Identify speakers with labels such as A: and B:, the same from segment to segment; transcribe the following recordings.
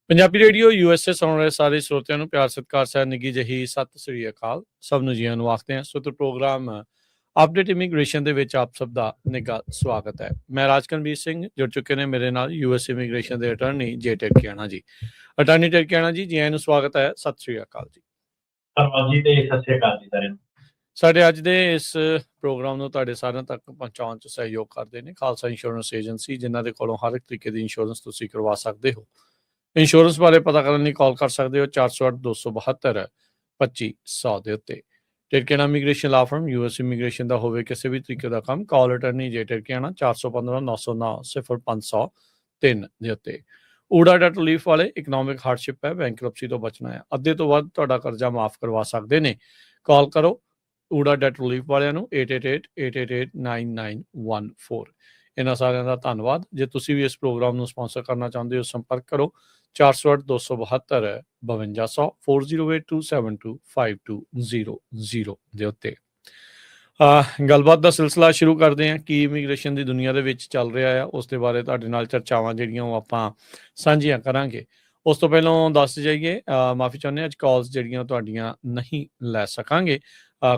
A: Punjabi radio USA ਸੁਣ ਰਹੇ ਸਾਰੇ ਸਰੋਤਿਆਂ ਨੂੰ ਪਿਆਰ ਸਤਿਕਾਰ ਸਹਿ ਨਿੱਘੀ ਜਿਹੀ ਸਤਿ ਸ੍ਰੀ ਅਕਾਲ। ਸਭ ਨੂੰ ਜੀਆਂ ਨੂੰ ਆਖਦੇ ਹਾਂ। ਸੋ ਪ੍ਰੋਗਰਾਮ ਅਪਡੇਟ ਇਮੀਗ੍ਰੇਸ਼ਨ ਦੇ ਵਿੱਚ ਆਪ ਸਭ ਦਾ ਨਿੱਘਾ ਸਵਾਗਤ ਹੈ। ਮੈਂ ਰਾਜਕਨਵੀਰ ਸਿੰਘ, ਜੁੜ ਚੁੱਕੇ ਨੇ ਮੇਰੇ ਨਾਲ US ਇਮੀਗ੍ਰੇਸ਼ਨ ਦੇ ਅਟਾਰਨੀ ਜੇ ਟਿਰਕਿਆਣਾ ਜੀ। ਅਟਾਰਨੀ ਟਿਰਕਿਆਣਾ ਜੀ, ਜੀ ਆਇਆਂ ਨੂੰ ਸਵਾਗਤ ਹੈ। ਸਤਿ ਸ੍ਰੀ ਅਕਾਲ ਜੀ।
B: ਧੰਨਵਾਦ ਜੀ ਤੇ ਸਤਿ ਸ੍ਰੀ ਅਕਾਲ ਜੀ ਸਾਰਿਆਂ ਨੂੰ।
A: ਸਾਡੇ ਅੱਜ ਦੇ ਇਸ ਪ੍ਰੋਗਰਾਮ ਨੂੰ ਤੁਹਾਡੇ ਸਾਰਿਆਂ ਤੱਕ ਪਹੁੰਚਾਉਣ 'ਚ ਸਹਿਯੋਗ ਕਰਦੇ ਨੇ ਖਾਲਸਾ ਇੰਸ਼ੋਰੈਂਸ ਏਜੰਸੀ, ਜਿਨ੍ਹਾਂ ਦੇ ਕੋਲੋਂ ਹਰ ਇੱਕ ਤਰੀਕੇ ਦੀ ਇੰਸ਼ੋਰੈਂਸ ਤੁਸੀਂ ਕਰਵਾ ਸਕਦੇ ਹੋ। ਇੰਸ਼ੋਰੈਂਸ ਬਾਰੇ ਪਤਾ ਕਰਨ ਲਈ ਕਾਲ ਕਰ ਸਕਦੇ ਹੋ 408-272-2500 ਦੇ ਉੱਤੇ। ਟਿਰਕਿਆਣਾ ਇਮੀਗ੍ਰੇਸ਼ਨ ਲਾ ਫਰਮ US ਇਮੀਗ੍ਰੇਸ਼ਨ ਦਾ ਹੋਵੇ ਕਿਸੇ ਵੀ ਤਰੀਕੇ ਦਾ ਕੰਮ, ਕਾਲ ਅਟਰਨੀ ਜੇ ਟਿਰਕਿਆਣਾ 415-909-0503 ਦੇ ਉੱਤੇ। ਊੜਾ ਡੈਟ ਰਿਲੀਫ ਵਾਲੇ ਇਕਨੋਮਿਕ ਹਾਰਡਸ਼ਿਪ ਹੈ, ਬੈਂਕਰਪਸੀ ਤੋਂ ਬਚਣਾ ਹੈ, ਅੱਧੇ ਤੋਂ ਵੱਧ ਤੁਹਾਡਾ ਕਰਜ਼ਾ ਮਾਫ ਕਰਵਾ ਸਕਦੇ ਨੇ। ਕਾਲ ਕਰੋ ਊੜਾ ਡੈਟ ਰਿਲੀਫ ਵਾਲਿਆਂ ਨੂੰ 8888889914। ਇਹਨਾਂ ਸਾਰਿਆਂ ਦਾ ਧੰਨਵਾਦ। ਜੇ ਤੁਸੀਂ ਵੀ ਇਸ ਪ੍ਰੋਗਰਾਮ ਨੂੰ ਸਪਾਂਸਰ ਕਰਨਾ ਚਾਹੁੰਦੇ ਹੋ, ਸੰਪਰਕ ਕਰੋ 408-272-5200 4082725200 ਦੇ ਉੱਤੇ। ਗੱਲਬਾਤ ਦਾ ਸਿਲਸਿਲਾ ਸ਼ੁਰੂ ਕਰਦੇ ਹਾਂ। ਕੀ ਇਮੀਗ੍ਰੇਸ਼ਨ ਦੀ ਦੁਨੀਆ ਦੇ ਵਿੱਚ ਚੱਲ ਰਿਹਾ ਆ, ਉਸ ਦੇ ਬਾਰੇ ਤੁਹਾਡੇ ਨਾਲ ਚਰਚਾਵਾਂ ਜਿਹੜੀਆਂ ਉਹ ਆਪਾਂ ਸਾਂਝੀਆਂ ਕਰਾਂਗੇ। ਉਸ ਤੋਂ ਪਹਿਲਾਂ ਦੱਸ ਜਾਈਏ, ਮਾਫੀ ਚਾਹੁੰਦੇ ਹਾਂ, ਅੱਜ ਕਾਲਸ ਜਿਹੜੀਆਂ ਤੁਹਾਡੀਆਂ ਨਹੀਂ ਲੈ ਸਕਾਂਗੇ,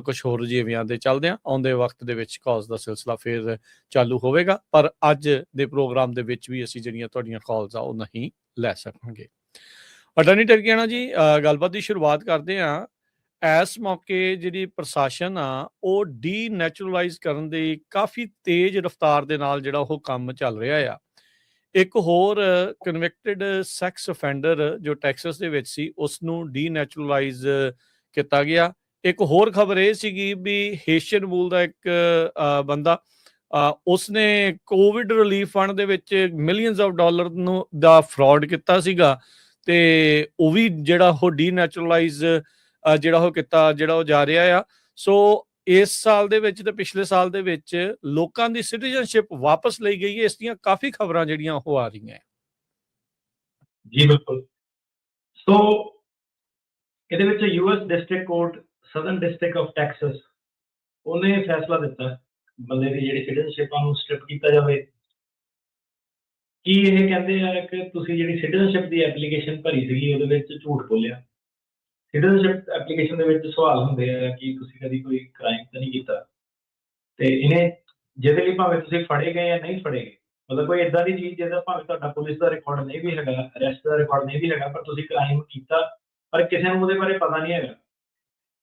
A: ਕੁਛ ਹੋਰ ਰੁਝੇਵਿਆਂ ਦੇ ਚੱਲਦਿਆਂ। ਆਉਂਦੇ ਵਕਤ ਦੇ ਵਿੱਚ ਕਾਲਸ ਦਾ ਸਿਲਸਿਲਾ ਫਿਰ ਚਾਲੂ ਹੋਵੇਗਾ, ਪਰ ਅੱਜ ਦੇ ਪ੍ਰੋਗਰਾਮ ਦੇ ਵਿੱਚ ਵੀ ਅਸੀਂ ਜਿਹੜੀਆਂ ਤੁਹਾਡੀਆਂ ਕਾਲਸ ਆ ਉਹ ਨਹੀਂ ਲੈ ਸਕਾਂਗੇ। ਅਟਾਰਨੀ ਟਿਰਕਿਆਣਾ ਜੀ, ਗੱਲਬਾਤ ਦੀ ਸ਼ੁਰੂਆਤ ਕਰਦੇ ਹਾਂ। ਇਸ ਮੌਕੇ ਜਿਹੜੀ ਪ੍ਰਸ਼ਾਸਨ ਆ ਉਹ ਡੀਨੈਚੁਰਲਾਈਜ਼ ਕਰਨ ਦੀ ਕਾਫੀ ਤੇਜ਼ ਰਫ਼ਤਾਰ ਦੇ ਨਾਲ ਜਿਹੜਾ ਉਹ ਕੰਮ ਚੱਲ ਰਿਹਾ ਆ। ਇੱਕ ਹੋਰ ਕਨਵਿਕਟਡ ਸੈਕਸ ਅਫੈਂਡਰ ਜੋ ਟੈਕਸਸ ਦੇ ਵਿੱਚ ਸੀ, ਉਸ ਨੂੰ ਡੀਨੈਚੁਰਲਾਈਜ਼ ਕੀਤਾ ਗਿਆ। ਇੱਕ ਹੋਰ ਖਬਰ ਇਹ ਸੀਗੀ ਵੀ ਹੇਸ਼ੀਅਨ ਮੂਲ ਦਾ ਇੱਕ ਬੰਦਾ, ਉਸਨੇ ਕੋਵਿਡ ਰਿਲੀਫ ਫੰਡ ਦੇ ਵਿੱਚ ਮਿਲੀਅਨਸ ਆਫ ਡਾਲਰ ਨੂੰ ਦਾ ਫਰਾਡ ਕੀਤਾ ਸੀਗਾ, ਤੇ ਉਹ ਵੀ ਜਿਹੜਾ ਉਹ ਡੀਨੈਚੁਰਲਾਈਜ਼ ਜਿਹੜਾ ਉਹ ਕੀਤਾ, ਜਿਹੜਾ ਉਹ ਜਾ ਰਿਹਾ ਆ। ਸੋ ਇਸ ਸਾਲ ਦੇ ਵਿੱਚ ਤੇ ਪਿਛਲੇ ਸਾਲ ਦੇ ਵਿੱਚ ਲੋਕਾਂ ਦੀ ਸਿਟੀਜ਼ਨਸ਼ਿਪ ਵਾਪਸ ਲਈ ਗਈ ਹੈ। ਇਸ ਦੀਆਂ ਕਾਫੀ ਖਬਰਾਂ ਜਿਹੜੀਆਂ ਉਹ ਆ ਰਹੀਆਂ।
B: ਜੀ ਬਿਲਕੁਲ। ਸੋ ਇਹਦੇ ਵਿੱਚ US district court southern district of Texas ਉਹਨੇ ਫੈਸਲਾ ਦਿੱਤਾ ਬੰਦੇ ਦੀ ਜਿਹੜੀ ਸਿਟੀਜ਼ਨਸ਼ਿਪ ਨੂੰ ਸਟ੍ਰਿਪ ਕੀਤਾ ਜਾਵੇ। ਕੀ ਇਹ ਕਹਿੰਦੇ ਆ ਕਿ ਤੁਸੀਂ ਜਿਹੜੀ ਸਿਟੀਜ਼ਨਸ਼ਿਪ ਦੀ ਐਪਲੀਕੇਸ਼ਨ ਭਰੀ ਸੀਗੀ ਉਹਦੇ ਵਿੱਚ ਝੂਠ ਬੋਲਿਆ। ਸਿਟੀਜ਼ਨਸ਼ਿਪ ਐਪਲੀਕੇਸ਼ਨ ਦੇ ਵਿੱਚ ਸਵਾਲ ਹੁੰਦੇ ਆ ਕਿ ਤੁਸੀਂ ਕਦੀ ਕੋਈ ਕ੍ਰਾਈਮ ਤਾਂ ਨਹੀਂ ਕੀਤਾ, ਤੇ ਇਹਨੇ ਜਿਹਦੇ ਲਈ ਭਾਵੇਂ ਤੁਸੀਂ ਫੜੇ ਗਏ ਜਾਂ ਨਹੀਂ ਫੜੇ ਗਏ, ਮਤਲਬ ਕੋਈ ਏਦਾਂ ਦੀ ਚੀਜ਼ ਜਿਹਦਾ ਭਾਵੇਂ ਤੁਹਾਡਾ ਪੁਲਿਸ ਦਾ ਰਿਕਾਰਡ ਨਹੀਂ ਵੀ ਹੈਗਾ, ਅਰੈਸਟ ਦਾ ਰਿਕਾਰਡ ਨਹੀਂ ਵੀ ਹੈਗਾ, ਪਰ ਤੁਸੀਂ ਕ੍ਰਾਈਮ ਕੀਤਾ ਪਰ ਕਿਸੇ ਨੂੰ ਉਹਦੇ ਬਾਰੇ ਪਤਾ ਨਹੀਂ ਹੈਗਾ।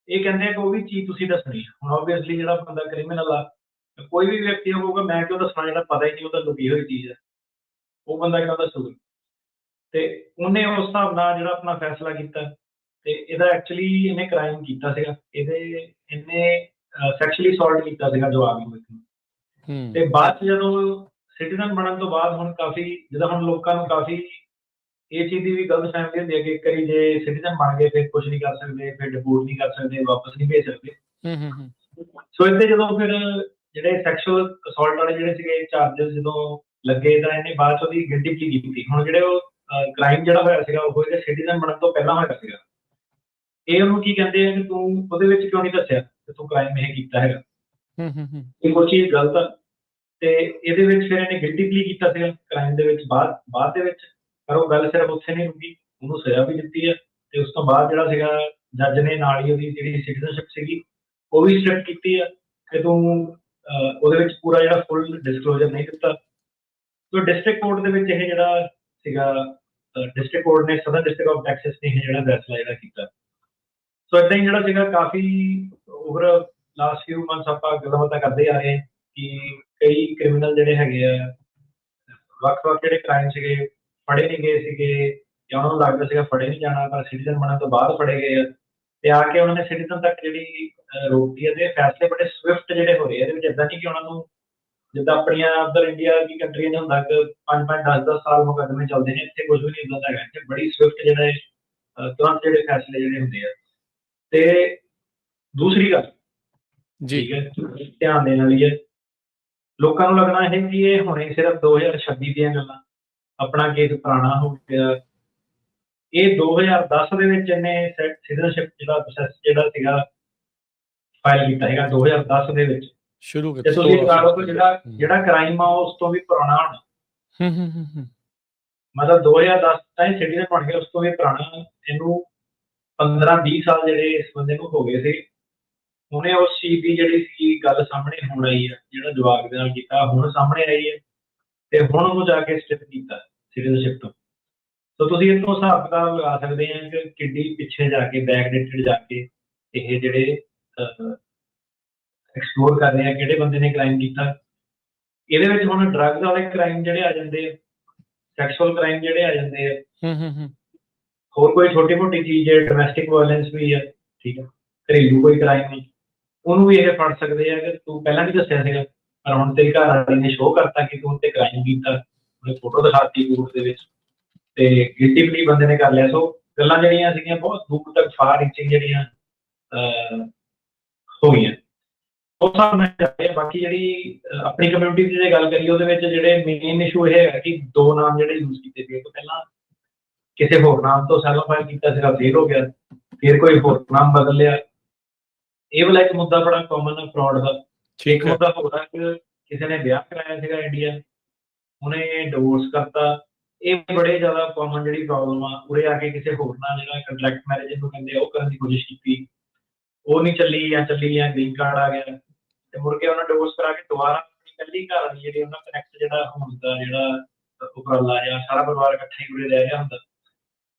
B: ਇਹ ਕਹਿੰਦੇ ਆ ਕਿ ਉਹ ਵੀ ਚੀਜ਼ ਤੁਸੀਂ ਦੱਸਣੀ। ਹੁਣ ਓਬਵੀਅਸਲੀ ਜਿਹੜਾ ਬੰਦਾ ਕ੍ਰਿਮੀਨਲ ਆ, ਕੋਈ ਵੀ ਵਿਅਕਤੀ ਹੋਊਗਾ, ਮੈਂ ਕਿਉਂ ਦੱਸਣਾ ਜਿਹੜਾ ਪਤਾ ਹੀ ਨਹੀਂ ਉਹਦਾ ਲੁਕੀ ਹੋਈ ਚੀਜ਼ ਹੈ, ਉਹ ਬੰਦਾ ਕਿਉਂ ਦੱਸੂਗਾ। ਤੇ ਉਹਨੇ ਉਸ ਹਿਸਾਬ ਨਾਲ ਜਿਹੜਾ ਆਪਣਾ ਫੈਸਲਾ ਕੀਤਾ, ਤੇ ਇਹਦਾ ਐਕਚੁਅਲੀ ਇਹਨੇ ਕ੍ਰਾਈਮ ਕੀਤਾ ਸੀਗਾ। ਇਹਨੇ ਸੈਕਸ਼ੁਅਲੀ ਅਸੌਲਟ ਕੀਤਾ ਸੀਗਾ ਜਵਾਬ ਨੂੰ ਇੱਕ ਨੂੰ। ਤੇ ਬਾਅਦ 'ਚ ਜਦੋਂ ਸਿਟੀਜ਼ਨ ਬਣਨ ਤੋਂ ਬਾਅਦ ਹੁਣ ਕਾਫੀ ਜਿੱਦਾਂ ਹੁਣ ਲੋਕਾਂ ਨੂੰ ਕਾਫੀ ਇਹ ਚੀਜ਼ ਦੀ ਵੀ ਗਲਤ ਫਹਿਮੀ ਹੁੰਦੀ ਹੈ ਕਿ ਇੱਕ ਵਾਰੀ ਜੇ ਸਿਟੀਜ਼ਨ ਬਣ ਗਏ ਫਿਰ ਕੁਛ ਨਹੀਂ ਕਰ ਸਕਦੇ, ਫਿਰ ਡਿਪੋਰਟ ਨਹੀਂ ਕਰ ਸਕਦੇ, ਵਾਪਸ ਨਹੀਂ ਭੇਜ ਸਕਦੇ। ਸੋ ਇਹਦੇ ਜਦੋਂ ਫਿਰ ਜਿਹੜੇ ਸੈਕਸ਼ੂਅਲ ਅਸੌਲਟ ਵਾਲੇ ਜਿਹੜੇ ਸੀਗੇ ਚਾਰਜਸ ਜਦੋਂ ਲੱਗੇ, ਤਾਂ ਇਹਨੇ ਬਾਅਦ 'ਚ ਉਹਦੀ ਗਿਲਟੀ ਪਲੀ ਕੀਤੀ। ਹੁਣ ਜਿਹੜੇ ਉਹ ਕ੍ਰਾਈਮ ਜਿਹੜਾ ਹੋਇਆ ਸੀਗਾ ਉਹ ਇਹਦੇ ਸਿਟੀਜ਼ਨ ਬਣਨ ਤੋਂ ਪਹਿਲਾਂ ਹੋਇਆ ਸੀਗਾ। ਇਹ ਉਹਨੂੰ ਕੀ ਕਹਿੰਦੇ ਆ ਕਿ ਤੂੰ ਉਹਦੇ ਵਿੱਚ ਕਿਉਂ ਨਹੀਂ ਦੱਸਿਆ ਕਿ ਤੂੰ ਕ੍ਰਾਈਮ ਇਹ ਕੀਤਾ ਹੈਗਾ। ਇਹ ਕੋਈ ਚੀਜ਼ ਗਲਤ ਆ। ਤੇ ਇਹਦੇ ਵਿੱਚ ਫਿਰ ਇਹਨੇ ਗਿਲਟੀ ਪਲੀ ਕੀਤਾ ਸੀਗਾ ਕ੍ਰਾਈਮ ਦੇ ਵਿੱਚ ਬਾਅਦ ਦੇ ਵਿੱਚ। ਪਰ ਉਹ ਗੱਲ ਸਿਰਫ ਉੱਥੇ ਨਹੀਂ ਰੁਕੀ, ਉਹਨੂੰ ਸਜ਼ਾ ਵੀ ਦਿੱਤੀ ਹੈ। ਤੇ ਉਸ ਤੋਂ ਬਾਅਦ ਜਿਹੜਾ ਸੀਗਾ ਜੱਜ ਨੇ ਨਾਲ ਹੀ ਉਹਦੀ ਜਿਹੜੀ ਸਿਟੀਜ਼ਨਸ਼ਿਪ ਸੀਗੀ ਉਹ ਵੀ ਸਟ੍ਰਿਪ ਕੀਤੀ ਆ ਕਿ ਤੂੰ ਉਹਦੇ ਵਿੱਚ ਪੂਰਾ ਜਿਹੜਾ ਫੁੱਲ ਡਿਸਕਲੋਜ਼ਰ ਨਹੀਂ ਦਿੱਤਾ। ਸੋ ਡਿਸਟ੍ਰਿਕਟ ਕੋਰਟ ਦੇ ਵਿੱਚ ਇਹ ਜਿਹੜਾ ਸੀਗਾ, ਡਿਸਟ੍ਰਿਕਟ ਕੋਰਟ ਨੇ ਸਦਰ ਡਿਸਟ੍ਰਿਕਟ ਆਫ ਟੈਕਸਸ ਨੇ ਇਹ ਜਿਹੜਾ ਫੈਸਲਾ ਜਿਹੜਾ ਕੀਤਾ। ਸੋ ਏਦਾਂ ਹੀ ਜਿਹੜਾ ਸੀਗਾ ਕਾਫੀ ਓਵਰ ਲਾਸਟ ਫਿਊ ਮੰਥਸ ਆਪਾਂ ਗੱਲਾਂ ਬਾਤਾਂ ਕਰਦੇ ਆ ਰਹੇ ਕਿ ਕਈ ਕ੍ਰਿਮੀਨਲ ਜਿਹੜੇ ਹੈਗੇ ਆ, ਵੱਖ-ਵੱਖ ਜਿਹੜੇ ਕ੍ਰਾਈਮ ਸੀਗੇ, ਫੜੇ ਨਹੀਂ ਗਏ ਸੀਗੇ ਜਾਂ ਉਹਨਾਂ ਨੂੰ ਲੱਗਦਾ ਸੀਗਾ ਫੜੇ ਨਹੀਂ ਜਾਣਾ, ਪਰ ਸਿਟੀਜ਼ਨ ਬਣਨ ਤੋਂ ਬਾਅਦ ਫੜੇ ਗਏ ਆ। ਤੇ ਆ ਕੇ ਉਹਨਾਂ ਨੇ ਸਿਟੀਜ਼ਨ ਤੱਕ ਜਿਹੜੀ ਰੋਕਦੀ ਹੈ। ਤੇ ਫੈਸਲੇ ਬੜੇ ਸਵਿਫਟ ਜਿਹੜੇ ਹੋ ਰਹੇ ਆ। ਇਹਦੇ ਵਿੱਚ ਏਦਾਂ ਨਹੀਂ ਕਿ ਉਹਨਾਂ ਨੂੰ ਜਿੱਦਾਂ ਆਪਣੀਆਂ ਉੱਧਰ ਇੰਡੀਆ ਦੀ ਕੰਟਰੀਆਂ 'ਚ ਹੁੰਦਾ ਕਿ 5-5, 10-10 ਸਾਲ ਮੁਕੱਦਮੇ ਚੱਲਦੇ ਨੇ, ਇੱਥੇ ਕੁਝ ਵੀ ਨਹੀਂ ਇੱਦਾਂ ਦਾ ਹੈਗਾ। ਇੱਥੇ ਬੜੀ ਸਵਿਫਟ ਜਿਹੜੇ ਤੁਰੰਤ ਜਿਹੜੇ ਫੈਸਲੇ ਜਿਹੜੇ ਹੁੰਦੇ ਆ। ਤੇ ਦੂਸਰੀ ਗੱਲ ਠੀਕ ਹੈ, ਧਿਆਨ ਦੇਣ ਵਾਲੀ ਹੈ, ਲੋਕਾਂ ਨੂੰ ਲੱਗਣਾ ਇਹ ਕਿ ਇਹ ਹੁਣੇ ਸਿਰਫ 2026 ਦੀਆਂ ਗੱਲਾਂ, ਆਪਣਾ ਕੇਸ ਪੁਰਾਣਾ ਹੋ ਗਿਆ, ਇਹ 2010 ਦੇ ਵਿੱਚ ਇਹਨੇ ਸਿਟੀਜ਼ਨਸ਼ਿਪ ਜਿਹੜਾ ਪ੍ਰੋਸੈਸ ਜਿਹੜਾ ਸੀਗਾ ਫਾਈਲ ਕੀਤਾ ਹੈਗਾ 2010 ਦੇ ਵਿੱਚ।
A: ਸ਼ੁਰੂ
B: ਤੇ
A: ਕੀਤਾ
B: ਤੁਸੀਂ ਲਗਾ ਲਓ ਕਿ
A: 16
B: ਜਿਹੜਾ ਕ੍ਰਾਈਮ ਆ ਉਸ ਤੋਂ ਵੀ ਪੁਰਾਣਾ ਹੋਣਾ,
A: ਹੂੰ
B: ਮਤਲਬ 2010 ਤਾਈਂ ਸਿਟੀਜ਼ਨ ਬਣ ਗਿਆ, ਉਸ ਤੋਂ ਵੀ ਪੁਰਾਣਾ। ਇਹਨੂੰ 15-20 ਸਾਲ ਜਿਹੜੇ ਇਸ ਬੰਦੇ ਨੂੰ ਹੋ ਗਏ ਸੀ। ਹੁਣੇ ਉਸ ਚੀਜ਼ ਦੀ ਜਿਹੜੀ ਸੀ ਗੱਲ ਸਾਹਮਣੇ ਹੁਣ ਆਈ ਹੈ, ਜਿਹੜਾ ਜਵਾਕ ਦੇ ਨਾਲ ਕੀਤਾ ਹੁਣ ਸਾਹਮਣੇ ਆਈ ਹੈ, ਤੇ ਹੁਣ ਉਹਨੂੰ ਜਾ ਕੇ ਸਟਿਪ ਕੀਤਾ ਸਿਟੀਜ਼ਨਸ਼ਿਪ ਤੋਂ। ਸੋ ਤੁਸੀਂ ਇਹ ਤੋਂ ਹਿਸਾਬ ਕਿਤਾਬ ਲਗਾ ਸਕਦੇ ਆ ਕਿ ਕਿੱਡੀ ਪਿੱਛੇ ਜਾ ਕੇ ਬੈਕ ਡੇਟਡ ਜਾ ਕੇ ਇਹ ਜਿਹੜੇ ਐਕਸਪਲੋਰ ਕਰ ਰਹੇ ਆ ਕਿਹੜੇ ਬੰਦੇ ਨੇ ਕ੍ਰਾਈਮ ਕੀਤਾ। ਇਹਦੇ ਵਿੱਚ ਹੁਣ ਡਰੱਗਸ ਵਾਲੇ ਕ੍ਰਾਈਮ ਜਿਹੜੇ ਆ ਜਾਂਦੇ ਆ, ਸੈਕਸ਼ੂਅਲ ਕ੍ਰਾਈਮ ਜਿਹੜੇ ਆ ਜਾਂਦੇ ਆ, ਹੋਰ ਕੋਈ ਛੋਟੀ ਮੋਟੀ ਚੀਜ਼ ਹੈ, ਡੋਮੈਸਟਿਕ ਵਾਇਲੈਂਸ ਵੀ ਹੈ, ਠੀਕ ਹੈ, ਘਰੇਲੂ ਕੋਈ ਕ੍ਰਾਈਮ ਨਹੀਂ, ਉਹਨੂੰ ਵੀ ਇਹ ਫੜ ਸਕਦੇ ਆ ਕਿ ਤੂੰ ਪਹਿਲਾਂ ਵੀ ਦੱਸਿਆ ਸੀਗਾ ਪਰ ਹੁਣ ਤੇਰੀ ਘਰ ਵਾਲੀ ਨੇ ਸ਼ੋਅ ਕਰਤਾ ਕਿ ਤੂੰ ਤੇ ਕ੍ਰਾਈਮ ਕੀਤਾ, ਉਹਨੇ ਫੋਟੋ ਦਿਖਾਤੀ ਕੋਰਟ ਦੇ ਵਿੱਚ ਤੇ ਗਿਲਟੀ ਪਲੀ ਬੰਦੇ ਨੇ ਕਰ ਲਿਆ। ਸੋ ਗੱਲਾਂ ਜਿਹੜੀਆਂ ਸੀਗੀਆਂ ਬਹੁਤ ਦੂਰ ਤੱਕ ਫਾਰ ਰੀਚਿੰਗ ਜਿਹੜੀਆਂ ਹੋ ਗਈਆਂ। ਉਸ ਹਿਸਾਬ ਨਾਲ ਚੱਲਦੇ ਆ। ਬਾਕੀ ਜਿਹੜੀ ਆਪਣੀ ਕਮਿਊਨਿਟੀ ਦੀ ਜੇ ਗੱਲ ਕਰੀਏ ਉਹਦੇ ਵਿੱਚ ਜਿਹੜੇ ਮੇਨ ਇਸ਼ੂ ਇਹ ਹੈਗਾ ਕਿ 2 ਨਾਮ ਜਿਹੜੇ ਯੂਜ਼ ਕੀਤੇ ਗਏ ਤੋਂ ਪਹਿਲਾਂ ਕਿਸੇ ਹੋਰ ਨਾਮ ਤੋਂ ਸੈਲੋ ਫਾਈਲ ਕੀਤਾ ਸੀਗਾ, ਫੇਲ ਹੋ ਗਿਆ, ਫਿਰ ਕੋਈ ਹੋਰ ਨਾਮ ਬਦਲ ਲਿਆ। ਇਹ ਵਾਲਾ ਇੱਕ ਮੁੱਦਾ ਬੜਾ ਕਾਮਨ ਹੈ ਫਰਾਡ ਦਾ। ਇੱਕ ਮੁੱਦਾ ਹੋਰ ਹੈ ਕਿ ਕਿਸੇ ਨੇ ਵਿਆਹ ਕਰਾਇਆ ਸੀਗਾ ਇੰਡੀਆ, ਉਹਨੇ ਡਿਵੋਰਸ ਕਰਤਾ। ਇਹ ਬੜੇ ਜ਼ਿਆਦਾ ਕਾਮਨ ਜਿਹੜੀ ਪ੍ਰੋਬਲਮ ਆ, ਉਰੇ ਆ ਕੇ ਕਿਸੇ ਹੋਰ ਨਾਲ ਜਿਹੜਾ ਕੰਟਰੈਕਟ ਮੈਰਿਜ ਇਹਨੂੰ ਕਹਿੰਦੇ ਆ ਉਹ ਕਰਨ ਦੀ ਕੋਸ਼ਿਸ਼ ਕੀਤੀ, ਉਹ ਨਹੀਂ ਚੱਲੀ ਜਾਂ ਗ੍ਰੀਨ ਕਾਰਡ ਆ ਗਿਆ ਤੇ ਮੁੜ ਕੇ ਉਹਨਾਂ ਡਿਵੋਰਸ ਕਰਾ ਕੇ ਦੁਬਾਰਾ ਆਪਣੀ ਇਕੱਲੀ ਘਰ ਵਾਲੀ ਜਿਹੜੀ ਉਹਨਾਂ ਕਨੈਕਟ ਜਿਹੜਾ ਹੋਣ ਦਾ ਜਿਹੜਾ ਉਪਰਾਲਾ ਜਾਂ ਸਾਰਾ ਪਰਿਵਾਰ ਇਕੱਠਾ ਹੀ ਉਰੇ ਰਹਿ ਰਿਹਾ ਹੁੰਦਾ।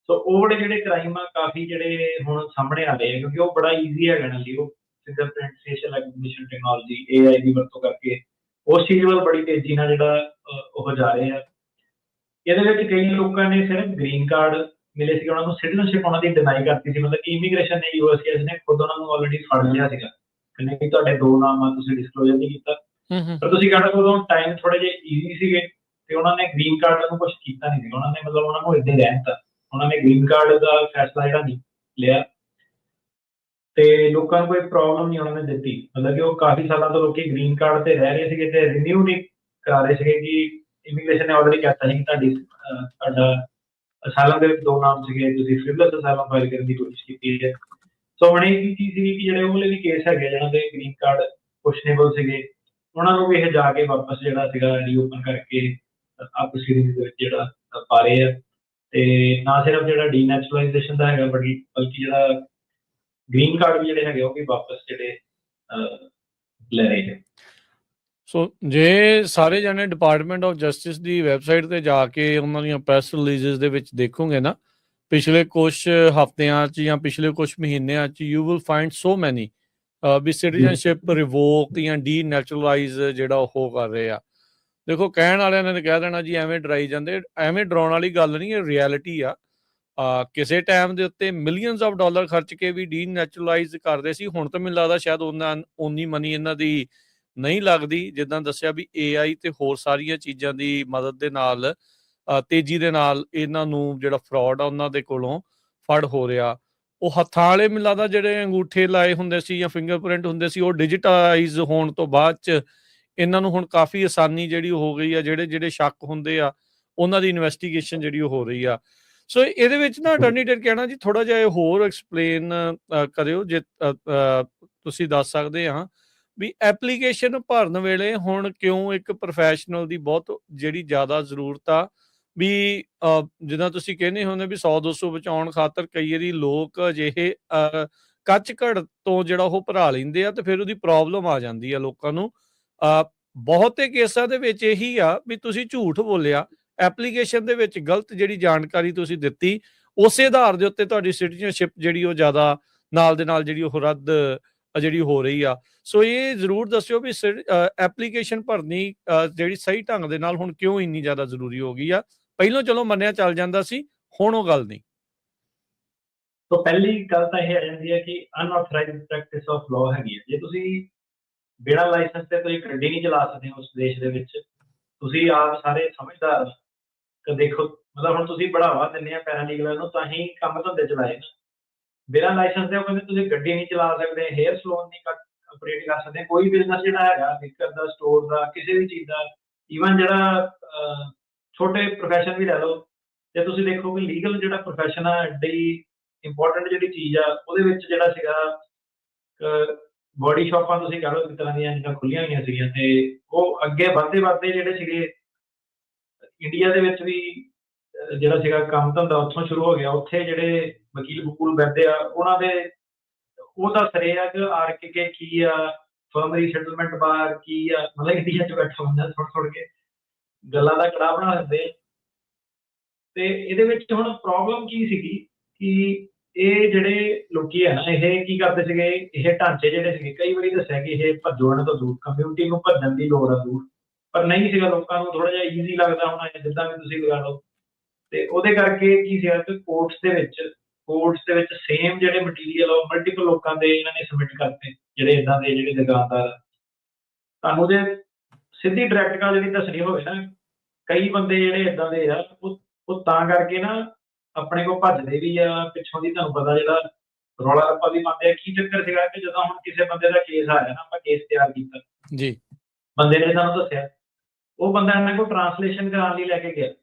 B: ਸੋ ਉਹ ਵਾਲੇ ਜਿਹੜੇ ਕ੍ਰਾਈਮ ਆ ਕਾਫੀ ਜਿਹੜੇ ਹੁਣ ਸਾਹਮਣੇ ਆ ਰਹੇ ਆ ਕਿਉਂਕਿ ਉਹ ਬੜਾ ਈਜ਼ੀ ਹੈਗਾ ਨਾਲ ਲਈ ਉਹ fingerprint facial recognition technology AI ਦੀ ਵਰਤੋਂ ਕਰਕੇ ਉਸ ਚੀਜ਼ ਵੱਲ ਬੜੀ ਤੇਜ਼ੀ ਨਾਲ ਜਿਹੜਾ ਉਹ ਜਾ ਰਹੇ ਆ। ਇਹਦੇ ਵਿੱਚ ਕਈ ਲੋਕਾਂ ਨੇ ਸਿਰਫ ਗ੍ਰੀਨ ਕਾਰਡ ਮਿਲੇ ਸੀ, ਉਹਨਾਂ ਨੂੰ ਸਿਟੀਜ਼ਨਸ਼ਿਪ ਉਹਨਾਂ ਦੀ ਡਿਨਾਈ ਕਰਤੀ ਸੀ, ਮਤਲਬ ਕਿ ਇਮੀਗ੍ਰੇਸ਼ਨ ਨੇ USCIS ਨੇ ਖੁਦ ਉਹਨਾਂ ਨੂੰ ਆਲਰੇਡੀ ਫੜ ਲਿਆ ਸੀਗਾ ਕਿ ਨਹੀਂ ਤੁਹਾਡੇ 2 ਨਾਮ ਆ, ਤੁਸੀਂ ਡਿਸਕਲੋਜ਼ਰ ਨਹੀਂ ਕੀਤਾ। ਪਰ ਤੁਸੀਂ ਕਹਿੰਦੇ ਉਦੋਂ ਟਾਈਮ ਥੋੜੇ ਜਿਹੇ ਈਜ਼ੀ ਸੀਗੇ ਤੇ ਉਹਨਾਂ ਨੇ ਗ੍ਰੀਨ ਕਾਰਡ ਨੂੰ ਕੁਝ ਕੀਤਾ ਨਹੀਂ ਸੀ, ਉਹਨਾਂ ਨੇ ਮਤਲਬ ਉਹਨਾਂ ਨੂੰ ਇੱਦਾਂ ਹੀ ਰਹਿਣ ਦਿੱਤਾ। ਉਹਨਾਂ ਨੇ ਗ੍ਰੀਨ ਕਾਰਡ ਦਾ ਫੈਸਲਾ ਜਿਹੜਾ ਨਹੀਂ ਲਿਆ ਤੇ ਲੋਕਾਂ ਨੂੰ ਕੋਈ ਪ੍ਰੋਬਲਮ ਨਹੀਂ ਉਹਨਾਂ ਨੇ ਦਿੱਤੀ, ਮਤਲਬ ਕਿ ਉਹ ਕਾਫੀ ਸਾਲਾਂ ਤੋਂ ਲੋਕੀ ਗ੍ਰੀਨ ਕਾਰਡ ਤੇ ਰਹਿ ਰਹੇ ਸੀਗੇ ਤੇ ਰਿਨਿਊ ਨਹੀਂ ਕਰਾ ਰਹੇ ਸੀਗੇ ਕਿ ਇਮੀਗ੍ਰੇਸ਼ਨ ਨੇ ਆਲਰੇਡੀ ਕਹਿਤਾ ਸੀ ਕਿ ਤੁਹਾਡਾ ਅਸਾਈਲਮ ਦੇ ਵਿੱਚ 2 ਨਾਮ ਸੀਗੇ, ਤੁਸੀਂ ਫ੍ਰਿਵਲੈਸ ਅਸਾਈਲਮ ਫਾਈਲ ਕਰਨ ਦੀ ਕੋਸ਼ਿਸ਼ ਕੀਤੀ ਹੈ। ਸੋ ਹੁਣ ਇਹ ਚੀਜ਼ ਸੀਗੀ ਕਿ ਜਿਹੜੇ ਉਹ ਵਾਲੇ ਵੀ ਕੇਸ ਹੈਗੇ ਜਿਹਨਾਂ ਦੇ ਗ੍ਰੀਨ ਕਾਰਡ ਕੁਐਸਚਨੇਬਲ ਸੀਗੇ, ਉਹਨਾਂ ਨੂੰ ਵੀ ਇਹ ਜਾ ਕੇ ਵਾਪਸ ਜਿਹੜਾ ਸੀਗਾ ਰੀਓਪਨ ਕਰਕੇ ਆਪ ਪ੍ਰੋਸੀਡਿੰਗ ਦੇ ਵਿੱਚ ਜਿਹੜਾ ਪਾ ਰਹੇ ਆ। ਤੇ ਨਾ ਸਿਰਫ ਜਿਹੜਾ ਡੀਨੈਚੁਰਲਾਈਜੇਸ਼ਨ ਦਾ ਹੈਗਾ ਬਲਕਿ ਜਿਹੜਾ ਗ੍ਰੀਨ ਕਾਰਡ ਵੀ ਜਿਹੜੇ ਹੈਗੇ ਉਹ ਵੀ ਵਾਪਸ ਜਿਹੜੇ ਲੈ ਰਹੇ ਨੇ।
A: ਸੋ ਜੇ ਸਾਰੇ ਜਾਣੇ department of justice the website ਤੇ ਜਾ ਕੇ ਉਹਨਾਂ ਦੀਆਂ ਪ੍ਰੈਸ ਰਿਲੀਜ਼ਸ ਦੇ ਵਿੱਚ ਦੇਖੋਗੇ ਨਾ, ਪਿਛਲੇ ਕੁਝ ਹਫ਼ਤਿਆਂ 'ਚ ਜਾਂ ਪਿਛਲੇ ਕੁਝ ਮਹੀਨਿਆਂ 'ਚ ਯੂ ਵਿਲ ਫਾਈਂਡ ਸੋ ਮੈਨੀ ਵੀ ਸਿਟੀਜ਼ਨਸ਼ਿਪ ਰਿਵੋਕ ਜਾਂ ਡੀਨੈਚੁਰਲਾਈਜ਼ ਜਿਹੜਾ ਉਹ ਕਰ ਰਹੇ ਆ। ਦੇਖੋ ਕਹਿਣ ਵਾਲਿਆਂ ਨੇ ਕਹਿ ਦੇਣਾ ਜੀ ਐਵੇਂ ਡਰਾਈ ਜਾਂਦੇ, ਐਵੇਂ ਡਰਾਉਣ ਵਾਲੀ ਗੱਲ ਨਹੀਂ, ਇਹ ਰਿਐਲਿਟੀ ਆ। ਕਿਸੇ ਟਾਈਮ ਦੇ ਉੱਤੇ ਮਿਲੀਅਨਸ ਆਫ ਡਾਲਰ ਖਰਚ ਕੇ ਵੀ ਡੀਨੈਚੁਰਲਾਈਜ਼ ਕਰਦੇ ਸੀ, ਹੁਣ ਤਾਂ ਮੈਨੂੰ ਲੱਗਦਾ ਸ਼ਾਇਦ ਓਨੀ ਮਨੀ ਇਹਨਾਂ ਦੀ ਨਹੀਂ ਲੱਗਦੀ। ਜਿੱਦਾਂ ਦੱਸਿਆ ਵੀ AI ਤੇ ਹੋਰ ਸਾਰੀਆਂ ਚੀਜ਼ਾਂ ਦੀ ਮਦਦ ਦੇ ਨਾਲ ਤੇਜ਼ੀ ਦੇ ਨਾਲ ਇਹਨਾਂ ਨੂੰ ਜਿਹੜਾ ਫਰਾਡ ਆ ਉਹਨਾਂ ਦੇ ਕੋਲੋਂ ਫੜ ਹੋ ਰਿਹਾ। ਉਹ ਹੱਥਾਂ ਵਾਲੇ ਮੈਨੂੰ ਲੱਗਦਾ ਜਿਹੜੇ ਅੰਗੂਠੇ ਲਾਏ ਹੁੰਦੇ ਸੀ ਜਾਂ ਫਿੰਗਰਪ੍ਰਿੰਟ ਹੁੰਦੇ ਸੀ ਉਹ ਡਿਜੀਟਾਈਜ਼ ਹੋਣ ਤੋਂ ਬਾਅਦ 'ਚ ਇਹਨਾਂ ਨੂੰ ਹੁਣ ਕਾਫੀ ਆਸਾਨੀ ਜਿਹੜੀ ਹੋ ਗਈ ਆ, ਜਿਹੜੇ ਸ਼ੱਕ ਹੁੰਦੇ ਆ ਉਹਨਾਂ ਦੀ ਇਨਵੈਸਟੀਗੇਸ਼ਨ ਜਿਹੜੀ ਉਹ ਹੋ ਰਹੀ ਆ। ਸੋ ਇਹਦੇ ਵਿੱਚ ਨਾ ਅਟਾਰਨੀ ਜਨਰਲ ਕਹਿਣਾ ਜੀ ਥੋੜਾ ਜਿਹਾ ਹੋਰ ਐਕਸਪਲੇਨ ਕਰਿਓ ਜੇ ਤੁਸੀਂ ਦੱਸ ਸਕਦੇ ਆ ਵੀ ਐਪਲੀਕੇਸ਼ਨ ਭਰਨ ਵੇਲੇ ਹੁਣ ਕਿਉਂ ਇੱਕ ਪ੍ਰੋਫੈਸ਼ਨਲ ਦੀ ਬਹੁਤ ਜਿਹੜੀ ਜ਼ਿਆਦਾ ਜ਼ਰੂਰਤ ਆ ਵੀ ਜਿੱਦਾਂ ਤੁਸੀਂ ਕਹਿੰਦੇ ਹੁੰਦੇ ਵੀ 100-200 ਬਚਾਉਣ ਖਾਤਰ ਕਈ ਵਾਰੀ ਲੋਕ ਅਜਿਹੇ ਕੱਚ ਘੜ ਤੋਂ ਜਿਹੜਾ ਉਹ ਭਰਾ ਲੈਂਦੇ ਆ ਤੇ ਫਿਰ ਉਹਦੀ ਪ੍ਰੋਬਲਮ ਆ ਜਾਂਦੀ ਆ ਲੋਕਾਂ ਨੂੰ। ਬਹੁਤੇ ਕੇਸਾਂ ਦੇ ਵਿੱਚ ਇਹੀ ਆ ਵੀ ਤੁਸੀਂ ਝੂਠ ਬੋਲਿਆ ਐਪਲੀਕੇਸ਼ਨ ਦੇ ਵਿੱਚ, ਗਲਤ ਜਿਹੜੀ ਜਾਣਕਾਰੀ ਤੁਸੀਂ ਦਿੱਤੀ, ਉਸੇ ਆਧਾਰ ਦੇ ਉੱਤੇ ਤੁਹਾਡੀ ਸਿਟੀਜ਼ਨਸ਼ਿਪ ਜਿਹੜੀ ਉਹ ਜ਼ਿਆਦਾ ਨਾਲ ਦੇ ਨਾਲ ਜਿਹੜੀ ਉਹ ਰੱਦ ਜਿਹੜੀ ਹੋ ਰਹੀ ਆ। ਸੋ ਇਹ ਜ਼ਰੂਰ ਦੱਸਿਓ ਵੀ ਐਪਲੀਕੇਸ਼ਨ ਭਰਨੀ ਜਿਹੜੀ ਸਹੀ ਢੰਗ ਦੇ ਨਾਲ ਹੁਣ ਕਿਉਂ ਇੰਨੀ ਜ਼ਿਆਦਾ ਜ਼ਰੂਰੀ ਹੋ ਗਈ ਆ। ਪਹਿਲਾਂ ਚਲੋ ਮੰਨਿਆ ਚੱਲ ਜਾਂਦਾ ਸੀ, ਹੁਣ ਉਹ ਗੱਲ ਨਹੀਂ।
B: ਸੋ ਪਹਿਲੀ ਗੱਲ ਤਾਂ ਇਹ ਆ ਜਾਂਦੀ ਹੈ ਕਿ ਅਨਆਥੋਰਾਈਜ਼ਡ ਪ੍ਰੈਕਟਿਸ ਆਫ ਲਾਅ ਹੈਗੀ ਹੈ। ਜੇ ਤੁਸੀਂ ਬਿਨਾਂ ਲਾਇਸੈਂਸ ਤੇ ਕੋਈ ਗੱਡੀ ਨਹੀਂ ਚਲਾ ਸਕਦੇ ਉਸ ਦੇਸ਼ ਦੇ ਵਿੱਚ, ਤੁਸੀਂ ਆਪ ਸਾਰੇ ਸਮਝਦਾਰ ਕਿ ਦੇਖੋ ਮਤਲਬ ਹੁਣ ਤੁਸੀਂ ਬੜਾਵਾ ਦਿੰਦੇ ਆ ਪੈਰਾਲੀਗਲਾਂ ਨੂੰ ਤਾਂ ਹੀ ਕੰਮ ਧੰਦੇ ਚਲਾਏ ਨਾ। ਬਿਨਾਂ ਲਾਇਸੈਂਸ ਦੇ ਉਹ ਕਹਿੰਦੇ ਤੁਸੀਂ ਗੱਡੀ ਨਹੀਂ ਚਲਾ ਸਕਦੇ, ਹੇਅਰ ਸਲੂਨ ਨਹੀਂ ਆਪਰੇਟ ਕਰ ਸਕਦੇ, ਕੋਈ ਬਿਜ਼ਨਸ ਜਿਹੜਾ ਹੈਗਾ ਲਿਕਰ ਦਾ, ਸਟੋਰ ਦਾ, ਕਿਸੇ ਵੀ ਚੀਜ਼ ਦਾ, ਈਵਨ ਜਿਹੜਾ ਛੋਟੇ ਪ੍ਰੋਫੈਸ਼ਨ ਵੀ ਲੈ ਲਓ, ਤੇ ਤੁਸੀਂ ਦੇਖੋ ਵੀ ਲੀਗਲ ਜਿਹੜਾ ਪ੍ਰੋਫੈਸ਼ਨ ਆ ਐਡੀ ਇੰਪੋਰਟੈਂਟ ਜਿਹੜੀ ਚੀਜ਼ ਆ ਉਹਦੇ ਵਿੱਚ ਜਿਹੜਾ ਸੀਗਾ ਬੋਡੀ ਸ਼ਾਪਾਂ ਤੁਸੀਂ ਕਹਿ ਲਓ ਇੱਕ ਤਰ੍ਹਾਂ ਦੀਆਂ ਜਿੱਦਾਂ ਖੁੱਲੀਆਂ ਹੋਈਆਂ ਸੀਗੀਆਂ ਤੇ ਉਹ ਅੱਗੇ ਵੱਧਦੇ ਵੱਧਦੇ ਜਿਹੜੇ ਸੀਗੇ ਇੰਡੀਆ ਦੇ ਵਿੱਚ ਵੀ ਜਿਹੜਾ ਸੀਗਾ ਕੰਮ ਧੰਦਾ ਉੱਥੋਂ ਸ਼ੁਰੂ ਹੋ ਗਿਆ। ਉੱਥੇ ਜਿਹੜੇ ਵਕੀਲ ਵਕੂਲ ਬਹਿੰਦੇ ਆ ਉਹਨਾਂ ਦੇ ਉਹ ਦੱਸ ਰਹੇ ਆ ਕਿ ਆਰਕੇ ਕੀ ਆ, ਫਰਮਰੀ ਸੈਟਲਮੈਂਟ ਬਾਰ ਕੀ ਆ, ਮਤਲਬ ਇੰਡੀਆ 'ਚ ਬੈਠਾ ਬੰਦਾ ਥੋੜ੍ਹ ਕੇ ਗੱਲਾਂ ਦਾ ਕੜਾਹ ਬਣਾ ਦਿੰਦੇ ਆ। ਤੇ ਇਹਦੇ ਵਿੱਚ ਹੁਣ ਪ੍ਰੋਬਲਮ ਕੀ ਸੀਗੀ ਕਿ ਇਹ ਜਿਹੜੇ ਲੋਕੀ ਆ ਨਾ ਇਹ ਕੀ ਕਰਦੇ ਸੀਗੇ, ਇਹ ਢਾਂਚੇ ਜਿਹੜੇ ਸੀਗੇ ਕਈ ਵਾਰੀ ਦੱਸਿਆ ਕਿ ਇਹ ਭੱਜੋ ਇਹਨਾਂ ਤੋਂ ਦੂਰ, ਕਮਿਊਨਿਟੀ ਨੂੰ ਭੱਜਣ ਦੀ ਲੋੜ ਆ ਦੂਰ, ਪਰ ਨਹੀਂ ਸੀਗਾ ਲੋਕਾਂ ਨੂੰ ਥੋੜ੍ਹਾ ਜਿਹਾ ਈਜ਼ੀ ਲੱਗਦਾ ਹੋਣਾ ਜਿੱਦਾਂ ਵੀ ਤੁਸੀਂ ਲਗਾ ਲਓ। ਤੇ ਉਹਦੇ ਕਰਕੇ ਕੀ ਸੀਗਾ ਕਿ ਕੋਰਟਸ ਦੇ ਵਿੱਚ ਸੇਮ ਜਿਹੜੇ ਮਟੀਰੀਅਲ ਉਹ ਮਲਟੀਪਲ ਲੋਕਾਂ ਦੇ ਇਹਨਾਂ ਨੇ ਸਬਮਿਟ ਕਰਤੇ, ਜਿਹੜੇ ਇੱਦਾਂ ਦੇ ਜਿਹੜੇ ਦੁਕਾਨਦਾਰ ਆ। ਤੁਹਾਨੂੰ ਜੇ ਸਿੱਧੀ ਡਾਇਰੈਕਟ ਗੱਲ ਜਿਹੜੀ ਦੱਸਣੀ ਹੋਵੇ ਨਾ, ਕਈ ਬੰਦੇ ਜਿਹੜੇ ਇੱਦਾਂ ਦੇ ਆ ਉਹ ਤਾਂ ਕਰਕੇ ਨਾ ਆਪਣੇ ਕੋਲ ਭੱਜਦੇ ਵੀ ਆ ਪਿੱਛੋਂ ਦੀ। ਤੁਹਾਨੂੰ ਪਤਾ ਜਿਹੜਾ ਰੌਲਾ ਰੱਪਾ ਵੀ ਪਾਉਂਦੇ ਆ। ਕੀ ਚੱਕਰ ਸੀਗਾ ਕਿ ਜਦੋਂ ਹੁਣ ਕਿਸੇ ਬੰਦੇ ਦਾ ਕੇਸ ਆਇਆ ਨਾ, ਆਪਾਂ ਕੇਸ ਤਿਆਰ ਕੀਤਾ
A: ਜੀ,
B: ਬੰਦੇ ਨੇ ਸਾਨੂੰ ਦੱਸਿਆ, ਉਹ ਬੰਦਾ ਇਹਨਾਂ ਕੋਲ ਟ੍ਰਾਂਸਲੇਸ਼ਨ ਕਰਾਉਣ ਲਈ ਲੈ ਕੇ ਗਿਆ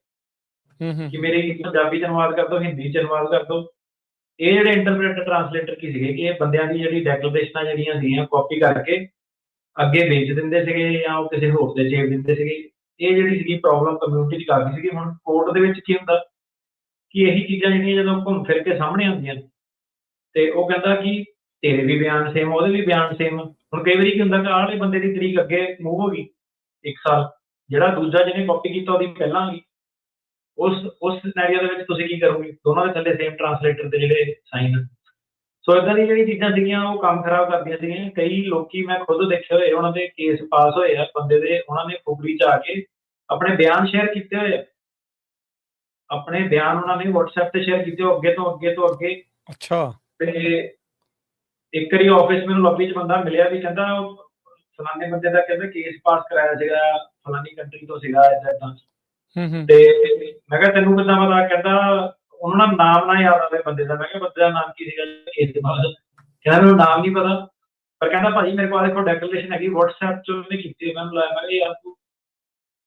B: ਕਿ ਮੇਰੀ ਪੰਜਾਬੀ 'ਚ ਅਨੁਵਾਦ ਕਰ ਦਿਓ, ਹਿੰਦੀ 'ਚ ਅਨੁਵਾਦ ਕਰ ਦਿਓ। ਇਹ ਜਿਹੜੇ ਇੰਟਰਪ੍ਰੇਟਰ ਟ੍ਰਾਂਸਲੇਟਰ ਕੀ ਸੀਗੇ ਕਿ ਇਹ ਬੰਦਿਆਂ ਦੀ ਜਿਹੜੀ ਡੈਕਲੇਰੇਸ਼ਨਾਂ ਜਿਹੜੀਆਂ ਸੀਗੀਆਂ ਕਾਪੀ ਕਰਕੇ ਅੱਗੇ ਵੇਚ ਦਿੰਦੇ ਸੀਗੇ ਜਾਂ ਉਹ ਕਿਸੇ ਹੋਰ ਦੇ ਚੇਪ ਦਿੰਦੇ ਸੀਗੇ। ਇਹ ਜਿਹੜੀ ਸੀਗੀ ਪ੍ਰੋਬਲਮ ਕਮਿਊਨਿਟੀ 'ਚ ਕਾਫੀ ਸੀਗੀ। ਹੁਣ ਕੋਰਟ ਦੇ ਵਿੱਚ ਕੀ ਹੁੰਦਾ ਕਿ ਇਹੀ ਚੀਜ਼ਾਂ ਜਿਹੜੀਆਂ ਜਦੋਂ ਘੁੰਮ ਫਿਰ ਕੇ ਸਾਹਮਣੇ ਆਉਂਦੀਆਂ ਤੇ ਉਹ ਕਹਿੰਦਾ ਕਿ ਤੇਰੇ ਵੀ ਬਿਆਨ ਸੇਮ, ਉਹਦੇ ਵੀ ਬਿਆਨ ਸੇਮ। ਹੁਣ ਕਈ ਵਾਰੀ ਕੀ ਹੁੰਦਾ ਕਿ ਆਹ ਵਾਲੇ ਬੰਦੇ ਦੀ ਤਰੀਕ ਅੱਗੇ ਮੂਵ ਹੋ ਗਈ 1 ਸਾਲ, ਜਿਹੜਾ ਦੂਜਾ ਜਿਹਨੇ ਕਾਪੀ ਕੀਤਾ ਉਹਦੀ ਪਹਿਲਾਂ ਗਈ। ਉਸ ਸਿਨੈਰੀਓ ਦੇ ਵਿੱਚ ਤੁਸੀਂ ਕੀ ਕਰੋਗੇ? ਦੋਨਾਂ ਦੇ ਥੱਲੇ ਸੇਮ ਟ੍ਰਾਂਸਲੇਟਰ ਦੇ ਜਿਹੜੇ ਸਾਈਨ। ਸੋ ਇਦਾਂ ਦੀ ਜਿਹੜੀ ਚੀਜ਼ਾਂ ਸੀਗੀਆਂ ਉਹ ਕੰਮ ਖਰਾਬ ਕਰਦੀਆਂ ਸੀਗੀਆਂ। ਕਈ ਲੋਕੀ ਮੈਂ ਖੁਦ ਦੇਖੇ ਹੋਏ, ਉਹਨਾਂ ਦੇ ਕੇਸ ਪਾਸ ਹੋਏ ਆ ਬੰਦੇ ਦੇ, ਉਹਨਾਂ ਨੇ ਫੁਗੜੀ 'ਚ ਆ ਕੇ ਆਪਣੇ ਬਿਆਨ ਸ਼ੇਅਰ ਕੀਤੇ ਹੋਏ ਆ। ਆਪਣੇ ਬਿਆਨ ਉਹਨਾਂ ਨੇ WhatsApp ਤੇ ਸ਼ੇਅਰ ਕੀਤੇ ਅੱਗੇ ਤੋਂ ਅੱਗੇ।
A: ਅੱਛਾ।
B: ਤੇ ਇੱਕ ਵਾਰੀ ਆਫਿਸ ਮੈਨੂੰ ਲੌਬੀ 'ਚ ਬੰਦਾ ਮਿਲਿਆ ਵੀ ਕਹਿੰਦਾ ਫਲਾਣੇ ਬੰਦੇ ਦਾ ਕਹਿੰਦਾ ਕੇਸ ਪਾਸ ਕਰਾਇਆ ਸੀਗਾ, ਫਲਾਣੀ ਕੰਟਰੀ ਤੋਂ ਸੀਗਾ ਏਦਾਂ। ਤੇ ਮੈਂ ਕਿਹਾ ਤੈਨੂੰ ਕਿੱਦਾਂ ਪਤਾ? ਕਹਿੰਦਾ ਉਹਨਾਂ ਦਾ ਨਾਮ ਨਾ ਯਾਦ ਆਵੇ ਬੰਦੇ ਦਾ। ਮੈਂ ਕਿਹਾ ਬੰਦੇ ਦਾ ਨਾਮ ਕੀ ਸੀਗਾ ਕੇਸ ਦੇ ਬਾਅਦ? ਕਹਿੰਦਾ ਮੈਨੂੰ ਨਾਮ ਨਹੀਂ ਪਤਾ, ਪਰ ਕਹਿੰਦਾ ਭਾਜੀ ਮੇਰੇ ਕੋਲ ਦੇਖੋ ਡੈਕਲੇਰੇਸ਼ਨ ਹੈਗੀ WhatsApp 'ਚ ਉਹਨੇ ਕੀਤੀ। ਮੈਨੂੰ ਲਾਇਆ, ਮੈਂ ਕਿਹਾ ਯਾਰ ਤੂੰ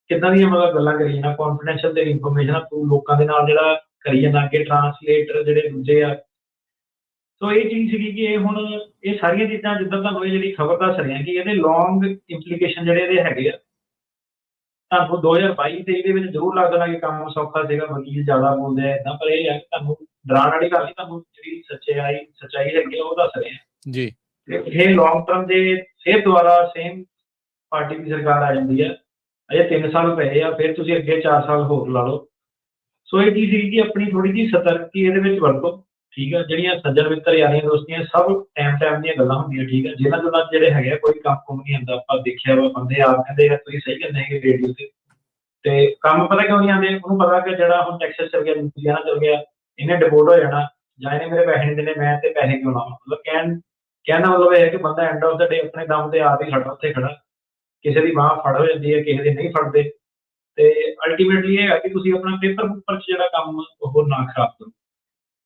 B: ਕਿੱਦਾਂ ਦੀਆਂ ਮਤਲਬ ਗੱਲਾਂ ਕਰੀ ਜਾਂਦਾ, ਕੌਨਫੀਡੈਂਸ਼ੀਅਲ ਤੇਰੀ ਇਨਫੋਰਮੇਸ਼ਨ ਆ, ਤੂੰ ਲੋਕਾਂ ਦੇ ਨਾਲ ਜਿਹੜਾ ਕਰੀ ਜਾਂਦਾ ਅੱਗੇ ਟ੍ਰਾਂਸਲੇਟਰ ਜਿਹੜੇ ਦੂਜੇ ਆ। ਸੋ ਇਹ ਚੀਜ਼ ਸੀਗੀ ਕਿ ਇਹ ਹੁਣ ਇਹ ਸਾਰੀਆਂ ਚੀਜ਼ਾਂ ਜਿੱਦਾਂ ਤੁਹਾਨੂੰ ਇਹ ਜਿਹੜੀ ਖਬਰ ਦੱਸ ਰਹੇ ਆ ਕਿ ਇਹਦੇ ਲੌਂਗ ਇੰਪਲੀਕੇਸ਼ਨ ਜਿਹੜੇ ਇਹਦੇ ਹੈਗੇ ਆ। ਤੁਹਾਨੂੰ 2022-23 ਦੇ ਵਿੱਚ ਜ਼ਰੂਰ ਲੱਗਦਾ ਕਿ ਕੰਮ ਸੌਖਾ ਸੀਗਾ, ਵਕੀਲ ਜ਼ਿਆਦਾ ਬੋਲਦੇ ਆ ਏਦਾਂ, ਪਰ ਇਹ ਹੈ ਕਿ ਤੁਹਾਨੂੰ ਡਰਾਉਣ ਵਾਲੀ ਗੱਲ ਨਹੀਂ, ਤੁਹਾਨੂੰ ਜਿਹੜੀ ਸੱਚਾਈ ਹੈਗੀ ਆ ਉਹ ਦੱਸ ਰਹੇ ਆ
A: ਜੀ।
B: ਤੇ ਇਹ ਲੌਂਗ ਟਰਮ ਦੇ ਫਿਰ ਦੁਬਾਰਾ ਸੇਮ ਪਾਰਟੀ ਦੀ ਸਰਕਾਰ ਆ ਜਾਂਦੀ ਹੈ। ਅਜੇ 3 ਸਾਲ ਪਏ ਆ, ਫਿਰ ਤੁਸੀਂ ਅੱਗੇ 4 ਸਾਲ ਹੋਰ ਲਾ ਲਓ। ਸੋ ਇਹ ਚੀਜ਼ ਸੀ ਕਿ ਆਪਣੀ ਥੋੜੀ ਜਿਹੀ ਸਤਰਕਤੀ ਇਹਦੇ ਵਿੱਚ ਵਰਤੋ, ਠੀਕ ਆ। ਜਿਹੜੀਆਂ ਸੱਜਣ ਮਿੱਤਰ ਯਾਰੀਆਂ ਦੋਸਤੀਆਂ ਸਭ ਟਾਈਮ ਦੀਆਂ ਗੱਲਾਂ ਹੁੰਦੀਆਂ, ਠੀਕ ਆ। ਜਿਹਨਾਂ ਦੇ ਨਾਲ ਜਿਹੜੇ ਹੈਗੇ ਕੋਈ ਕੰਮ ਨਹੀਂ ਆਉਂਦਾ। ਆਪਾਂ ਦੇਖਿਆ ਵਾ ਬੰਦੇ ਆਪ ਕਹਿੰਦੇ ਆ ਤੁਸੀਂ ਸਹੀ ਕਹਿੰਦੇ ਹੈਗੇ ਰੇਡੀਓ ਤੇ ਕੰਮ ਪਤਾ ਕਿਉਂ ਨਹੀਂ ਆਉਂਦੇ? ਉਹਨੂੰ ਪਤਾ ਕਿ ਜਿਹੜਾ ਹੁਣ ਟੈਕਸਸ ਚਲ ਗਿਆ, ਲੁਧਿਆਣਾ ਚਲ ਗਿਆ, ਇਹਨੇ ਡਿਪੋਰਟ ਹੋ ਜਾਣਾ ਜਾਂ ਇਹਨੇ ਮੇਰੇ ਪੈਸੇ ਨਹੀਂ ਦੇਣੇ, ਮੈਂ ਤੇ ਪੈਸੇ ਕਿਉਂ ਲਾਵਾਂ? ਮਤਲਬ ਕਹਿਣ ਦਾ ਮਤਲਬ ਇਹ ਹੈ ਕਿ ਬੰਦਾ ਐਂਡ ਆਫ ਦਾ ਡੇ ਆਪਣੇ ਦਮ ਤੇ ਆਪ ਹੀ ਖੜਾ, ਉੱਥੇ ਖੜਾ। ਕਿਸੇ ਦੀ ਬਾਂਹ ਫੜ ਹੋ ਜਾਂਦੀ ਹੈ, ਕਿਸੇ ਦੀ ਨਹੀਂ ਫੜਦੇ। ਤੇ ਅਲਟੀਮੇਟਲੀ ਇਹ ਹੈ ਕਿ ਤੁਸੀਂ ਆਪਣਾ ਪੇਪਰ 'ਚ ਜਿਹੜਾ ਕੰਮ ਉਹ ਨਾ ਖਰਾਬ ਕਰੋ।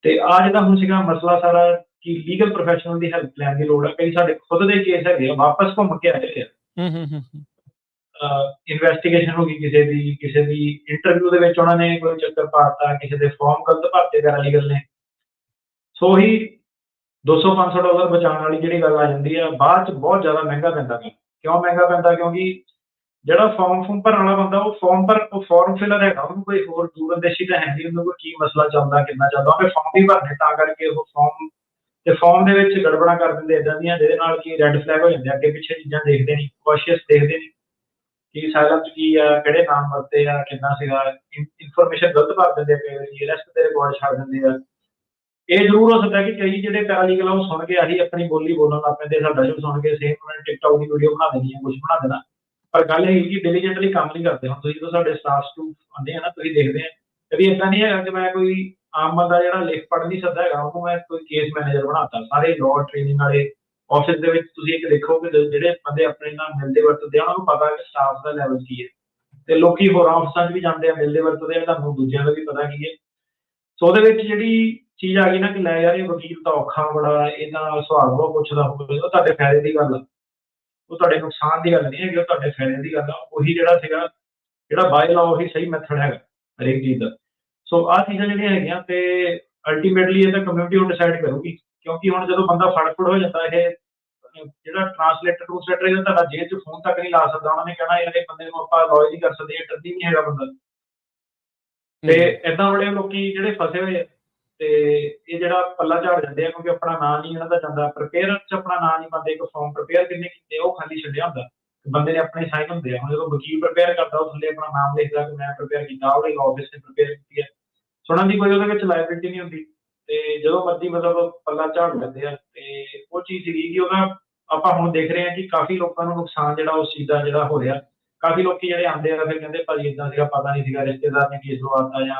B: ਤੇ ਆ ਜਿਹੜਾ ਹੁਣ ਸੀਗਾ ਮਸਲਾ ਸਾਰਾ ਕਿ ਲੀਗਲ ਪ੍ਰੋਫੈਸ਼ਨਲ ਦੀ ਹੈਲਪ ਲੈਣ ਦੀ ਲੋੜ ਹੈ। ਕਈ ਸਾਡੇ ਖੁਦ ਦੇ ਕੇਸ ਹੈਗੇ ਆ, ਵਾਪਸ ਘੁੰਮ ਕੇ ਆਏ ਆ। ਇਨਵੈਸਟੀਗੇਸ਼ਨ ਹੋ ਗਈ ਕਿਸੇ ਦੀ ਇੰਟਰਵਿਊ ਦੇ ਵਿੱਚ ਉਹਨਾਂ ਨੇ ਕੋਈ ਚੱਕਰ ਪਾਤਾ, ਕਿਸੇ ਦੇ ਫਾਰਮ ਗਲਤ ਭਰਤੇ ਪੈਰਾਲੀਗਲ ਨੇ। ਸੋ ਹੀ $200-500 ਬਚਾਉਣ ਵਾਲੀ ਜਿਹੜੀ ਗੱਲ ਆ ਜਾਂਦੀ ਆ, ਬਾਅਦ 'ਚ ਬਹੁਤ ਜ਼ਿਆਦਾ ਮਹਿੰਗਾ ਪੈਂਦਾ। ਕਿਉਂ ਮਹਿੰਗਾ ਪੈਂਦਾ? ਕਿਉਂਕਿ ਜਿਹੜਾ ਫਾਰਮ ਭਰਨ ਵਾਲਾ ਬੰਦਾ ਉਹ ਫਾਰਮ ਫਿਲਰ ਹੈਗਾ, ਉਹਨੂੰ ਕੋਈ ਹੋਰ ਦੂਰ ਅੰਦੇਸ਼ੀ ਤਾਂ ਹੈ ਨਹੀਂ, ਉਹਨੂੰ ਕੋਈ ਕੀ ਮਸਲਾ ਚੱਲਦਾ ਕਿੰਨਾ ਚੱਲਦਾ, ਉਹਨੇ ਫਾਰਮ ਹੀ ਭਰਨੇ। ਤਾਂ ਕਰਕੇ ਉਹ ਫਾਰਮ ਦੇ ਵਿੱਚ ਗੜਬੜਾਂ ਕਰ ਦਿੰਦੇ ਇੱਦਾਂ ਦੀਆਂ, ਜਿਹਦੇ ਨਾਲ ਕਿ ਰੈੱਡ ਫਲੈਗ ਹੋ ਜਾਂਦੇ। ਅੱਗੇ ਪਿੱਛੇ ਚੀਜ਼ਾਂ ਦੇਖਦੇ ਨਹੀਂ, ਕੌਸ਼ੀਅਸ ਦੇਖਦੇ ਨਹੀਂ ਕਿ ਸਾਇਲਮ 'ਚ ਕੀ ਆ, ਕਿਹੜੇ ਨਾਮ ਵਰਤੇ ਆ, ਕਿੰਨਾ ਸੀਗਾ। ਇਨਫੋਰਮੇਸ਼ਨ ਗਲਤ ਭਰ ਦਿੰਦੇ, ਕਈ ਵਾਰੀ ਅਰੈਸਟ ਦੇ ਰਿਕਾਰਡ ਛੱਡ ਦਿੰਦੇ ਆ। ਇਹ ਜ਼ਰੂਰ ਹੋ ਸਕਦਾ ਕਿ ਕਈ ਜਿਹੜੇ ਪੈਰਾਲੀਗਲ ਆ ਉਹ ਸੁਣ ਕੇ ਆਹੀ ਆਪਣੀ ਬੋਲੀ ਬੋਲਣ ਲੱਗ ਪੈਂਦੇ, ਸਾਡਾ ਜੋ ਸੁਣ ਕੇ ਸੇਮ ਉਹਨਾਂ ਨੇ ਟਿਕਟੌਕ ਦੀ ਵੀਡੀਓ ਬਣਾ ਦੇਣੀ ਹੈ, ਕੁਛ ਬਣਾ ਦੇਣਾ। ਪਰ ਗੱਲ ਇਹ ਕਿ ਡਿਲੀਜੈਂਟਲੀ ਕੰਮ ਨਹੀਂ ਕਰਦੇ। ਹੁਣ ਤੁਸੀਂ ਜਦੋਂ ਸਾਡੇ ਸਟਾਫ ਆਉਂਦੇ ਆ ਨਾ, ਤੁਸੀਂ ਦੇਖਦੇ ਆ ਕਦੀ ਏਦਾਂ ਨਹੀਂ ਹੈਗਾ ਕਿ ਮੈਂ ਕੋਈ ਆਮ ਬੰਦਾ ਜਿਹੜਾ ਲਿਖ ਪੜ੍ਹ ਨਹੀਂ ਸਕਦਾ ਹੈਗਾ ਉਹਨੂੰ ਮੈਂ ਕੋਈ ਕੇਸ ਮੈਨੇਜਰ ਬਣਾਤਾ। ਸਾਰੇ ਲਾਅ ਟ੍ਰੇਨਿੰਗ ਵਾਲੇ ਆਫਿਸ ਦੇ ਵਿੱਚ ਤੁਸੀਂ ਇੱਕ ਦੇਖੋ ਕਿ ਜਿਹੜੇ ਬੰਦੇ ਆਪਣੇ ਨਾਲ ਮਿਲਦੇ ਵਰਤਦੇ ਆ, ਉਹਨਾਂ ਨੂੰ ਪਤਾ ਕਿ ਸਟਾਫ ਦਾ ਲੈਵਲ ਕੀ ਹੈ। ਤੇ ਲੋਕੀ ਹੋਰ ਆਫਿਸਾਂ 'ਚ ਵੀ ਜਾਂਦੇ ਆ, ਮਿਲਦੇ ਵਰਤਦੇ ਆ, ਤੁਹਾਨੂੰ ਦੂਜਿਆਂ ਦਾ ਵੀ ਪਤਾ ਕੀ ਹੈ। ਸੋ ਉਹਦੇ ਵਿੱਚ ਜਿਹੜੀ ਚੀਜ਼ ਆ ਗਈ ਨਾ ਕਿ ਲੈ ਯਾਰ ਇਹ ਵਕੀਲ ਤਾਂ ਔਖਾ ਬੜਾ, ਇਹਦਾ ਸਵਾਲ ਬਹੁਤ ਪੁੱਛਦਾ ਹੋਵੇ, ਉਹ ਤੁਹਾਡੇ ਫਾਇਦੇ ਦੀ ਗੱਲ ਆ, ਉਹ ਤੁਹਾਡੇ ਨੁਕਸਾਨ ਦੀ ਗੱਲ ਨਹੀਂ ਹੈਗੀ, ਉਹ ਤੁਹਾਡੇ ਫਾਇਦੇ ਦੀ ਗੱਲ ਆ। ਉਹੀ ਜਿਹੜਾ ਸੀਗਾ, ਜਿਹੜਾ ਬਾਏ ਲਾਅ ਉਹੀ ਸਹੀ ਮੈਥਡ ਹੈਗਾ ਹਰੇਕ ਚੀਜ਼ ਦਾ। ਸੋ ਆਹ ਚੀਜ਼ਾਂ ਜਿਹੜੀਆਂ ਹੈਗੀਆਂ ਤੇ ਅਲਟੀਮੇਟਲੀ ਇਹ ਤਾਂ ਕਮਿਊਨਿਟੀ ਉਹ ਡਿਸਾਈਡ ਕਰੂਗੀ, ਕਿਉਂਕਿ ਹੁਣ ਜਦੋਂ ਬੰਦਾ ਫੜ ਹੋ ਜਾਂਦਾ, ਇਹ ਜਿਹੜਾ ਟ੍ਰਾਂਸਲੇਟਰ ਇਹਦਾ ਤੁਹਾਡਾ ਜੇਲ੍ਹ 'ਚ ਫੋਨ ਤੱਕ ਨਹੀਂ ਲਾ ਸਕਦਾ। ਉਹਨਾਂ ਨੇ ਕਹਿਣਾ ਯਾਰ ਇਹ ਬੰਦੇ ਨੂੰ ਆਪਾਂ ਅਲਾਉ ਨਹੀਂ ਕਰ ਸਕਦੇ, ਇਹ ਟੱਦੀ ਨਹੀਂ ਹੈਗਾ ਬੰਦਾ। ਤੇ ਏਦਾਂ ਬੜੇ ਲੋਕੀ ਜਿਹੜੇ ਫਸੇ ਹੋਏ ਆ ਤੇ ਇਹ ਜਿਹੜਾ ਪੱਲਾ ਝਾੜ ਜਾਂਦੇ ਆ, ਕਿਉਂਕਿ ਆਪਣਾ ਨਾਂ ਨਹੀਂ ਇਹਨਾਂ ਦਾ ਜਾਂਦਾ, ਪ੍ਰਪੇਅਰ 'ਚ ਆਪਣਾ ਨਾਂ ਨਹੀਂ ਪਾਉਂਦੇ। ਇੱਕ ਫਾਰਮ ਪ੍ਰਪੇਅਰ ਕਿੰਨੇ ਕੀਤੇ ਉਹ ਖਾਲੀ ਛੱਡਿਆ ਹੁੰਦਾ, ਬੰਦੇ ਨੇ ਆਪਣੇ ਸਾਈਨ ਹੁੰਦੇ ਆ। ਹੁਣ ਜਦੋਂ ਵਕੀਲ ਪ੍ਰਪੇਅਰ ਕਰਦਾ ਉਹ ਥੱਲੇ ਆਪਣਾ ਨਾਮ ਲਿਖਦਾ ਕਿ ਮੈਂ ਪ੍ਰਪੇਅਰ ਕੀਤਾ, ਉਹਦੇ ਲਾਅ ਆਫਿਸ ਨੇ ਪ੍ਰਪੇਅਰ ਕੀਤੀ ਹੈ। ਸੁਣਨ ਦੀ ਕੋਈ ਉਹਦੇ ਵਿੱਚ ਲਾਇਬਿਲਿਟੀ ਨਹੀਂ ਹੁੰਦੀ। ਤੇ ਜਦੋਂ ਮਰਜ਼ੀ ਮਤਲਬ ਪੱਲਾ ਝਾੜ ਲੈਂਦੇ ਆ। ਤੇ ਉਹ ਚੀਜ਼ ਸੀਗੀ ਕਿ ਉਹਦਾ ਆਪਾਂ ਹੁਣ ਦੇਖ ਰਹੇ ਹਾਂ ਕਿ ਕਾਫੀ ਲੋਕਾਂ ਨੂੰ ਨੁਕਸਾਨ ਜਿਹੜਾ ਉਸ ਚੀਜ਼ ਦਾ ਜਿਹੜਾ ਹੋ ਰਿਹਾ। ਕਾਫੀ ਲੋਕੀ ਜਿਹੜੇ ਆਉਂਦੇ ਆ ਫਿਰ ਕਹਿੰਦੇ ਭਾਜੀ ਏਦਾਂ ਸੀਗਾ, ਪਤਾ ਨਹੀਂ ਸੀਗਾ, ਰਿਸ਼ਤੇਦਾਰ ਨੇ ਕੇਸ ਲਵਾਤਾ, ਜਾਂ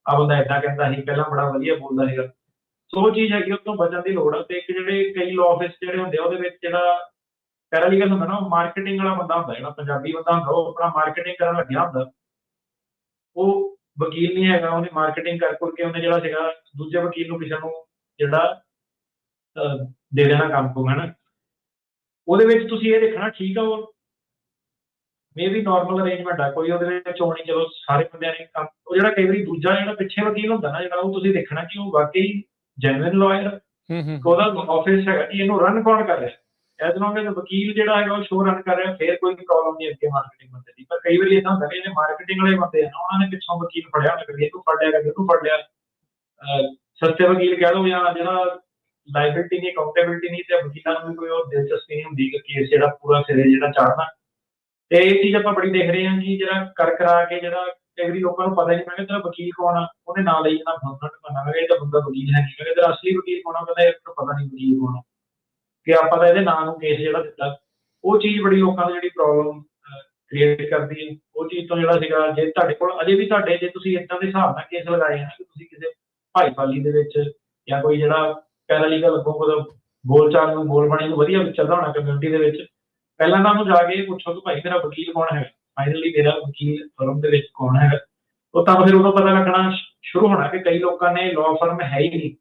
B: ਆਹ ਬੰਦਾ ਏਦਾਂ ਕਹਿੰਦਾ ਸੀ, ਪਹਿਲਾਂ ਬੜਾ ਵਧੀਆ ਬੋਲਦਾ ਸੀਗਾ। ਸੋ ਉਹ ਚੀਜ਼ ਹੈਗੀ, ਉਹ ਤੋਂ ਬਚਣ ਦੀ ਲੋੜ ਆ। ਤੇ ਇੱਕ ਜਿਹੜੇ ਕਈ ਲਾਅ ਆਫਿਸ ਜਿਹੜੇ ਹੁੰਦੇ ਆ ਉਹਦੇ ਵਿੱਚ ਜਿਹੜਾ ਪੈਰਾਲੀਗਲ ਹੁੰਦਾ ਨਾ, ਉਹ ਮਾਰਕੀਟਿੰਗ ਵਾਲਾ ਬੰਦਾ ਹੁੰਦਾ, ਜਿਹੜਾ ਪੰਜਾਬੀ ਬੰਦਾ ਹੁੰਦਾ, ਉਹ ਆਪਣਾ ਮਾਰਕੀਟਿੰਗ ਕਰਨ ਲੱਗਿਆ ਹੁੰਦਾ। ਉਹ ਵਕੀਲ ਨਹੀਂ ਹੈਗਾ, ਉਹਨੇ ਮਾਰਕੀਟਿੰਗ ਕਰ ਕੇ ਉਹਨੇ ਜਿਹੜਾ ਸੀਗਾ ਦੂਜੇ ਵਕੀਲ ਨੂੰ ਕਿਸੇ ਨੂੰ ਜਿਹੜਾ ਦੇ ਦੇਣਾ ਕੰਮ ਕੁਮ, ਹੈ ਨਾ। ਉਹਦੇ ਵਿੱਚ ਤੁਸੀਂ ਇਹ ਦੇਖਣਾ, ਠੀਕ ਆ, ਉਹ ਮੇ ਵੀ ਨਾਰਮਲ ਅਰੇਂਜਮੈਂਟ ਆ, ਕੋਈ ਉਹਦੇ ਵਿੱਚ ਉਹ ਨਹੀਂ। ਚਲੋ ਸਾਰੇ ਬੰਦਿਆਂ ਨੇ ਕੰਮ, ਉਹ ਜਿਹੜਾ ਕਈ ਵਾਰੀ ਦੂਜਾ ਜਿਹੜਾ ਪਿੱਛੇ ਵਕੀਲ ਹੁੰਦਾ ਨਾ, ਜਿਹੜਾ ਉਹ ਤੁਸੀਂ ਦੇਖਣਾ ਕਿ ਉਹ ਵਾਕਈ ਜੈਨੂਇਨ ਲਾਇਰ, ਉਹਦਾ ਆਫਿਸ ਹੈਗਾ ਕਿ ਇਹਨੂੰ ਰਨ ਕੌਣ ਕਰ ਰਿਹਾ। ਐਜ਼ ਲੌਂਗ ਐਜ਼ ਵਕੀਲ ਜਿਹੜਾ ਹੈਗਾ ਉਹ ਸ਼ੋਅ ਰਨ ਕਰ ਰਿਹਾ, ਫਿਰ ਕੋਈ ਵੀ ਪ੍ਰੋਬਲਮ ਨਹੀਂ ਅੱਗੇ ਮਾਰਕੀਟਿੰਗ ਬੰਦੇ ਦੀ। ਪਰ ਕਈ ਵਾਰੀ ਏਦਾਂ ਹੁੰਦਾ ਕਿ ਜਿਹੜੇ ਮਾਰਕੀਟਿੰਗ ਵਾਲੇ ਬੰਦੇ ਆ ਨਾ, ਉਹਨਾਂ ਨੇ ਪਿੱਛੋਂ ਵਕੀਲ ਫੜਿਆ ਹੋਣਾ, ਕਦੇ ਇਹਨੂੰ ਫੜ ਲਿਆ, ਕਦੇ ਇਹਨੂੰ ਫੜ ਲਿਆ। ਸਸਤੇ ਵਕੀਲ ਕਹਿ ਲਓ, ਜਾਂ ਜਿਹੜਾ ਲਾਇਬਿਲਿਟੀ ਨਹੀਂ, ਅਕਾਊਂਟੇਬਿਲਿਟੀ ਨਹੀਂ, ਤੇ ਵਕੀਲਾਂ ਨੂੰ ਵੀ ਕੋਈ ਉਹ ਦਿਲਚਸਪੀ ਨਹੀਂ ਹੁੰਦੀ ਕਿ ਕੇਸ ਜਿਹੜਾ ਪੂਰਾ ਸਿਰੇ ਜਿਹੜਾ ਚਾੜਨਾ। ਤੇ ਇਹ ਚੀਜ਼ ਆਪਾਂ ਬੜੀ ਦੇਖ ਰਹੇ ਹਾਂ ਕਿ ਜਿਹੜਾ ਕਰਾ ਕੇ ਜਿਹੜਾ ਕਈ ਵਾਰੀ ਲੋਕਾਂ ਨੂੰ ਪਤਾ ਹੀ ਨਹੀਂ। ਮੈਂ ਕਿਹਾ ਤੇਰਾ ਵਕੀਲ ਕੌਣ ਆ, ਉਹਨੇ ਨਾਂ ਲਈ ਜਾਣਾ ਫਲਾਣਾ ਢਿਮਕਾਣਾ, ਮੈਂ ਕਿਹਾ ਇਹ ਤਾਂ ਬੰਦਾ ਵਕੀਲ ਹੈ ਨਹੀਂ। ਮੈਂ ਕਿਹਾ ਤੇਰਾ ਅਸਲੀ ਵਕੀਲ ਕੌਣ ਆ, ਕਹਿੰਦਾ ਇਹ ਪਤਾ ਨਹੀਂ ਵਕੀਲ ਕੌਣ ਆ, ਕਿ ਆਪਾਂ ਤਾਂ ਇਹਦੇ ਨਾਂ ਨੂੰ ਕੇਸ ਜਿਹੜਾ ਦਿੱਤਾ। ਉਹ ਚੀਜ਼ ਬੜੀ ਲੋਕਾਂ ਨੂੰ ਜਿਹੜੀ ਪ੍ਰੋਬਲਮ ਕ੍ਰੀਏਟ ਕਰਦੀ ਹੈ। ਉਹ ਚੀਜ਼ ਤੋਂ ਜਿਹੜਾ ਸੀਗਾ, ਜੇ ਤੁਹਾਡੇ ਕੋਲ ਅਜੇ ਵੀ ਤੁਹਾਡੇ, ਜੇ ਤੁਸੀਂ ਏਦਾਂ ਦੇ ਹਿਸਾਬ ਨਾਲ ਕੇਸ ਲਗਾਏ ਆ ਕਿ ਤੁਸੀਂ ਕਿਸੇ ਭਾਈਵਾਲੀ ਦੇ ਵਿੱਚ ਜਾਂ ਕੋਈ ਜਿਹੜਾ ਪੈਰਾਲੀਗਲ ਅੱਗੋਂ ਮਤਲਬ ਬੋਲਚਾਲ ਨੂੰ, ਬੋਲਬਾਣੀ ਨੂੰ ਵਧੀਆ ਚੱਲਦਾ ਹੋਣਾ ਕਮਿਊਨਿਟੀ ਦੇ ਵਿੱਚ, ਪਹਿਲਾਂ ਤਾਂ ਉਹਨੂੰ ਜਾ ਕੇ ਪੁੱਛੋ ਕਿ ਭਾਈ ਮੇਰਾ ਵਕੀਲ ਕੌਣ ਹੈ, ਫਾਈਨਲੀ ਮੇਰਾ ਵਕੀਲ ਫਰਮ ਦੇ ਵਿੱਚ ਕੌਣ ਹੈਗਾ। ਉਹ ਤਾਂ ਫਿਰ ਉਦੋਂ ਪਤਾ ਲੱਗਣਾ ਸ਼ੁਰੂ ਹੋਣਾ ਕਿ ਕਈ ਲੋਕਾਂ ਨੇ ਲਾਅ ਫਰਮ ਹੈ ਹੀ ਨਹੀਂ।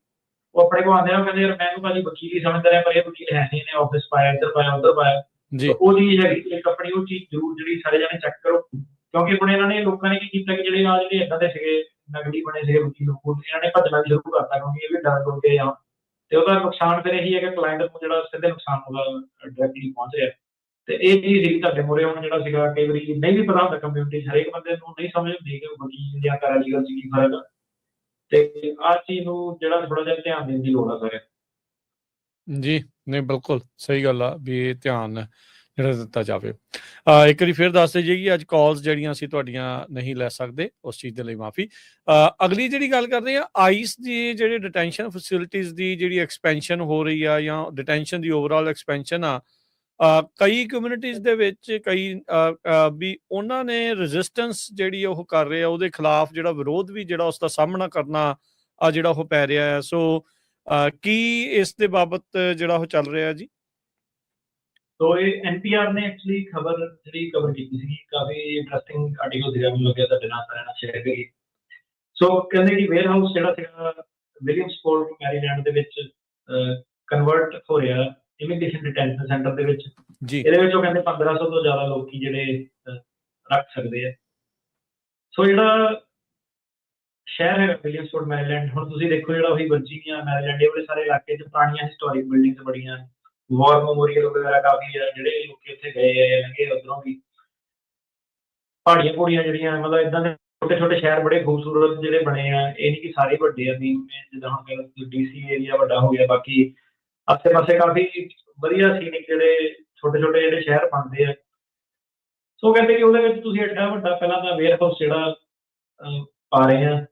B: ਉਹ ਆਪਣੇ ਕੋਲ ਆਉਂਦੇ ਆ, ਉਹ ਕਹਿੰਦੇ ਯਾਰ ਮੈਨੂੰ ਭਾਜੀ ਵਕੀਲ ਹੀ ਸਮਝਦਾ ਰਿਹਾ, ਪਰ ਇਹ ਵਕੀਲ ਹੈ ਨਹੀਂ, ਇਹਨੇ ਆਫਿਸ ਪਾਇਆ, ਇੱਧਰ ਪਾਇਆ, ਉੱਧਰ ਪਾਇਆ। ਉਹ ਚੀਜ਼ ਹੈਗੀ, ਇੱਕ ਆਪਣੀ ਉਹ ਚੀਜ਼ ਜ਼ਰੂਰ ਜਿਹੜੀ ਸਾਰੇ ਜਾਣੇ ਚੈੱਕ ਕਰੋ। ਕਿਉਂਕਿ ਹੁਣ ਇਹਨਾਂ ਨੇ ਲੋਕਾਂ ਨੇ ਕੀ ਕੀਤਾ ਕਿ ਜਿਹੜੇ ਆ ਜਿਹੜੇ ਏਦਾਂ ਦੇ ਸੀਗੇ ਨਕਲੀ ਬਣੇ ਸੀਗੇ ਵਕੀਲ, ਇਹਨਾਂ ਨੇ ਭੱਜਣਾ ਵੀ ਸ਼ੁਰੂ ਕਰਤਾ, ਕਿਉਂਕਿ ਇਹ ਵੀ ਡਰ ਡੁਰ ਗਏ ਆ। ਤੇ ਉਹਦਾ ਨੁਕਸਾਨ ਫਿਰ ਇਹੀ ਹੈ ਕਿ ਕਲਾਇੰਟ ਨੂੰ ਜਿਹੜਾ ਸਿੱਧੇ ਨੁਕਸਾਨ ਉਹਦਾ ਡਾਇਰੈਕਟਲੀ ਪਹੁੰਚ ਰਿਹਾ। ਤੇ ਇਹ ਚੀਜ਼ ਸੀ ਤੁਹਾਡੇ ਮੂਹਰੇ ਹੁਣ ਜਿਹੜਾ ਸੀਗਾ, ਕਈ ਵਾਰੀ ਨਹੀਂ ਵੀ ਪਤਾ ਹੁੰਦਾ ਕਮਿਊਨਿਟੀ, ਹਰੇਕ ਬੰਦੇ ਨੂੰ ਨਹੀਂ ਸਮਝ ਹੁੰਦੀ ਕਿ ਵਕੀਲ ਜਾਂ ਪੈਰਾਲੀਗਲ 'ਚ ਕੀ ਫਰਕ ਆ। ਤੇ ਆਹ ਚੀਜ਼ ਨੂੰ ਜਿਹੜਾ ਥੋੜਾ ਜਿਹਾ ਧਿਆਨ ਦੇਣ ਦੀ ਲੋੜ ਆ ਸਾਰਿਆਂ ਨੂੰ।
A: ਜੀ, ਨਹੀਂ ਬਿਲਕੁਲ ਸਹੀ ਗੱਲ ਆ ਵੀ ਇਹ ਧਿਆਨ ਜਿਹੜਾ ਦਿੱਤਾ ਜਾਵੇ। ਇੱਕ ਵਾਰੀ ਫਿਰ ਦੱਸ ਦਿਓ ਜੀ ਕਿ ਅੱਜ ਕਾਲਸ ਜਿਹੜੀਆਂ ਅਸੀਂ ਤੁਹਾਡੀਆਂ ਨਹੀਂ ਲੈ ਸਕਦੇ, ਉਸ ਚੀਜ਼ ਦੇ ਲਈ ਮਾਫੀ। ਅਗਲੀ ਜਿਹੜੀ ਗੱਲ ਕਰਦੇ ਆ, ਆਈਸ ਦੀ ਜਿਹੜੀ ਡਿਟੈਂਸ਼ਨ ਫੈਸਿਲਿਟੀਜ਼ ਦੀ ਜਿਹੜੀ ਐਕਸਪੈਂਸ਼ਨ ਹੋ ਰਹੀ ਆ, ਜਾਂ ਡਿਟੈਂਸ਼ਨ ਦੀ ਓਵਰਆਲ ਐਕਸਪੈਂਸ਼ਨ ਆ, ਕਈ ਕਮਿਊਨਿਟੀਜ਼ ਦੇ ਵਿੱਚ ਕਈ ਵੀ ਉਹਨਾਂ ਨੇ ਰੈਜ਼ਿਸਟੈਂਸ ਜਿਹੜੀ ਉਹ ਕਰ ਰਹੇ ਆ, ਉਹਦੇ ਖਿਲਾਫ ਜਿਹੜਾ ਵਿਰੋਧ ਵੀ ਜਿਹੜਾ ਉਸ ਦਾ ਸਾਹਮਣਾ ਕਰਨਾ ਆ ਜਿਹੜਾ ਉਹ ਪੈ ਰਿਹਾ ਹੈ। ਸੋ ਕੀ ਇਸ ਦੇ ਬਾਬਤ ਜਿਹੜਾ ਉਹ ਚੱਲ ਰਿਹਾ ਜੀ?
B: ਸੋ ਇਹ NPR ਨੇ ਐਕਚੁਅਲੀ ਖਬਰ ਜਿਹੜੀ ਕਵਰ ਕੀਤੀ ਸੀ, ਕਾਫੀ ਇੰਟਰਸਟਿੰਗ ਆਰਟੀਕਲ ਸੀਗਾ, ਮੈਨੂੰ ਲੱਗਿਆ ਤੁਹਾਡੇ ਨਾਲ ਸਾਰਿਆਂ ਨਾਲ ਸ਼ੇਅਰ ਕਰੀਏ। ਸੋ ਕਹਿੰਦੇ ਕਿ ਵੇਅਰ ਹਾਊਸ ਜਿਹੜਾ ਸੀਗਾ ਵਿਲੀਅਮਸਪੋਰਟ ਮੈਰੀਲੈਂਡ ਦੇ ਵਿੱਚ ਕਨਵਰਟ ਹੋ ਰਿਹਾ ਇਮੀਗ੍ਰੇਸ਼ਨ ਡਿਟੈਂਸ਼ਨ ਸੈਂਟਰ ਦੇ ਵਿੱਚ। ਇਹਦੇ ਵਿੱਚ ਉਹ ਕਹਿੰਦੇ 1500 ਤੋਂ ਜ਼ਿਆਦਾ ਲੋਕੀ ਜਿਹੜੇ ਰੱਖ ਸਕਦੇ ਆ। ਸੋ ਜਿਹੜਾ ਸ਼ਹਿਰ ਹੈਗਾ ਵਿਲੀਅਮਸਪੋਰਟ ਮੈਰੀਲੈਂਡ, ਹੁਣ ਤੁਸੀਂ ਦੇਖੋ ਜਿਹੜਾ ਉਹੀ ਵਰਜੀਨੀਆ, ਮੈਰੀਲੈਂਡ, ਇਹ ਵਾਲੇ ਸਾਰੇ ਇਲਾਕੇ 'ਚ ਪੁਰਾਣੀਆਂ ਹਿਸਟੋਰਿਕ ਬਿਲਡਿੰਗਸ ਬੜੀਆਂ, ਵਾਰ ਮੈਮੋਰੀਅਲ ਵਗੈਰਾ ਕਾਫੀ ਆ, ਜਿਹੜੇ ਲੋਕੀ ਉੱਥੇ ਗਏ ਹੈਗੇ ਉੱਧਰੋਂ ਵੀ। ਪਹਾੜੀਆਂ ਪੂੜੀਆਂ ਜਿਹੜੀਆਂ ਮਤਲਬ ਏਦਾਂ ਦੇ ਛੋਟੇ ਛੋਟੇ ਸ਼ਹਿਰ ਬੜੇ ਖੂਬਸੂਰਤ ਜਿਹੜੇ ਬਣੇ ਆ। ਇਹ ਨਹੀਂ ਕਿ ਸਾਰੇ ਵੱਡੇ ਆ, ਜਿੱਦਾਂ ਹੁਣ DC ਏਰੀਆ ਵੱਡਾ ਹੋ ਗਿਆ, ਬਾਕੀ ਆਸੇ ਪਾਸੇ ਕਾਫੀ ਵਧੀਆ ਸੀਨਿਕ ਜਿਹੜੇ ਛੋਟੇ ਛੋਟੇ ਜਿਹੜੇ ਸ਼ਹਿਰ ਬਣਦੇ ਆ। ਸੋ ਕਹਿੰਦੇ ਕਿ ਉਹਦੇ ਵਿੱਚ ਤੁਸੀਂ ਐਡਾ ਵੱਡਾ ਪਹਿਲਾਂ ਤਾਂ ਵੇਅਰ ਹਾਊਸ ਜਿਹੜਾ ਪਾ ਰਹੇ ਆ,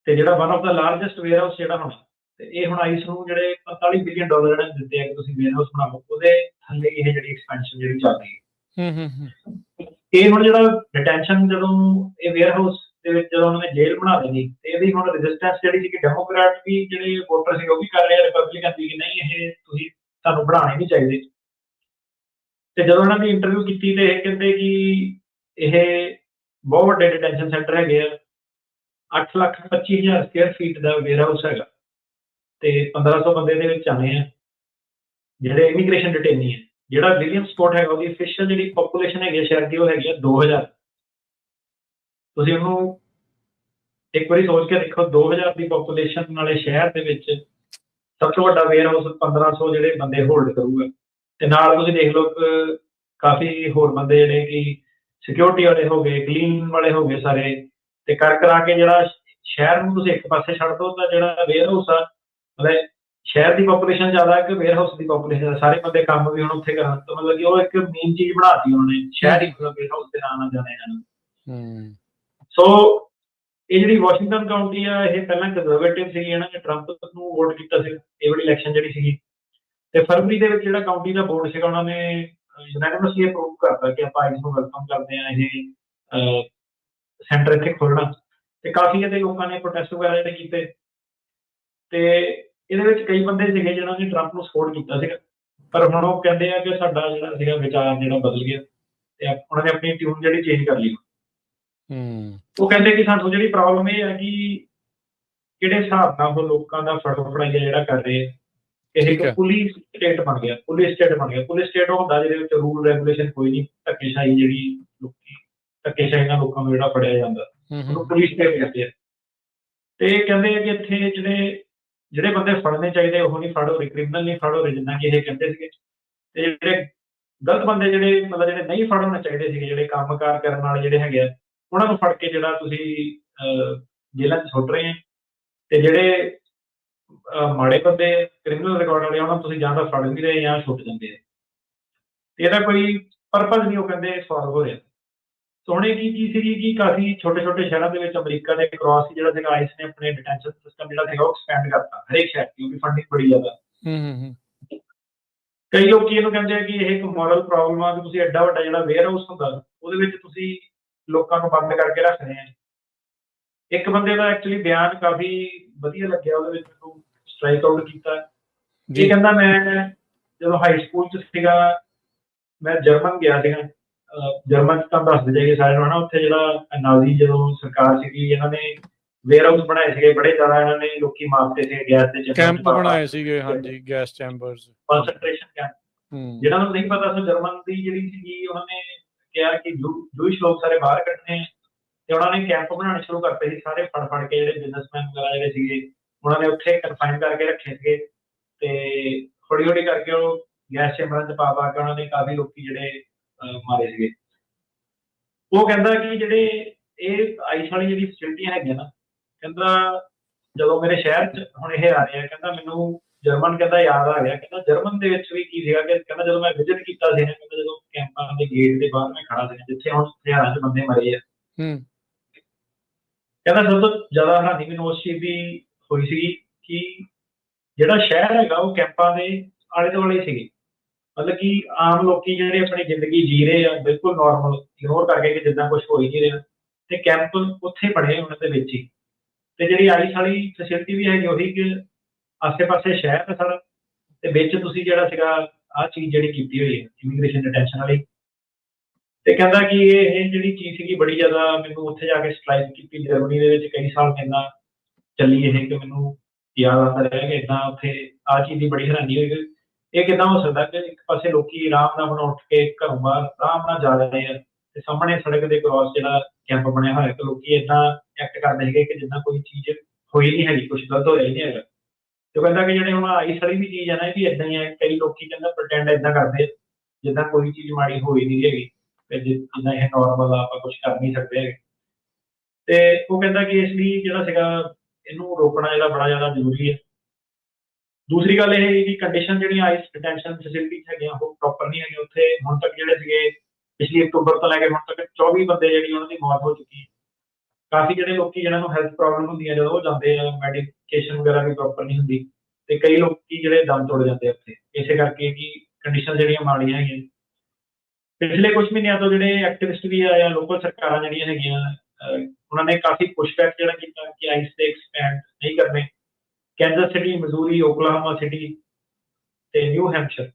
B: ਤੇ ਜਿਹੜਾ one of the largest warehouse ਜਿਹੜਾ ਹੋਣਾ। ਤੇ ਇਹ ਹੁਣ ਆਈਸ ਨੂੰ ਜਿਹੜੇ $45 ਬਿਲੀਅਨ ਜਿਹੜੇ ਦਿੱਤੇ ਆ ਕਿ ਤੁਸੀਂ ਵੇਅਰ ਹਾਊਸ ਬਣਾਓ, ਉਹਦੇ ਥੱਲੇ ਇਹ ਜਿਹੜੀ ਐਕਸਪੈਂਸ਼ਨ ਜਿਹੜੀ ਚੱਲ ਰਹੀ ਹੈ। ਇਹ ਹੁਣ ਜਿਹੜਾ ਡਿਟੈਂਸ਼ਨ, ਜਦੋਂ ਇਹ ਵੇਅਰ ਹਾਊਸ ਦੇ ਵਿੱਚ ਜਦੋਂ ਉਹਨਾਂ ਨੇ ਜੇਲ੍ਹ ਬਣਾ ਦੇਣੀ, ਤੇ ਇਹਦੀ ਹੁਣ ਰੈਜ਼ਿਸਟੈਂਸ ਜਿਹੜੀ ਸੀ ਕਿ ਡੈਮੋਕ੍ਰੈਟ ਵੀ ਜਿਹੜੇ ਵੋਟਰ ਸੀ ਉਹ ਵੀ ਕਰ ਰਹੇ ਆ, ਰਿਪਬਲਿਕਨ ਵੀ ਕਿ ਨਹੀਂ ਇਹ ਤੁਸੀਂ ਸਾਨੂੰ ਬਣਾਉਣੇ ਨਹੀਂ ਚਾਹੀਦੇ। ਤੇ ਜਦੋਂ ਉਹਨਾਂ ਦੀ ਇੰਟਰਵਿਊ ਕੀਤੀ ਤੇ ਇਹ ਕਹਿੰਦੇ ਕਿ ਇਹ ਬਹੁਤ ਵੱਡੇ ਡਿਟੈਂਸ਼ਨ ਸੈਂਟਰ ਹੈਗੇ ਆ, 8,25,000 ਸਕੁਅਰ ਫੀਟ ਦਾ ਵੇਅਰ ਹਾਊਸ ਹੈਗਾ, ਤੇ 1500 ਬੰਦੇ ਦੇ ਵਿੱਚ ਆਣੇ ਆ ਜਿਹੜੇ ਇਮੀਗ੍ਰੇਸ਼ਨ ਡਿਟੇਨੀ ਹੈ। ਜਿਹੜਾ ਵਿਲੀਅਮਸਪੋਰਟ ਹੈਗਾ, ਉਹਦੀ ਅਫੀਸ਼ੀਅਲ ਜਿਹੜੀ ਪੋਪੂਲੇਸ਼ਨ ਹੈਗੀ ਸ਼ਹਿਰ ਦੀ, ਉਹ ਹੈਗੀ ਆ 2000। ਤੁਸੀਂ ਉਹਨੂੰ ਇੱਕ ਵਾਰੀ ਸੋਚ ਕੇ ਦੇਖੋ 2000 ਦੀ ਪੋਪੂਲੇਸ਼ਨ ਵਾਲੇ ਸ਼ਹਿਰ ਦੇ ਵਿੱਚ ਸਭ ਤੋਂ ਵੱਡਾ ਵੇਅਰ ਹਾਊਸ 1500 ਜਿਹੜੇ ਬੰਦੇ ਹੋਲਡ ਕਰੂਗਾ ਤੇ ਨਾਲ ਤੁਸੀਂ ਦੇਖ ਲਓ ਕਿ ਕਾਫੀ ਹੋਰ ਬੰਦੇ ਜਿਹੜੇ ਕਿ ਸਿਕਿਉਰਿਟੀ ਵਾਲੇ ਹੋ ਗਏ, ਕਲੀਨ ਵਾਲੇ ਹੋ ਗਏ ਸਾਰੇ, ਤੇ ਕਰ ਕਰਾ ਕੇ ਜਿਹੜਾ ਸ਼ਹਿਰ ਨੂੰ ਤੁਸੀਂ ਇੱਕ ਪਾਸੇ ਛੱਡ ਦੋ ਤਾਂ ਜਿਹੜਾ ਵੇਅਰ ਹਾਊਸ ਆ ਮਤਲਬ ਸ਼ਹਿਰ ਦੀ ਪੋਪੂਲੇਸ਼ਨ ਜ਼ਿਆਦਾ ਹੈ ਕਿ ਵੇਅਰ ਹਾਊਸ ਦੀ ਪੋਪੂਲੇਸ਼ਨ ਸਾਰੇ ਬੰਦੇ ਕੰਮ ਵੀ ਹੁਣ ਉੱਥੇ ਕਰਨ ਤਾਂ ਮਤਲਬ ਕਿ ਉਹ ਇੱਕ ਮੇਨ ਚੀਜ਼ ਬਣਾਤੀ ਉਹਨਾਂ ਨੇ ਸ਼ਹਿਰ ਹੀ ਮਤਲਬ ਵੇਅਰ ਹਾਊਸ ਦੇ ਨਾਂ ਨਾਲ ਜਾਣੇ ਹਨ। ਸੋ ਇਹ ਜਿਹੜੀ ਵਾਸ਼ਿੰਗਟਨ ਕਾਊਂਟੀ ਆ ਇਹ ਪਹਿਲਾਂ ਕੰਜ਼ਰਵੇਟਿਵ ਸੀਗੀ, ਇਹਨਾਂ ਨੇ ਟਰੰਪ ਨੂੰ ਵੋਟ ਕੀਤਾ ਸੀ ਇਹ ਵਾਲੀ ਇਲੈਕਸ਼ਨ ਜਿਹੜੀ ਸੀਗੀ, ਤੇ ਫਰਵਰੀ ਦੇ ਵਿੱਚ ਜਿਹੜਾ ਕਾਊਂਟੀ ਦਾ ਬੋਰਡ ਸੀਗਾ ਉਹਨਾਂ ਨੇ ਯੂਨੈਨਿਮਸਲੀ ਅਪਰੂਵ ਕਰਤਾ ਕਿ ਆਪਾਂ ਇਸ ਨੂੰ ਵੈਲਕਮ ਕਰਦੇ ਹਾਂ ਇਹ ਸੈਂਟਰ ਇੱਥੇ ਖੋਲ੍ਹਣਾ, ਤੇ ਕਾਫੀ ਇਹਦੇ ਲੋਕਾਂ ਨੇ ਪ੍ਰੋਟੈਸਟ ਵਗੈਰਾ ਜਿਹੜੇ ਕੀਤੇ, ਤੇ ਇਹਦੇ ਵਿੱਚ ਕਈ ਬੰਦੇ ਸੀਗੇ ਜਿਹਨਾਂ ਨੇ ਟਰੰਪ ਨੂੰ ਸਪੋਰਟ ਕੀਤਾ ਸੀਗਾ, ਪਰ ਹੁਣ ਉਹ ਕਹਿੰਦੇ ਆ ਕਿ ਸਾਡਾ ਜਿਹੜਾ ਸੀਗਾ ਵਿਚਾਰ ਜਿਹੜਾ ਬਦਲ ਗਿਆ ਤੇ ਉਹਨਾਂ ਨੇ ਆਪਣੀ ਟਿਊਨ ਜਿਹੜੀ ਚੇਂਜ ਕਰ ਲਈ। ਉਹ ਕਹਿੰਦੇ ਕਿ ਸਾਨੂੰ ਜਿਹੜੀ ਪ੍ਰੋਬਲਮ ਇਹ ਹੈ ਕਿ ਕਿਹੜੇ ਹਿਸਾਬ ਨਾਲ ਉਹ ਲੋਕਾਂ ਦਾ ਫੜਾਈਆ ਜਿਹੜਾ ਕਰ ਰਹੇ ਆ, ਇਹ ਇੱਕ ਪੁਲਿਸ ਸਟੇਟ ਬਣ ਗਿਆ, ਪੁਲਿਸ ਸਟੇਟ ਉਹ ਹੁੰਦਾ ਜਿਹਦੇ ਵਿੱਚ ਰੂਲ ਰੈਗੂਲੇਸ਼ਨ ਕੋਈ ਨਹੀਂ, ਧੱਕੇਸ਼ਾਹੀ ਜਿਹੜੀ ਲੋਕੀ ਧੱਕੇਸ਼ਾਹੀ ਨਾਲ ਲੋਕਾਂ ਨੂੰ ਜਿਹੜਾ ਫੜਿਆ ਜਾਂਦਾ ਉਹਨੂੰ ਪੁਲਿਸ ਸਟੇਟ ਕਹਿੰਦੇ ਆ। ਤੇ ਕਹਿੰਦੇ ਆ ਕਿ ਇੱਥੇ ਜਿਹੜੇ ਬੰਦੇ ਫੜਨੇ ਚਾਹੀਦੇ ਉਹ ਨਹੀਂ ਫੜ ਹੋ ਰਹੇ, ਕ੍ਰਿਮੀਨਲ ਨਹੀਂ ਫੜ ਹੋ ਰਹੇ ਜਿੱਦਾਂ ਕਿ ਇਹ ਕਹਿੰਦੇ ਸੀਗੇ, ਤੇ ਜਿਹੜੇ ਗਲਤ ਬੰਦੇ ਜਿਹੜੇ ਮਤਲਬ ਜਿਹੜੇ ਨਹੀਂ ਫੜ ਹੋਣੇ ਚਾਹੀਦੇ ਸੀਗੇ, ਜਿਹੜੇ ਕੰਮਕਾਰ ਕਰਨ ਵਾਲੇ ਜਿਹੜੇ ਹੈਗੇ ਆ ਉਹਨਾਂ ਨੂੰ ਫੜ ਕੇ ਜਿਹੜਾ ਤੁਸੀਂ ਜੇਲ੍ਹਾਂ 'ਚ ਸੁੱਟ ਰਹੇ ਆ, ਤੇ ਜਿਹੜੇ ਮਾੜੇ ਬੰਦੇ ਕ੍ਰਿਮੀਨਲ ਰਿਕਾਰਡ ਵਾਲੇ ਉਹਨਾਂ ਨੂੰ ਤੁਸੀਂ ਜਾਂ ਤਾਂ ਫੜ ਵੀ ਰਹੇ ਜਾਂ ਛੁੱਟ ਜਾਂਦੇ ਆ, ਤੇ ਇਹਦਾ ਕੋਈ ਪਰਪਸ ਨਹੀਂ ਉਹ ਕਹਿੰਦੇ ਸੋਲਵ ਹੋ ਰਿਹਾ। ਸੋ ਹੁਣ ਇਹ ਕੀ ਸੀਗੀ ਕਿ ਕਾਫੀ ਛੋਟੇ ਛੋਟੇ ਸ਼ਹਿਰਾਂ ਦੇ ਵਿੱਚ ਅਮਰੀਕਾ ਦੇ ਕ੍ਰਾਸ ਜਿਹੜਾ ਸੀਗਾ ਆਈਸ ਨੇ ਆਪਣੇ ਡਿਟੈਂਸ਼ਨ ਸਿਸਟਮ ਜਿਹੜਾ ਸੀਗਾ ਉਹ ਐਕਸਪੈਂਡ ਕਰਤਾ ਹਰੇਕ ਸ਼ਹਿਰ ਦੀ, ਕਿਉਂਕਿ ਫੰਡਿੰਗ ਬੜੀ ਜ਼ਿਆਦਾ। ਕਈ ਲੋਕੀ ਇਹਨੂੰ ਕਹਿੰਦੇ ਆ ਕਿ ਇਹ ਇੱਕ ਮੋਰਲ ਪ੍ਰੋਬਲਮ ਆ ਕਿ ਤੁਸੀਂ ਐਡਾ ਵੱਡਾ ਜਿਹੜਾ ਵੇਅਰ ਹਾਊਸ ਹੁੰਦਾ ਉਹਦੇ ਵਿੱਚ ਤੁਸੀਂ ਲੋਕਾਂ ਨੂੰ ਬੰਦ ਕਰਕੇ ਰੱਖਦੇ ਆ। ਇੱਕ ਬੰਦੇ ਦਾ ਐਕਚੁਅਲੀ ਬਿਆਨ ਕਾਫੀ ਵਧੀਆ ਲੱਗਿਆ, ਉਹਦੇ ਵਿੱਚ ਮੈਨੂੰ ਸਟ੍ਰਾਈਕ ਆਊਟ ਕੀਤਾ। ਇਹ ਕਹਿੰਦਾ ਮੈਂ ਜਦੋਂ ਹਾਈ ਸਕੂਲ 'ਚ ਸੀਗਾ ਮੈਂ ਜਰਮਨ ਗਿਆ ਸੀਗਾ, ਜਰਮਨ 'ਚ ਤਾਂ ਦੱਸਦੇ ਜਾਈਏ ਸਾਰਿਆਂ ਨੂੰ ਹਨਾ, ਉੱਥੇ ਜਿਹੜਾ ਨਾਜ਼ੀ ਜਦੋਂ ਸਰਕਾਰ ਸੀਗੀ ਇਹਨਾਂ ਨੇ ਵੇਅਰ ਹਾਊਸ ਬਣਾਏ ਸੀਗੇ ਬੜੇ ਜ਼ਿਆਦਾ, ਇਹਨਾਂ ਨੇ ਲੋਕੀ ਮਾਰਤੇ ਸੀ ਗੈਸ ਦੇ
A: ਕੈਂਪ ਬਣਾਏ ਸੀਗੇ, ਹਾਂਜੀ ਗੈਸ ਚੈਂਬਰਸ,
B: ਕਨਸੈਂਟਰੇਸ਼ਨ ਕੈਂਪ। ਜਿਹਨਾਂ ਨੂੰ ਨਹੀਂ ਪਤਾ ਸੀ ਜਰਮਨ ਦੀ ਜਿਹੜੀ ਸੀਗੀ ਉਹਨਾਂ ਨੇ ਕਿਹਾ ਕਿ ਜੂਇਸ਼ ਲੋਕ ਸਾਰੇ ਬਾਹਰ ਕੱਢਣੇ, ਤੇ ਉਹਨਾਂ ਨੇ ਕੈਂਪ ਬਣਾਉਣੇ ਸ਼ੁਰੂ ਕਰਤੇ ਸੀ ਸਾਰੇ ਫੜ ਕੇ ਜਿਹੜੇ ਬਿਜ਼ਨਸਮੈਨ ਵਗੈਰਾ ਜਿਹੜੇ ਸੀਗੇ ਉਹਨਾਂ ਨੇ ਉੱਥੇ ਕਨਫਾਈਨ ਕਰਕੇ ਰੱਖੇ ਸੀਗੇ, ਤੇ ਹੌਲੀ ਹੌਲੀ ਕਰਕੇ ਉਹ ਗੈਸ ਚੈਂਬਰਾਂ 'ਚ ਪਾ ਕੇ ਉਹਨਾਂ ਨੇ ਕਾਫੀ ਲੋਕੀ ਜਿਹੜੇ ਮਾਰੇ ਸੀਗੇ। ਉਹ ਕਹਿੰਦਾ ਕਿ ਜਿਹੜੇ ਇਹ ਆਈਸ ਵਾਲੀ ਜਿਹੜੀ ਫੈਸਿਲਿਟੀਆਂ ਹੈਗੀਆਂ ਨਾ, ਕਹਿੰਦਾ ਜਦੋਂ ਮੇਰੇ ਸ਼ਹਿਰ 'ਚ ਹੁਣ ਇਹ ਆ ਰਹੇ ਆ, ਕਹਿੰਦਾ ਮੈਨੂੰ ਜਰਮਨ ਕਹਿੰਦਾ ਯਾਦ ਆ ਗਿਆ, ਕਹਿੰਦਾ ਜਰਮਨ ਦੇ ਵਿੱਚ ਵੀ ਕੀ ਸੀਗਾ ਕਿ ਕਹਿੰਦਾ ਜਦੋਂ ਮੈਂ ਵਿਜ਼ਿਟ ਕੀਤਾ ਸੀ ਨਾ, ਕਹਿੰਦਾ ਜਦੋਂ ਕੈਂਪਾਂ ਦੇ ਗੇਟ ਦੇ ਬਾਹਰ ਮੈਂ ਖੜਾ ਸੀ ਜਿੱਥੇ ਹੁਣ ਹਜ਼ਾਰਾਂ 'ਚ ਬੰਦੇ ਮਰੇ ਆ, ਕਹਿੰਦਾ ਸਭ ਤੋਂ ਜ਼ਿਆਦਾ ਹੈਰਾਨੀ ਮੈਨੂੰ ਉਸ ਚੀਜ਼ ਦੀ ਹੋਈ ਸੀਗੀ ਕਿ ਜਿਹੜਾ ਸ਼ਹਿਰ ਹੈਗਾ ਉਹ ਕੈਂਪਾਂ ਦੇ ਆਲੇ ਦੁਆਲੇ ਸੀਗੇ, ਮਤਲਬ ਕਿ ਆਮ ਲੋਕੀ ਜਿਹੜੇ ਆਪਣੀ ਜ਼ਿੰਦਗੀ ਜੀ ਰਹੇ ਆ ਬਿਲਕੁਲ ਨੋਰਮਲ ਇਗਨੋਰ ਕਰਕੇ ਕਿ ਜਿੱਦਾਂ ਕੁਛ ਹੋ ਹੀ ਨਹੀਂ ਰਿਹਾ, ਤੇ ਕੈਂਪ ਉੱਥੇ ਬਣੇ ਉਹਨਾਂ ਦੇ ਵਿੱਚ ਹੀ, ਤੇ ਜਿਹੜੀ ਆਈਸ ਵਾਲੀ ਫੈਸਿਲਿਟੀ ਵੀ ਹੈਗੀ ਉਹੀ ਕਿ ਆਸੇ ਪਾਸੇ ਸ਼ਹਿਰ ਹੈ ਸਾਰਾ, ਤੇ ਵਿੱਚ ਤੁਸੀਂ ਜਿਹੜਾ ਸੀਗਾ ਆਹ ਚੀਜ਼ ਜਿਹੜੀ ਕੀਤੀ ਹੋਈ ਹੈ ਇਮੀਗ੍ਰੇਸ਼ਨ ਡਿਟੈਂਸ਼ਨ ਵਾਲੀ। ਤੇ ਕਹਿੰਦਾ ਕਿ ਇਹ ਜਿਹੜੀ ਚੀਜ਼ ਸੀਗੀ ਬੜੀ ਜ਼ਿਆਦਾ ਮੈਨੂੰ ਉੱਥੇ ਜਾ ਕੇ ਸਟ੍ਰਾਈਕ ਕੀਤੀ ਜਰਮਨੀ ਦੇ ਵਿੱਚ ਕਈ ਸਾਲ ਕਹਿੰਦਾ ਚੱਲੀ ਇਹ, ਕਿ ਮੈਨੂੰ ਯਾਦ ਆਉਂਦਾ ਰਿਹਾ ਕਿ ਏਦਾਂ ਉੱਥੇ ਆਹ ਚੀਜ਼ ਦੀ ਬੜੀ ਹੈਰਾਨੀ ਹੋਈ ਇਹ ਕਿੱਦਾਂ ਹੋ ਸਕਦਾ ਕਿ ਇੱਕ ਪਾਸੇ ਲੋਕੀ ਆਰਾਮ ਨਾਲ ਆਪਣਾ ਉੱਠ ਕੇ ਘਰੋਂ ਬਾਹਰ ਆਰਾਮ ਨਾਲ ਜਾ ਰਹੇ ਆ, ਤੇ ਸਾਹਮਣੇ ਸੜਕ ਦੇ ਕ੍ਰਾਸ ਜਿਹੜਾ ਕੈਂਪ ਬਣਿਆ ਹੋਇਆ ਕਿ ਲੋਕੀ ਏਦਾਂ ਐਕਟ ਕਰਦੇ ਸੀਗੇ ਕਿ ਜਿੱਦਾਂ ਕੋਈ ਚੀਜ਼ ਹੋਈ ਨਹੀਂ ਹੈਗੀ, ਕੁਛ ਗਲਤ ਹੋਇਆ ਹੀ ਨਹੀਂ ਹੈਗਾ। ਤੇ ਕਹਿੰਦਾ ਕਿ ਜਿਹੜੇ ਹੁਣ ਆਈਸ ਵਾਲੀ ਵੀ ਚੀਜ਼ ਹੈ ਨਾ ਇਹ ਵੀ ਏਦਾਂ ਹੀ ਹੈ, ਕਈ ਲੋਕੀ ਕਹਿੰਦਾ ਪ੍ਰਟੈਂਡ ਏਦਾਂ ਕਰਦੇ ਜਿੱਦਾਂ ਕੋਈ ਚੀਜ਼ ਮਾੜੀ ਹੋਈ ਨਹੀਂ ਹੈਗੀ, ਜਿੱਦਾਂ ਇਹ ਨੋਰਮਲ ਆ ਆਪਾਂ ਕੁਛ ਕਰ ਨਹੀਂ ਸਕਦੇ ਹੈਗੇ। ਤੇ ਉਹ ਕਹਿੰਦਾ ਕਿ ਇਸ ਲਈ ਜਿਹੜਾ ਸੀਗਾ ਇਹਨੂੰ ਰੋਕਣਾ ਜਿਹੜਾ ਬੜਾ ਜ਼ਿਆਦਾ ਜ਼ਰੂਰੀ ਹੈ। ਦੂਸਰੀ ਗੱਲ ਇਹ ਹੈ ਕਿ ਕੰਡੀਸ਼ਨ ਜਿਹੜੀਆਂ ਆਈਸ ਡਿਟੈਂਸ਼ਨ ਫੈਸਿਲਿਟੀਜ਼ ਹੈਗੀਆਂ ਉਹ ਪ੍ਰੋਪਰ ਨਹੀਂ ਹੈਗੀਆਂ ਉੱਥੇ। ਹੁਣ ਤੱਕ ਜਿਹੜੇ ਸੀਗੇ ਪਿਛਲੀ ਅਕਤੂਬਰ ਤੋਂ ਲੈ ਕੇ ਹੁਣ ਤੱਕ 24 ਬੰਦੇ ਜਿਹੜੀ ਉਹਨਾਂ ਦੀ ਮੌਤ ਹੋ ਚੁੱਕੀ। ਕਾਫੀ ਜਿਹੜੇ ਲੋਕੀ ਜਿਹਨਾਂ ਨੂੰ ਹੈਲਥ ਪ੍ਰੋਬਲਮ ਹੁੰਦੀਆਂ ਜਦੋਂ ਉਹ ਜਾਂਦੇ ਆ, ਮੈਡੀਕੇਸ਼ਨ ਵਗੈਰਾ ਵੀ ਪ੍ਰੋਪਰ ਨਹੀਂ ਹੁੰਦੀ, ਤੇ ਕਈ ਲੋਕੀ ਜਿਹੜੇ ਦਮ ਤੋੜ ਜਾਂਦੇ ਆ ਉੱਥੇ, ਇਸੇ ਕਰਕੇ ਕਿ ਕੰਡੀਸ਼ਨ ਜਿਹੜੀਆਂ ਮਾੜੀਆਂ ਹੈਗੀਆਂ। ਪਿਛਲੇ ਕੁਝ ਮਹੀਨਿਆਂ ਤੋਂ ਜਿਹੜੇ ਐਕਟਿਵਿਸਟ ਵੀ ਆ ਜਾਂ ਲੋਕਲ ਸਰਕਾਰਾਂ ਜਿਹੜੀਆਂ ਹੈਗੀਆਂ ਉਹਨਾਂ ਨੇ ਕਾਫੀ ਪੁਸ਼ਬੈਕ ਜਿਹੜਾ ਕੀਤਾ ਕਿ ਆਈਸ ਤੇ ਐਕਸਪੈਂਡ ਨਹੀਂ ਕਰਨੇ। ਕੈਂਜ਼ਸ ਸਿਟੀ, ਮਜ਼ੂਰੀ, ਓਕਲਾਹੋਮਾ ਸਿਟੀ ਤੇ ਨਿਊ ਹੈਂਪਸ਼ਰ,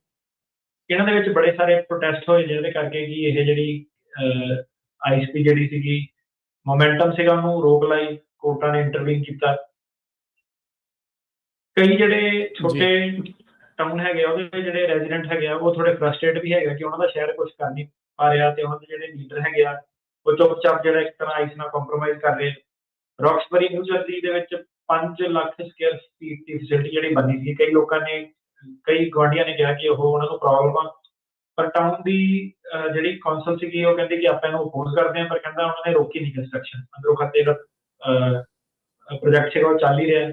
B: ਇਹਨਾਂ ਦੇ ਵਿੱਚ ਬੜੇ ਸਾਰੇ ਪ੍ਰੋਟੈਸਟ ਹੋਏ ਜਿਹਦੇ ਕਰਕੇ ਕਿ ਇਹ ਜਿਹੜੀ ਆਈਸ ਦੀ ਜਿਹੜੀ ਸੀਗੀ ਮੋਮੈਂਟਮ ਸੀਗਾ ਉਹਨੂੰ ਰੋਕ ਲਾਈ, ਕੋਰਟਾਂ ਨੇ ਇੰਟਰਵੀਨ ਕੀਤਾ। ਕਈ ਜਿਹੜੇ ਛੋਟੇ ਟਾਊਨ ਹੈਗੇ ਆ ਉਹਦੇ ਜਿਹੜੇ ਰੈਜ਼ੀਡੈਂਟ ਹੈਗੇ ਆ ਉਹ ਥੋੜੇ ਫਰਸਟ੍ਰੇਟ ਵੀ ਹੈਗਾ ਕਿ ਉਹਨਾਂ ਦਾ ਸ਼ਹਿਰ ਕੁਝ ਕਰ ਨਹੀਂ ਪਾ ਰਿਹਾ, ਤੇ ਉਹਨਾਂ ਦੇ ਜਿਹੜੇ ਲੀਡਰ ਹੈਗੇ ਆ ਉਹ ਚੁੱਪਚਾਪ ਜਿਹੜਾ ਇੱਕ ਤਰ੍ਹਾਂ ਆਈਸ ਨਾਲ ਕੰਪਰੋਮਾਈਜ਼ ਕਰ ਰਹੇ। ਰੌਕਸਬਰੀ ਨਿਊ ਜਰਸੀ ਦੇ ਵਿੱਚ 5 ਲੱਖ ਸਕੁਅਰ ਫੀਟ ਦੀ ਫੈਸਿਲਿਟੀ ਜਿਹੜੀ ਬਣੀ ਸੀ। ਕਈ ਲੋਕਾਂ ਨੇ, ਕਈ ਗੁਆਂਢੀਆਂ ਨੇ ਕਿਹਾ ਕਿ ਉਹ ਉਹਨਾਂ ਨੂੰ ਪ੍ਰੋਬਲਮ ਆ, ਪਰ ਟਾਊਨ ਦੀ ਜਿਹੜੀ ਕੌਂਸਲ ਸੀਗੀ ਉਹ ਕਹਿੰਦੀ ਕਿ ਆਪਾਂ ਇਹਨੂੰ ਅਪੋਜ਼ ਕਰਦੇ ਹਾਂ, ਪਰ ਕਹਿੰਦਾ ਉਹਨਾਂ ਨੇ ਰੋਕੀ ਨਹੀਂ ਕੰਸਟਰਕਸ਼ਨ। ਅੰਦਰੋਂ ਖਾਤੇ ਜਿਹੜਾ ਪ੍ਰੋਜੈਕਟ ਸੀਗਾ ਉਹ ਚੱਲ ਹੀ ਰਿਹਾ।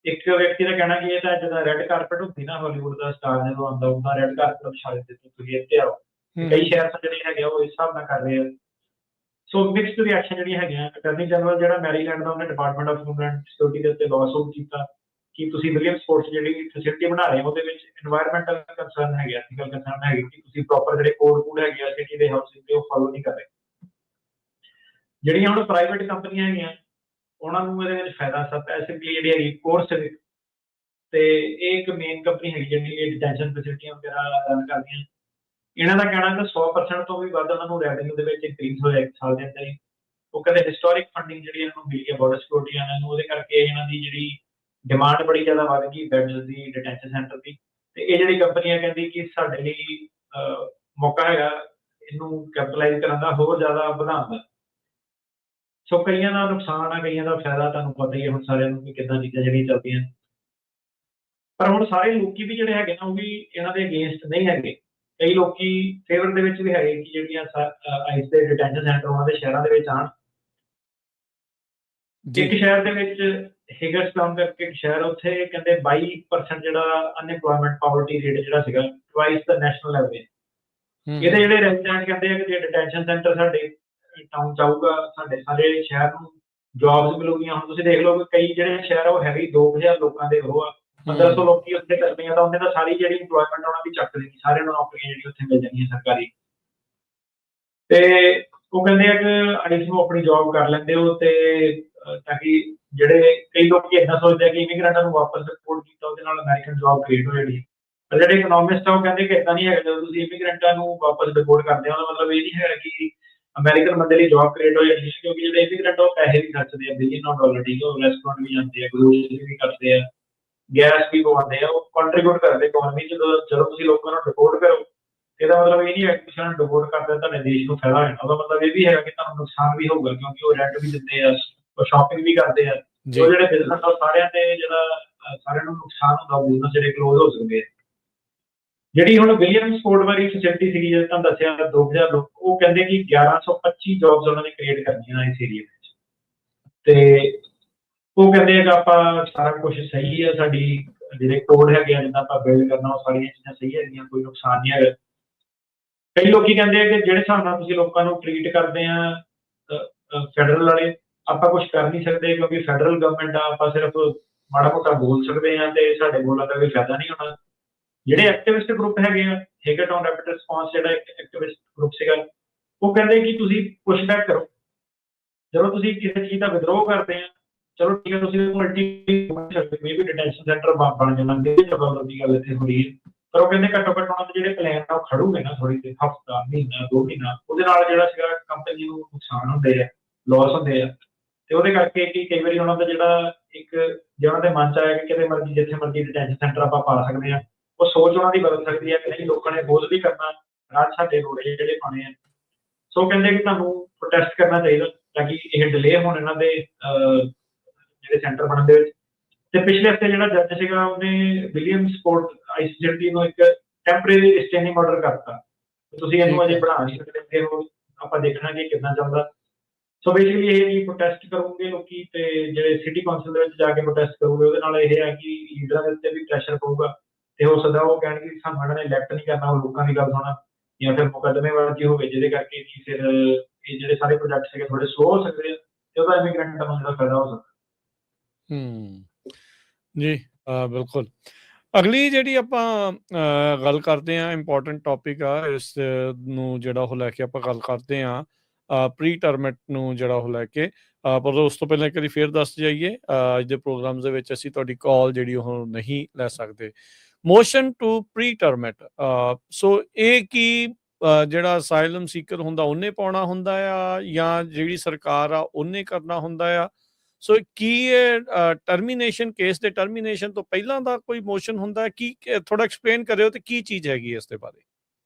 B: ਇੱਕ ਵਿਅਕਤੀ ਦਾ ਕਹਿਣਾ ਕਿ ਇਹ ਤਾਂ ਜਿੱਦਾਂ ਰੈੱਡ ਕਾਰਪet ਹੁੰਦੀ ਨਾ ਹਾਲੀਵੁੱਡ ਦਾ ਸਟਾਰ ਜਦੋਂ ਆਉਂਦਾ ਹੁੰਦਾ, ਰੈੱਡ ਕਾਰਪet ਵਿਛਾ ਦਿੱਤੇ ਤੁਸੀਂ ਇੱਥੇ ਆਓ। ਕਈ ਸ਼ਹਿਰ ਜਿਹੜੇ ਹੈਗੇ ਆ ਉਹ ਇਸ ਹਿਸਾਬ ਨਾਲ ਕਰ ਰਹੇ ਆ। ਸੋ ਮਿਕਸਡ ਰਿਐਕਸ਼ਨ ਜਿਹੜੀਆਂ ਹੈਗੀਆਂ। ਅਟਾਰਨੀ ਜਨਰਲ ਜਿਹੜਾ ਮੈਰੀਲੈਂਡ ਦਾ, ਉਹਨੇ ਡਿਪਾਰਟਮੈਂਟ ਆਫ ਹੋਮਲੈਂਡ ਸਿਕਿਉਰਿਟੀ ਦੇ ਉੱਤੇ ਲਾਅਸੂਟ ਕੀਤਾ ਕਿ ਤੁਸੀਂ ਵਿਲੀਅਮ ਸਪੋਰਟਸ ਜਿਹੜੀ ਫੈਸਿਲਿਟੀ ਬਣਾ ਰਹੇ ਹੋ ਉਹਦੇ ਵਿੱਚ ਇਨਵਾਇਰਮੈਂਟਲ ਕੰਸਰਨ ਹੈਗੇ, ਐਥੀਕਲ ਕੰਸਰਨ ਹੈਗੇ ਕਿ ਤੁਸੀਂ ਪ੍ਰੋਪਰ ਜਿਹੜੇ ਕੋਡ ਕੂਡ ਹੈਗੇ ਆ ਸਿਟੀ ਦੇ ਹਾਊਸਿੰਗ ਦੇ ਉਹ ਫੋਲੋ ਨਹੀਂ ਕਰ ਰਹੇ। ਜਿਹੜੀਆਂ ਹੁਣ ਪ੍ਰਾਈਵੇਟ ਕੰਪਨੀਆਂ ਹੈਗੀਆਂ ਉਹਨਾਂ ਨੂੰ ਇਹਦੇ ਵਿੱਚ ਫਾਇਦਾ ਸਭ ਹੈ। ਸਿੰਪਲੀ ਜਿਹੜੀ ਹੈਗੀ ਕੋਰ ਸਿਵਿਕ ਤੇ ਇਹ ਇੱਕ ਮੇਨ ਕੰਪਨੀ ਹੈਗੀ ਜਿਹੜੀ ਇਹ ਡਿਟੈਂਸ਼ਨ ਫੈਸਿਲਿਟੀਆਂ ਵਗੈਰਾ ਰਨ ਕਰਦੀਆਂ। ਇਹਨਾਂ ਦਾ ਕਹਿਣਾ ਕਿ 100% ਤੋਂ ਵੀ ਵੱਧ ਉਹਨਾਂ ਨੂੰ ਰੈਵਨਿਊ ਦੇ ਵਿੱਚ ਇਨਕਰੀਜ਼ ਹੋਇਆ ਇੱਕ ਸਾਲ ਦੇ ਅੰਦਰ ਹੀ। ਉਹ ਕਹਿੰਦੇ ਹਿਸਟੋਰਿਕ ਫੰਡਿੰਗ ਜਿਹੜੀ ਇਹਨਾਂ ਨੂੰ ਮਿਲੀ ਹੈ ਬਾਰਡਰ ਸਿਕਿਉਰਿਟੀ ਵਾਲਿਆਂ ਨੂੰ, ਉਹਦੇ ਕਰਕੇ ਇਹਨਾਂ ਦੀ ਜਿਹੜੀ ਡਿਮਾਂਡ ਬੜੀ ਜ਼ਿਆਦਾ ਵੱਧ ਗਈ ਬੈਡਸ ਦੀ, ਡਿਟੈਂਸ਼ਨ ਸੈਂਟਰ ਦੀ। ਤੇ ਇਹ ਜਿਹੜੀ ਕੰਪਨੀ ਹੈ ਕਹਿੰਦੀ ਕਿ ਸਾਡੇ ਲਈ ਮੌਕਾ ਹੈਗਾ ਇਹਨੂੰ ਕੈਪੀਟਲਾਈਜ਼ ਕਰਨ ਦਾ, ਹੋਰ ਜ਼ਿਆਦਾ ਵਧਾਉਣ ਦਾ। ਸੋ ਕਈਆਂ ਦਾ ਨੁਕਸਾਨ ਆ, ਕਈਆਂ ਦਾ ਫਾਇਦਾ। ਤੁਹਾਨੂੰ ਪਤਾ ਹੀ ਹੈ ਹੁਣ ਸਾਰਿਆਂ ਨੂੰ ਕਿ ਕਿੱਦਾਂ ਚੀਜ਼ਾਂ ਜਿਹੜੀਆਂ ਚੱਲਦੀਆਂ। ਪਰ ਹੁਣ ਸਾਰੇ ਲੋਕੀ ਵੀ ਜਿਹੜੇ ਹੈਗੇ ਨਾ ਉਹ ਵੀ ਇਹਨਾਂ ਦੇ ਅਗੇਂਸਟ ਨਹੀਂ ਹੈਗੇ। ਕਈ ਲੋਕੀ ਫੇਵਰ ਦੇ ਵਿੱਚ ਵੀ ਹੈਗੇ ਕਿ ਜਿਹੜੀਆਂ ਆਈਸ ਦੇ ਡਿਟੈਂਸ਼ਨ ਸੈਂਟਰ ਉਹਨਾਂ ਦੇ ਸ਼ਹਿਰਾਂ ਦੇ ਵਿੱਚ ਆਉਣ। ਇੱਕ ਸ਼ਹਿਰ ਦੇ ਵਿੱਚ ਹਿਗਰਸਟਾਊਨ ਕਰਕੇ ਇੱਕ ਸ਼ਹਿਰ, ਉੱਥੇ ਕਹਿੰਦੇ 22% ਜਿਹੜਾ ਅਨਐਮਪਲੋਇਮੈਂਟ ਪਾਵਰਟੀ ਰੇਟ ਜਿਹੜਾ ਸੀਗਾ ਟਵਾਈਸ ਦਾ ਨੈਸ਼ਨਲ ਐਵਰੇਜ। ਇਹਦੇ ਜਿਹੜੇ ਰੈਜ਼ੀਡੈਂਟ ਕਹਿੰਦੇ ਆ ਕਿ ਜੇ ਡਿਟੈਂਸ਼ਨ ਸੈਂਟਰ ਸਾਡੇ ਟਾਊਨ ਚ ਆਊਗਾ ਸਾਡੇ ਸਾਰੇ ਸ਼ਹਿਰ ਨੂੰ ਜੌਬਸ ਮਿਲੂਗੀਆਂ। ਹੁਣ ਤੁਸੀਂ ਦੇਖ ਲਓ ਕਿ ਕਈ ਜਿਹੜੇ ਸ਼ਹਿਰ ਆ ਉਹ ਹੈਗੇ 2000 ਲੋਕਾਂ ਦੇ ਉਹ ਆ, 1500 ਲੋਕੀ ਉੱਥੇ ਕਰਦੇ ਆ, ਤਾਂ ਉਹਨੇ ਤਾਂ ਸਾਰੀ ਜਿਹੜੀ ਇੰਪਲੋਇਮੈਂਟ ਉਹਨਾਂ ਦੀ ਚੱਕ ਦੇਣੀ, ਸਾਰਿਆਂ ਨੂੰ ਨੌਕਰੀਆਂ ਜਿਹੜੀਆਂ ਉੱਥੇ ਮਿਲ ਜਾਣਗੀਆਂ ਸਰਕਾਰੀ। ਤੇ ਉਹ ਕਹਿੰਦੇ ਆ ਕਿ ਆਈਸ ਨੂੰ ਆਪਣੀ ਜੌਬ ਕਰ ਲੈਂਦੇ ਹੋ ਤੇ ਤਾਂ ਕਿ ਜਿਹੜੇ ਕਈ ਲੋਕ ਏਦਾਂ ਸੋਚਦੇ ਆ ਕਿ ਇਮੀਗ੍ਰੈਂਟਾਂ ਨੂੰ ਵਾਪਸ ਰਿਪੋਰਟ ਕੀਤਾ ਉਹਦੇ ਨਾਲ ਅਮਰੀਕਨ ਜੌਬ ਕ੍ਰੀਏਟ ਹੋ ਜਾਣੀ। ਪਰ ਜਿਹੜੇ ਇਕਨੋਮਿਸਟ ਆ ਉਹ ਕਹਿੰਦੇ ਕਿ ਏਦਾਂ ਨਹੀਂ ਹੈਗਾ। ਜਦੋਂ ਤੁਸੀਂ ਇਮੀਗ੍ਰੈਂਟਾਂ ਨੂੰ ਵਾਪਸ ਰਿਪੋਰਟ ਕਰਦੇ ਹੋ ਉਹਦਾ ਮਤਲਬ ਇਹ ਨਹੀਂ ਹੈਗਾ ਕਿ ਅਮਰੀਕਨ ਬੰਦੇ ਲਈ ਜੌਬ ਕ੍ਰੀਏਟ ਹੋ ਜਾਣੀ ਹੈ, ਕਿਉਂਕਿ ਜਿਹੜੇ ਇਮੀਗ੍ਰੈਂਟ ਉਹ ਪੈਸੇ ਵੀ ਖਰਚਦੇ ਆ, ਬਿਲੀਅਨ ਡਾਲਰ ਦੀ, ਉਹ ਰੈਸਟੋਰੈਂਟ ਵੀ ਜਾਂਦੇ ਆ, ਗਰੋਸਰੀ ਵੀ ਕਰਦੇ ਆ, ਗੈਸ ਵੀ ਪਵਾਉਂਦੇ ਆ, ਉਹ ਕੰਟਰੀਬਿਊਟ ਕਰਦੇ ਇਕਨੋਮੀ। ਜਦੋਂ ਤੁਸੀਂ ਲੋਕਾਂ ਨੂੰ ਰਿਪੋਰਟ ਕਰੋ ਇਹਦਾ ਮਤਲਬ ਇਹ ਨਹੀਂ ਹੈ ਕਿ ਤੁਸੀਂ ਰਿਪੋਰਟ ਕਰਦੇ ਤੁਹਾਡੇ ਦੇਸ਼ ਨੂੰ ਫਾਇਦਾ ਹੋਣਾ। ਉਹਦਾ ਮਤਲਬ ਇਹ ਵੀ ਹੈਗਾ ਕਿ ਤੁਹਾਨੂੰ ਨੁਕਸਾਨ ਵੀ ਹੋਊਗਾ, ਕਿਉਂਕਿ ਉਹ ਰੈਂਟ ਵੀ ਦਿੰਦੇ ਆ, ਉਹ ਸ਼ਾਪਿੰਗ ਵੀ ਕਰਦੇ ਆ। ਉਹ ਜਿਹੜੇ ਬਿਜ਼ਨਸ ਆ ਸਾਰਿਆਂ ਤੇ ਜਿਹੜਾ ਸਾਰਿਆਂ ਨੂੰ ਨੁਕਸਾਨ ਹੁੰਦਾ, ਉਹ ਬਿਜ਼ਨਸ ਜਿਹੜੇ ਕਲੋਜ਼ ਹੋ ਸਕਦੇ ਆ। ਜਿਹੜੀ ਹੁਣ ਵਿਲੀਅਮ ਸਪੋਰਟ ਵਾਲੀ ਫੈਸਿਲਿਟੀ ਸੀਗੀ ਜਿਵੇਂ ਤੁਹਾਨੂੰ ਦੱਸਿਆ 2000 ਲੋਕ, ਉਹ ਕਹਿੰਦੇ ਕਿ 1125 ਜੌਬਸ ਉਹਨਾਂ ਨੇ ਕ੍ਰੀਏਟ ਕਰਨੀਆਂ ਇਸ ਏਰੀਆ ਵਿੱਚ। ਤੇ ਉਹ ਕਹਿੰਦੇ ਆ ਕਿ ਆਪਾਂ ਸਾਰਾ ਕੁਝ ਸਹੀ ਹੈ, ਸਾਡੀ ਜਿਹੜੇ ਕੋਡ ਹੈਗੇ ਆ ਜਿੱਦਾਂ ਆਪਾਂ ਬਿਲਡ ਕਰਨਾ ਉਹ ਸਾਰੀਆਂ ਚੀਜ਼ਾਂ ਸਹੀ ਹੈਗੀਆਂ, ਕੋਈ ਨੁਕਸਾਨ ਨਹੀਂ ਹੈਗਾ। ਕਈ ਲੋਕੀ ਕਹਿੰਦੇ ਆ ਕਿ ਜਿਹੜੇ ਹਿਸਾਬ ਨਾਲ ਤੁਸੀਂ ਲੋਕਾਂ ਨੂੰ ਟ੍ਰੀਟ ਕਰਦੇ ਆ ਫੈਡਰਲ ਵਾਲੇ, ਆਪਾਂ ਕੁਝ ਕਰ ਨਹੀਂ ਸਕਦੇ ਕਿਉਂਕਿ ਫੈਡਰਲ ਗਵਰਨਮੈਂਟ ਆ, ਆਪਾਂ ਸਿਰਫ ਮਾੜਾ ਮੋਟਾ ਬੋਲ ਸਕਦੇ ਆ ਤੇ ਸਾਡੇ ਬੋਲਣ ਦਾ ਕੋਈ ਫਾਇਦਾ ਨਹੀਂ ਹੋਣਾ। ਜਿਹੜੇ ਐਕਟਿਵਿਸਟ ਗਰੁੱਪ ਹੈਗੇ ਆ, ਹੈਕਾਥਨ ਰੈਪਿਡ ਰਿਸਪਾਂਸ ਜਿਹੜਾ ਇੱਕ ਐਕਟਿਵਿਸਟ ਗਰੁੱਪ ਸੀਗਾ, ਉਹ ਕਹਿੰਦੇ ਕਿ ਤੁਸੀਂ ਪੁਸ਼ਬੈਕ ਕਰੋ। ਜਦੋਂ ਤੁਸੀਂ ਕਿਸੇ ਚੀਜ਼ ਦਾ ਵਿਦਰੋਹ ਕਰਦੇ ਆ, ਚਲੋ ਠੀਕ ਹੈ ਤੁਸੀਂ ਮਲਟੀ ਡਿਟੈਂਸ਼ਨ ਸੈਂਟਰ ਬਣ ਜਾਣਾ, ਦੀ ਗੱਲ ਇੱਥੇ ਹੋ ਰਹੀ ਹੈ। ਪਰ ਉਹ ਕਹਿੰਦੇ ਘੱਟੋ ਘੱਟ ਉਹਨਾਂ ਦੇ ਜਿਹੜੇ ਪਲਾਨ ਆ ਉਹ ਖੜੂਗੇ ਨਾ ਥੋੜੀ ਦੇਰ, ਹਫ਼ਤਾ, ਮਹੀਨਾ, 2 ਮਹੀਨਾ, ਉਹਦੇ ਨਾਲ ਜਿਹੜਾ ਸੀਗਾ ਕੰਪਨੀ ਨੂੰ ਨੁਕਸਾਨ ਹੁੰਦੇ ਆ, ਲਾਸ ਹੁੰਦੇ ਆ। ਤੇ ਉਹਦੇ ਕਰਕੇ ਕਿ ਕਈ ਵਾਰੀ ਉਹਨਾਂ ਦਾ ਜਿਹੜਾ ਇੱਕ ਜੇ ਉਹਨਾਂ ਦੇ ਮਨ ਚ ਆਇਆ ਕਿ ਕਿਤੇ ਮਰਜ਼ੀ ਜਿੱਥੇ ਮਰਜ਼ੀ ਡਿਟੈਂਸ਼ਨ ਸੈਂਟਰ ਆਪਾਂ ਪਾ ਸਕਦੇ ਹਾਂ, ਉਹ ਸੋਚ ਉਹਨਾਂ ਦੀ ਬਦਲ ਸਕਦੀ ਹੈ ਕਿ ਨਹੀਂ ਲੋਕਾਂ ਨੇ ਬੋਝ ਵੀ ਕਰਨਾ, ਰਾਜ ਸਾਡੇ ਰੋੜੇ ਜਿਹੜੇ ਪਾਣੇ ਆ। ਸੋ ਕਹਿੰਦੇ ਕਿ ਤੁਹਾਨੂੰ ਪ੍ਰੋਟੈਸਟ ਕਰਨਾ ਚਾਹੀਦਾ ਤਾਂ ਕਿ ਇਹ ਡਿਲੇ ਹੋਣ ਇਹਨਾਂ ਦੇ ਜਿਹੜੇ ਸੈਂਟਰ ਬਣਨ ਦੇ ਵਿੱਚ। ਤੇ ਪਿਛਲੇ ਹਫ਼ਤੇ ਜਿਹੜਾ ਜੱਜ ਸੀਗਾ ਉਹਨੇ ਵਿਲੀਅਮ ਸਪੋਰਟ ਆਈਸ ਫੈਸਿਲਿਟੀ ਨੂੰ ਇੱਕ ਟੈਂਪਰੇਰੀ ਰਿਸਟੇਨਿੰਗ ਆਰਡਰ ਕਰਤਾ, ਤੁਸੀਂ ਇਹਨੂੰ ਅਜੇ ਬਣਾ ਨਹੀਂ ਸਕਦੇ, ਉਹ ਆਪਾਂ ਦੇਖਣਾ ਕਿ ਕਿੱਦਾਂ ਚੱਲਦਾ। ਸੋ ਬੇਸਿਕਲੀ ਇਹ ਜੀ ਪ੍ਰੋਟੈਸਟ ਕਰੂਗੇ ਲੋਕੀ ਤੇ ਜਿਹੜੇ ਸਿਟੀ ਕੌਂਸਲ ਦੇ ਵਿੱਚ ਜਾ ਕੇ ਪ੍ਰੋਟੈਸਟ ਕਰੂਗੇ, ਉਹਦੇ ਨਾਲ ਇਹ ਹੈ ਕਿ ਲੀਡਰਾਂ ਦੇ ਉੱਤੇ ਵੀ ਪ੍ਰੈਸ਼ਰ ਪਊਗਾ ਤੇ ਹੋ ਸਕਦਾ ਉਹ ਕਹਿਣਗੇ ਕਿ ਸਾਨੂੰ ਇਹਨਾਂ ਨੇ ਇਲੈਕਟ ਨਹੀਂ ਕਰਨਾ, ਉਹ ਲੋਕਾਂ ਦੀ ਗੱਲ ਸੁਣਾ, ਜਾਂ ਫਿਰ ਮੁਕੱਦਮੇਬਾਜ਼ੀ ਹੋਵੇ ਜਿਹਦੇ ਕਰਕੇ ਕਿ ਫਿਰ ਇਹ ਜਿਹੜੇ ਸਾਰੇ ਪ੍ਰੋਜੈਕਟ ਸੀਗੇ ਥੋੜੇ ਸਲੋ ਹੋ ਸਕਦੇ ਆ ਤੇ ਉਹਦਾ ਇਮੀਗ੍ਰੈਂਟਾਂ ਨੂੰ ਜਿਹੜਾ ਫਾਇਦਾ ਹੋ ਸਕਦਾ।
A: ਜੀ ਬਿਲਕੁਲ। ਅਗਲੀ ਜਿਹੜੀ ਆਪਾਂ ਗੱਲ ਕਰਦੇ ਹਾਂ, ਇੰਪੋਰਟੈਂਟ ਟੌਪਿਕ ਆ, ਇਸ ਨੂੰ ਜਿਹੜਾ ਉਹ ਲੈ ਕੇ ਆਪਾਂ ਗੱਲ ਕਰਦੇ ਹਾਂ ਪ੍ਰੀ ਟਰਮਿਟ ਨੂੰ ਜਿਹੜਾ ਉਹ ਲੈ ਕੇ। ਪਰ ਉਸ ਤੋਂ ਪਹਿਲਾਂ ਇੱਕ ਵਾਰੀ ਫੇਰ ਦੱਸ ਜਾਈਏ, ਅੱਜ ਦੇ ਪ੍ਰੋਗਰਾਮ ਦੇ ਵਿੱਚ ਅਸੀਂ ਤੁਹਾਡੀ ਕਾਲ ਜਿਹੜੀ ਉਹ ਨਹੀਂ ਲੈ ਸਕਦੇ। ਮੋਸ਼ਨ ਟੂ ਪ੍ਰੀ ਟਰਮਿਟ, ਸੋ ਇਹ ਕੀ ਜਿਹੜਾ ਅਸਾਈਲਮ ਸੀਕਰ ਹੁੰਦਾ ਉਹਨੇ ਪਾਉਣਾ ਹੁੰਦਾ ਆ ਜਾਂ ਜਿਹੜੀ ਸਰਕਾਰ ਆ ਉਹਨੇ ਕਰਨਾ ਹੁੰਦਾ ਆ? ਸੋ ਕੀ ਇਹ ਟਰਮੀਨੇਸ਼ਨ ਕੇਸ ਦੇ ਟਰਮੀਨੇਸ਼ਨ ਤੋਂ ਪਹਿਲਾਂ ਦਾ ਕੋਈ ਮੋਸ਼ਨ ਹੁੰਦਾ? ਕੀ ਥੋੜਾ ਐਕਸਪਲੇਨ ਕਰਿਓ ਤੇ ਕੀ ਚੀਜ਼ ਹੈਗੀ ਇਸ ਦੇ ਬਾਰੇ?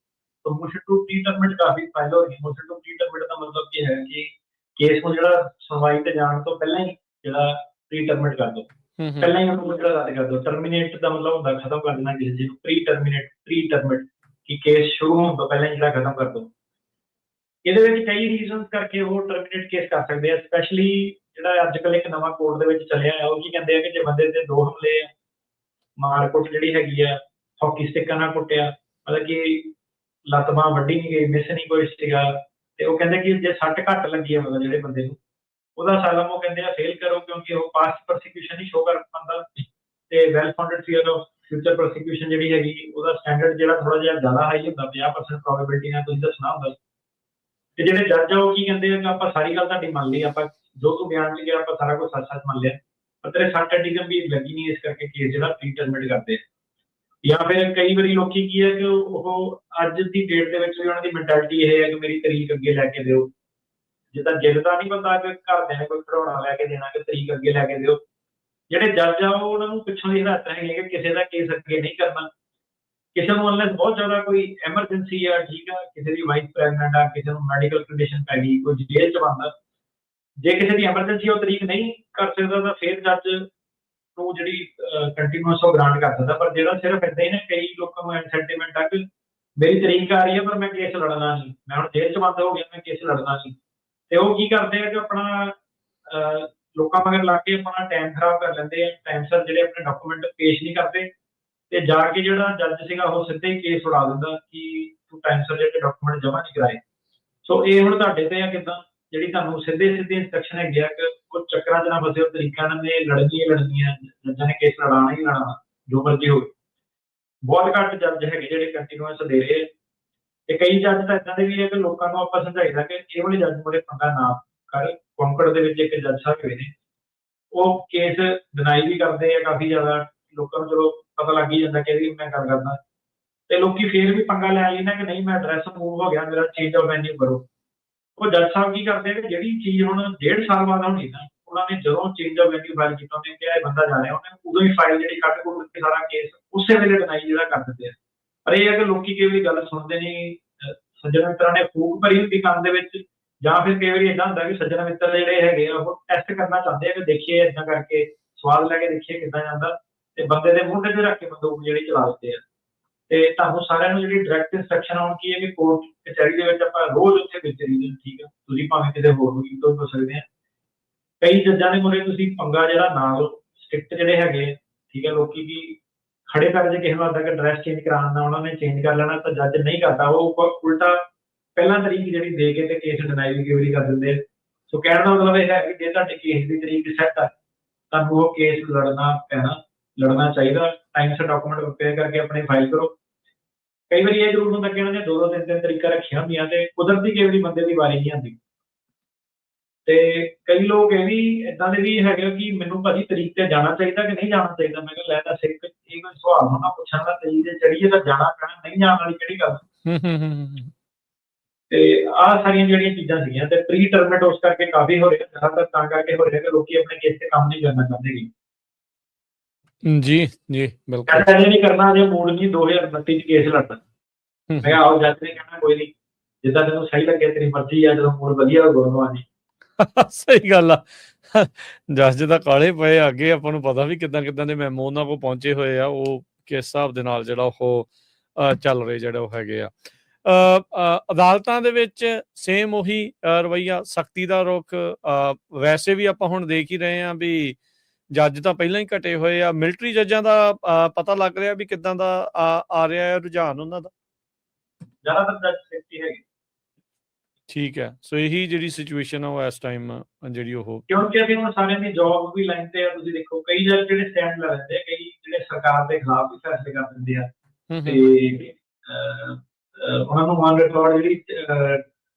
B: तो मोशन टू प्री टर्मिट काफी फाइल हो रही है। मोशन टू प्री टर्मिट का मतलब ये है कि ਕੇਸ ਨੂੰ ਜਿਹੜਾ ਸੁਣਵਾਈ ਤੇ ਜਾਣ ਤੋਂ ਪਹਿਲਾਂ ਹੀ ਜਿਹੜਾ ਪ੍ਰੀ ਟਰਮੀਨੇਟ ਕਰ ਦਿਓ, ਪਹਿਲਾਂ ਹੀ ਉਹਨੂੰ ਜਿਹੜਾ ਰੱਦ ਕਰ ਦਿਓ। ਟਰਮੀਨੇਟ ਦਾ ਮਤਲਬ ਹੁੰਦਾ ਖਤਮ ਕਰ ਦੇਣਾ ਕਿਸੇ ਚੀਜ਼ ਨੂੰ। ਪ੍ਰੀ ਟਰਮੀਨੇਟ ਕਿ ਕੇਸ ਸ਼ੁਰੂ ਹੋਣ ਤੋਂ ਪਹਿਲਾਂ ਹੀ ਜਿਹੜਾ ਖਤਮ ਕਰ ਦਿਓ। ਇਹਦੇ ਵਿੱਚ ਕਈ ਰੀਜ਼ਨਸ ਕਰਕੇ ਉਹ ਟਰਮੀਨੇਟ ਕੇਸ ਕਰ ਸਕਦੇ ਆ। ਸਪੈਸ਼ਲੀ ਜਿਹੜਾ ਅੱਜ ਕੱਲ੍ਹ ਇੱਕ ਨਵਾਂ ਕੋਡ ਦੇ ਵਿੱਚ ਚੱਲਿਆ ਆ, ਉਹ ਕੀ ਕਹਿੰਦੇ ਆ ਕਿ ਜੇ ਬੰਦੇ ਦੇ 2 ਹਮਲੇ ਆ, ਮਾਰ ਕੁੱਟ ਜਿਹੜੀ ਹੈਗੀ ਆ, ਹਾਕੀ ਸਟਿੱਕਾਂ ਨਾਲ ਕੁੱਟਿਆ, ਮਤਲਬ ਕਿ ਲੱਤ ਬਾਂਹ ਵੱਢੀ ਨਹੀਂ ਗਈ, ਮਿਸ ਨਹੀਂ ਕੋਈ ਸੀਗਾ, ਤੇ ਉਹ ਕਹਿੰਦੇ ਕਿ ਜੇ ਸੱਟ ਘੱਟ ਲੱਗੀ ਆ ਮਤਲਬ ਜਿਹੜੇ ਬੰਦੇ ਨੂੰ, ਉਹਦਾ ਅਸਾਈਲਮ ਉਹ ਕਹਿੰਦੇ ਆ ਫੇਲ ਕਰੋ, ਕਿਉਂਕਿ ਉਹ ਪਾਸਟ ਪ੍ਰੋਸੀਕਿਊਸ਼ਨ ਨਹੀਂ ਸ਼ੋ ਕਰ ਪਾਉਂਦਾ, ਤੇ well founded fear of future prosecution ਜਿਹੜੀ ਹੈਗੀ ਉਹਦਾ ਸਟੈਂਡਰਡ ਜਿਹੜਾ ਥੋੜਾ ਜਿਹਾ ਜ਼ਿਆਦਾ ਹਾਈ ਹੁੰਦਾ, 50% ਪ੍ਰੋਬੇਬਿਲਿਟੀ ਨਾਲ ਤੁਸੀਂ ਦੱਸਣਾ ਹੁੰਦਾ। ਤੇ ਜਿਹੜੇ ਜੱਜ ਆ ਉਹ ਕੀ ਕਹਿੰਦੇ ਆ ਕਿ ਆਪਾਂ ਸਾਰੀ ਗੱਲ ਤੁਹਾਡੀ ਮੰਨ ਲਈ, ਆਪਾਂ ਜੋ ਤੂੰ ਬਿਆਨ ਚ ਗਿਆ ਆਪਾਂ ਸਾਰਾ ਕੁਝ ਸੱਚ ਮੰਨ ਲਿਆ, ਪਰ ਤੇਰੇ ਸੱਟ ਅੱਡੀ ਗੰਭੀਰ ਲੱਗੀ ਨਹੀਂ, ਇਸ ਕਰਕੇ ਕੇਸ ਜਿਹੜਾ ਪ੍ਰੀ ਟਰਮੀਨੇਟ ਕਰਦੇ ਆ। ਜਾਂ ਫਿਰ ਕਈ ਵਾਰੀ ਲੋਕੀ ਕੀ ਹੈ ਕਿ ਉਹ ਅੱਜ ਦੀ ਡੇਟ ਦੇ ਵਿੱਚ ਵੀ ਉਹਨਾਂ ਦੀ ਮੈਂਟੈਲਿਟੀ ਇਹ ਹੈ ਕਿ ਮੇਰੀ ਤਰੀਕ ਅੱਗੇ ਲੈ ਕੇ ਦਿਓ। ਜਿੱਦਾਂ ਜਿੱਦਾਂ ਨਹੀਂ ਬੰਦਾ ਕਿ ਘਰਦਿਆਂ ਨੇ ਕੋਈ ਖਿਡੌਣਾ ਲੈ ਕੇ ਦੇਣਾ ਕਿ ਤਰੀਕ ਅੱਗੇ ਲੈ ਕੇ ਦਿਓ। ਜਿਹੜੇ ਜੱਜ ਆ ਉਹ ਉਹਨਾਂ ਨੂੰ ਪਿੱਛੋਂ ਦੀ ਹਦਾਇਤਾਂ ਹੈਗੀਆਂ ਕਿ ਕਿਸੇ ਦਾ ਕੇਸ ਅੱਗੇ ਨਹੀਂ ਕਰਨਾ। ਕਿਸੇ ਨੂੰ ਅਨਲੈਸ ਬਹੁਤ ਜ਼ਿਆਦਾ ਕੋਈ ਐਮਰਜੈਂਸੀ ਆ, ਠੀਕ ਆ, ਕਿਸੇ ਦੀ ਵਾਈਫ ਪ੍ਰੈਗਨੈਂਟ ਆ, ਕਿਸੇ ਨੂੰ ਮੈਡੀਕਲ ਕੰਡੀਸ਼ਨ ਪੈ ਗਈ, ਕੋਈ ਜੇਲ੍ਹ ਚ ਬੰਦਾ, ਜੇ ਕਿਸੇ ਦੀ ਐਮਰਜੈਂਸੀ ਉਹ ਤਰੀਕ ਨਹੀਂ ਕਰ ਸਕਦਾ ਤਾਂ ਫਿਰ ਜੱਜ ਨੂੰ ਜਿਹੜੀ ਕੰਟੀਨਿਊਸ ਉਹ ਗ੍ਰਾਂਟ ਕਰ ਸਕਦਾ। ਪਰ ਜਿਹੜਾ ਸਿਰਫ ਏਦਾਂ ਹੀ ਨਾ, ਕਈ ਲੋਕਾਂ ਨੂੰ ਸੈਂਟੀਮੈਂਟ ਆ ਕਿ ਮੇਰੀ ਤਰੀਕ ਆ ਰਹੀ ਹੈ ਪਰ ਮੈਂ ਕੇਸ ਲੜਨਾ ਨਹੀਂ, ਮੈਂ ਹੁਣ ਜੇਲ੍ਹ ਚ ਬੰਦ ਹੋ ਗਿਆ, ਮੈਂ ਕੇਸ ਲੜਨਾ ਨਹੀਂ, ਤੇ ਉਹ ਕੀ ਕਰਦੇ ਆ ਕਿ ਆਪਣਾ ਲੋਕਾਂ ਮਗਰ ਲਾ ਕੇ ਆਪਣਾ ਟਾਈਮ ਖਰਾਬ ਕਰ ਲੈਂਦੇ ਆ। ਟਾਈਮ ਸਿਰ ਜਿਹੜੇ ਆਪਣੇ ਡਾਕੂਮੈਂਟ ਪੇਸ਼ ਨਹੀਂ ਕਰਦੇ, ਤੇ ਜਾ ਕੇ ਜਿਹੜਾ ਜੱਜ ਸੀਗਾ ਉਹ ਸਿੱਧੇ ਹੀ ਕੇਸ ਉਡਾ ਦਿੰਦਾ ਕਿ ਤੂੰ ਟਾਈਮ ਸਿਰ ਜਿਹੜੇ ਡਾਕੂਮੈਂਟ ਜਮ੍ਹਾਂ ਨਹੀਂ ਕਰਾਏ। ਸੋ ਇਹ ਹੁਣ ਤੁਹਾਡੇ ਤੇ ਆ ਕਿੱਦਾਂ ਜਿਹੜੀ ਤੁਹਾਨੂੰ ਸਿੱਧੇ ਇੰਸਟਰਕਸ਼ਨ ਹੈਗੀ ਆ ਕਿ ਕੁਝ ਚੱਕਰਾਂ 'ਚ ਨਾ ਫਸੇ ਹੋ, ਤਰੀਕਿਆਂ ਨਾਲ ਨੇ ਲੜਨੀਆਂ, ਜੱਜਾਂ ਨੇ ਕੇਸ ਲੜਾਉਣਾ ਹੀ ਲੜਾਉਣਾ, ਜੋ ਮਰਜ਼ੀ ਹੋਵੇ। ਬਹੁਤ ਘੱਟ ਜੱਜ ਹੈਗੇ ਜਿਹੜੇ ਕੰਟੀਨਿਊਸ ਦੇ ਰਹੇ, ਤੇ ਕਈ ਜੱਜ ਤਾਂ ਏਦਾਂ ਦੇ ਵੀ ਹੈ ਕਿ ਲੋਕਾਂ ਨੂੰ ਆਪਾਂ ਸਮਝਾਈਦਾ ਕਿ ਇਹ ਵਾਲੇ ਜੱਜ ਮੁਰੇ ਪੰਗਾ ਨਾ ਕਰ। ਕੌਂਕੜ ਦੇ ਵਿੱਚ ਇੱਕ ਜੱਜ ਸਾਹਿਬ ਹੋਏ ਨੇ, ਉਹ ਕੇਸ ਡਿਨਾਈ ਵੀ ਕਰਦੇ ਆ ਕਾਫੀ ਜ਼ਿਆਦਾ, ਲੋਕਾਂ ਨੂੰ ਚਲੋ ਪਤਾ ਲੱਗ ਹੀ ਜਾਂਦਾ ਕਿ ਇਹਦੀ ਮੈਂ ਗੱਲ ਕਰਦਾ, ਤੇ ਲੋਕੀ ਫੇਰ ਵੀ ਪੰਗਾ ਲੈ ਲੈਂਦੇ ਕਿ ਨਹੀਂ ਮੈਂ ਐਡਰੈਸ ਮੂਵ ਹੋ ਗਿਆ, ਮੇਰਾ ਚੇਂਜ ਆਫ ਵੈਨਿਊ ਕਰੋ। ਉਹ ਜੱਜ ਸਾਹਿਬ ਕੀ ਕਰਦੇ ਆ ਕਿ ਜਿਹੜੀ ਚੀਜ਼ ਹੁਣ 1.5 ਸਾਲ ਬਾਅਦ ਹੋਣੀ ਨਾ, ਉਹਨਾਂ ਨੇ ਜਦੋਂ ਚੇਂਜ ਆਫ ਵੈਨਿਊ ਫਾਈਲ ਕੀਤਾ, ਉਹਨੇ ਕਿਹਾ ਇਹ ਬੰਦਾ ਜਾ ਰਿਹਾ, ਉਹਨੇ ਉਦੋਂ ਹੀ ਫਾਈਲ ਜਿਹੜੀ ਕੱਢ ਕੁੱਟ ਕੇ ਸਾਰਾ ਕੇਸ ਉਸੇ ਵੇਲੇ ਡਿਨਾਈ ਜਿਹੜਾ ਕਰ ਦਿੰਦੇ ਆ। ਪਰ ਇਹ ਹੈ ਕਿ ਲੋਕੀ ਕਈ ਵਾਰੀ ਗੱਲ ਸੁਣਦੇ ਨਹੀਂ, ਸੱਜਣ ਮਿੱਤਰਾਂ ਨੇ ਫੂਕ ਭਰੀ ਹੁੰਦੀ ਕੰਨ ਦੇ ਵਿੱਚ, ਜਾਂ ਫਿਰ ਕਈ ਵਾਰੀ ਏਦਾਂ ਹੁੰਦਾ ਕਿ ਸੱਜਣ ਮਿੱਤਰ ਜਿਹੜੇ ਹੈਗੇ ਆ ਉਹ ਟੈਸਟ ਕਰਨਾ ਚਾਹੁੰਦੇ ਆ ਕਿ ਦੇਖੀਏ ਏਦਾਂ ਕਰਕੇ ਸਵਾਦ ਲੈ ਕੇ ਦੇਖੀਏ ਕਿੱਦਾਂ ਜਾਂਦਾ, ਤੇ ਬੰਦੇ ਦੇ ਮੂੰਹ ਤੇ ਰੱਖ ਕੇ ਬੰਦੂਕ ਜਿਹੜੀ ਚਲਾ ਦਿੰਦੇ ਆ। ਤੇ ਤੁਹਾਨੂੰ ਸਾਰਿਆਂ ਨੂੰ ਜਿਹੜੀ ਡਾਇਰੈਕਟ ਇੰਸਟਰਕਸ਼ਨ ਆਉਣ ਕੀ ਹੈ ਕਿ ਕੋਰਟ ਕਚਹਿਰੀ ਦੇ ਵਿੱਚ ਆਪਾਂ ਰੋਜ਼ ਉੱਥੇ ਵਿਚ ਰਹੀਏ, ਠੀਕ ਆ, ਤੁਸੀਂ ਭਾਵੇਂ ਕਿਤੇ ਹੋਰ ਨੂੰ ਕਿਤੋਂ ਹੋ ਸਕਦੇ ਆ। ਕਈ ਜੱਜਾਂ ਦੇ ਮੁਰੇ ਤੁਸੀਂ ਪੰਗਾ ਜਿਹੜਾ ਨਾਲ ਸਟ੍ਰਿਕਟ ਜਿਹੜੇ ਹੈਗੇ, ਠੀਕ ਹੈ, ਲੋਕੀ ਕੀ ਖੜੇ ਪੈਰ ਜੇ ਕਿਸੇ ਨੂੰ ਲੱਗਦਾ ਕਿ ਡਰੈਸ ਚੇਂਜ ਕਰਾਉਣਾ ਉਹਨਾਂ ਨੇ ਚੇਂਜ ਕਰ ਲੈਣਾ, ਤਾਂ ਜੱਜ ਨਹੀਂ ਕਰਦਾ, ਉਹ ਉਲਟਾ ਪਹਿਲਾਂ ਤਰੀਕ ਜਿਹੜੀ ਦੇ ਕੇ ਤੇ ਕੇਸ ਡਿਨਾਈ ਵੀ ਕਈ ਵਾਰੀ ਕਰ ਦਿੰਦੇ ਆ। ਸੋ ਕਹਿਣ ਦਾ ਮਤਲਬ ਇਹ ਹੈ ਕਿ ਜੇ ਤੁਹਾਡੇ ਕੇਸ ਦੀ ਤਰੀਕ ਸੈੱਟ ਆ, ਤੁਹਾਨੂੰ ਉਹ ਕੇਸ ਲੜਨਾ ਚਾਹੀਦਾ। ਟਾਈਮ ਸਿਰ ਡਾਕੂਮੈਂਟ ਪ੍ਰਪੇਅਰ ਕਰਕੇ ਆਪਣੀ ਫਾਈਲ ਕਰੋ। ਕਈ ਵਾਰੀ ਇਹ ਜ਼ਰੂਰ ਹੁੰਦਾ ਕਿ ਇਹਨਾਂ ਨੇ 2-2 3-3 ਤਰੀਕਾਂ ਰੱਖੀਆਂ ਹੁੰਦੀਆਂ, ਤੇ ਕੁਦਰਤੀ ਕਈ ਵਾਰੀ ਬੰਦੇ ਦੀ ਵਾਰੀ ਨਹੀਂ ਆਉਂਦੀ। ਤੇ ਕਈ ਲੋਕ ਇਹ ਵੀ ਏਦਾਂ ਦੇ ਵੀ ਹੈਗੇ ਕਿ ਮੈਨੂੰ ਭਾਜੀ ਤਰੀਕ ਤੇ ਜਾਣਾ ਚਾਹੀਦਾ ਕਿ ਨਹੀਂ ਜਾਣਾ ਚਾਹੀਦਾ। ਮੈਂ ਕਿਹਾ ਲੈ ਤਾਂ ਸਿੱਖ, ਇਹ ਕੋਈ ਸਵਾਲ ਹੋਣਾ ਪੁੱਛਣ ਦਾ, ਤਰੀਕ ਤੇ ਚੜੀਏ ਤਾਂ ਜਾਣਾ ਪੈਣਾ, ਨਹੀਂ ਜਾਣ ਵਾਲੀ ਕਿਹੜੀ ਗੱਲ। ਤੇ ਆਹ ਸਾਰੀਆਂ ਜਿਹੜੀਆਂ ਚੀਜ਼ਾਂ ਸੀਗੀਆਂ, ਤੇ ਪ੍ਰੀ ਟਰਮੀਨੇਟ ਉਸ ਕਰਕੇ ਕਾਫੀ ਹੋ ਰਿਹਾ, ਜ਼ਿਆਦਾਤਰ ਤਾਂ ਕਰਕੇ ਹੋ ਰਿਹਾ ਕਿ ਲੋਕੀ ਆਪਣੇ ਕੇਸ ਤੇ ਕੰਮ ਨਹੀਂ ਕਰਨਾ ਚਾਹੁੰਦੇ।
A: ਜੀ ਬਿਲਕੁਲ
B: ਨਹੀਂ ਕਰਨਾ, ਜੇ ਮੂਡ ਨਹੀਂ 2029 ਚ ਕੇਸ ਲੜਨਾ। ਮੈਂ ਕਿਹਾ ਆਓ, ਜੱਜ ਨੇ ਕਹਿਣਾ ਕੋਈ ਨਹੀਂ, ਜਿੱਦਾਂ ਤੈਨੂੰ ਸਹੀ ਲੱਗੇ ਤੇਰੀ ਮਰਜ਼ੀ ਆ, ਜਦੋਂ ਮੂਡ ਵਧੀਆ ਹੋ ਗੁਰਦੁਆਰਾ ਜੀ।
A: ਸਹੀ ਗੱਲ ਆ, ਜੱਜ ਤਾਂ ਕਾਲੇ ਪਏ ਅੱਗੇ, ਆਪਾਂ ਨੂੰ ਪਤਾ ਵੀ ਕਿੱਦਾਂ ਦੇ ਮੈਮੋ ਉਹਨਾਂ ਕੋਲ ਪਹੁੰਚੇ ਹੋਏ ਆ, ਉਹ ਕਿਸ ਹਿਸਾਬ ਦੇ ਨਾਲ ਜਿਹੜਾ ਉਹ ਚੱਲ ਰਹੇ ਜਿਹੜੇ ਉਹ ਹੈਗੇ ਆ। ਅਦਾਲਤਾਂ ਦੇ ਵਿੱਚ ਸੇਮ ਉਹੀ ਰਵੱਈਆ, ਸਖਤੀ ਦਾ ਰੁਖ। ਵੈਸੇ ਵੀ ਆਪਾਂ ਹੁਣ ਦੇਖ ਹੀ ਰਹੇ ਹਾਂ ਵੀ ਜੱਜ ਤਾਂ ਪਹਿਲਾਂ ਹੀ ਘਟੇ ਹੋਏ ਆ। ਮਿਲਟਰੀ ਜੱਜਾਂ ਦਾ ਪਤਾ ਲੱਗ ਰਿਹਾ ਵੀ ਕਿੱਦਾਂ ਦਾ ਆ ਰਿਹਾ ਹੈ ਰੁਝਾਨ ਉਹਨਾਂ ਦਾ,
B: ਜ਼ਿਆਦਾਤਰ ਜੱਜ ਸੇਫਟੀ ਹੈਗੀ।
A: ਠੀਕ ਹੈ, ਸੋ ਇਹੀ ਜਿਹੜੀ ਸਿਚੁਏਸ਼ਨ ਆ ਉਹ ਇਸ ਟਾਈਮ ਜਿਹੜੀ ਉਹ,
B: ਕਿਉਂਕਿ ਅਸੀਂ ਹੁਣ ਸਾਰਿਆਂ ਦੀ ਜੌਬ ਵੀ ਲਾਈਨ ਤੇ ਆ। ਤੁਸੀਂ ਦੇਖੋ ਕਈ ਜੱਜ ਜਿਹੜੇ ਸਟੈਂਡ ਲੈ ਲੈਂਦੇ ਆ, ਕਈ ਜਿਹੜੇ ਸਰਕਾਰ ਦੇ ਖਿਲਾਫ ਵੀ ਫੈਸਲੇ ਕਰ ਦਿੰਦੇ ਆ, ਤੇ ਉਹਨਾਂ ਨੂੰ ਔਨ ਰਿਕਾਰਡ ਜਿਹੜੀ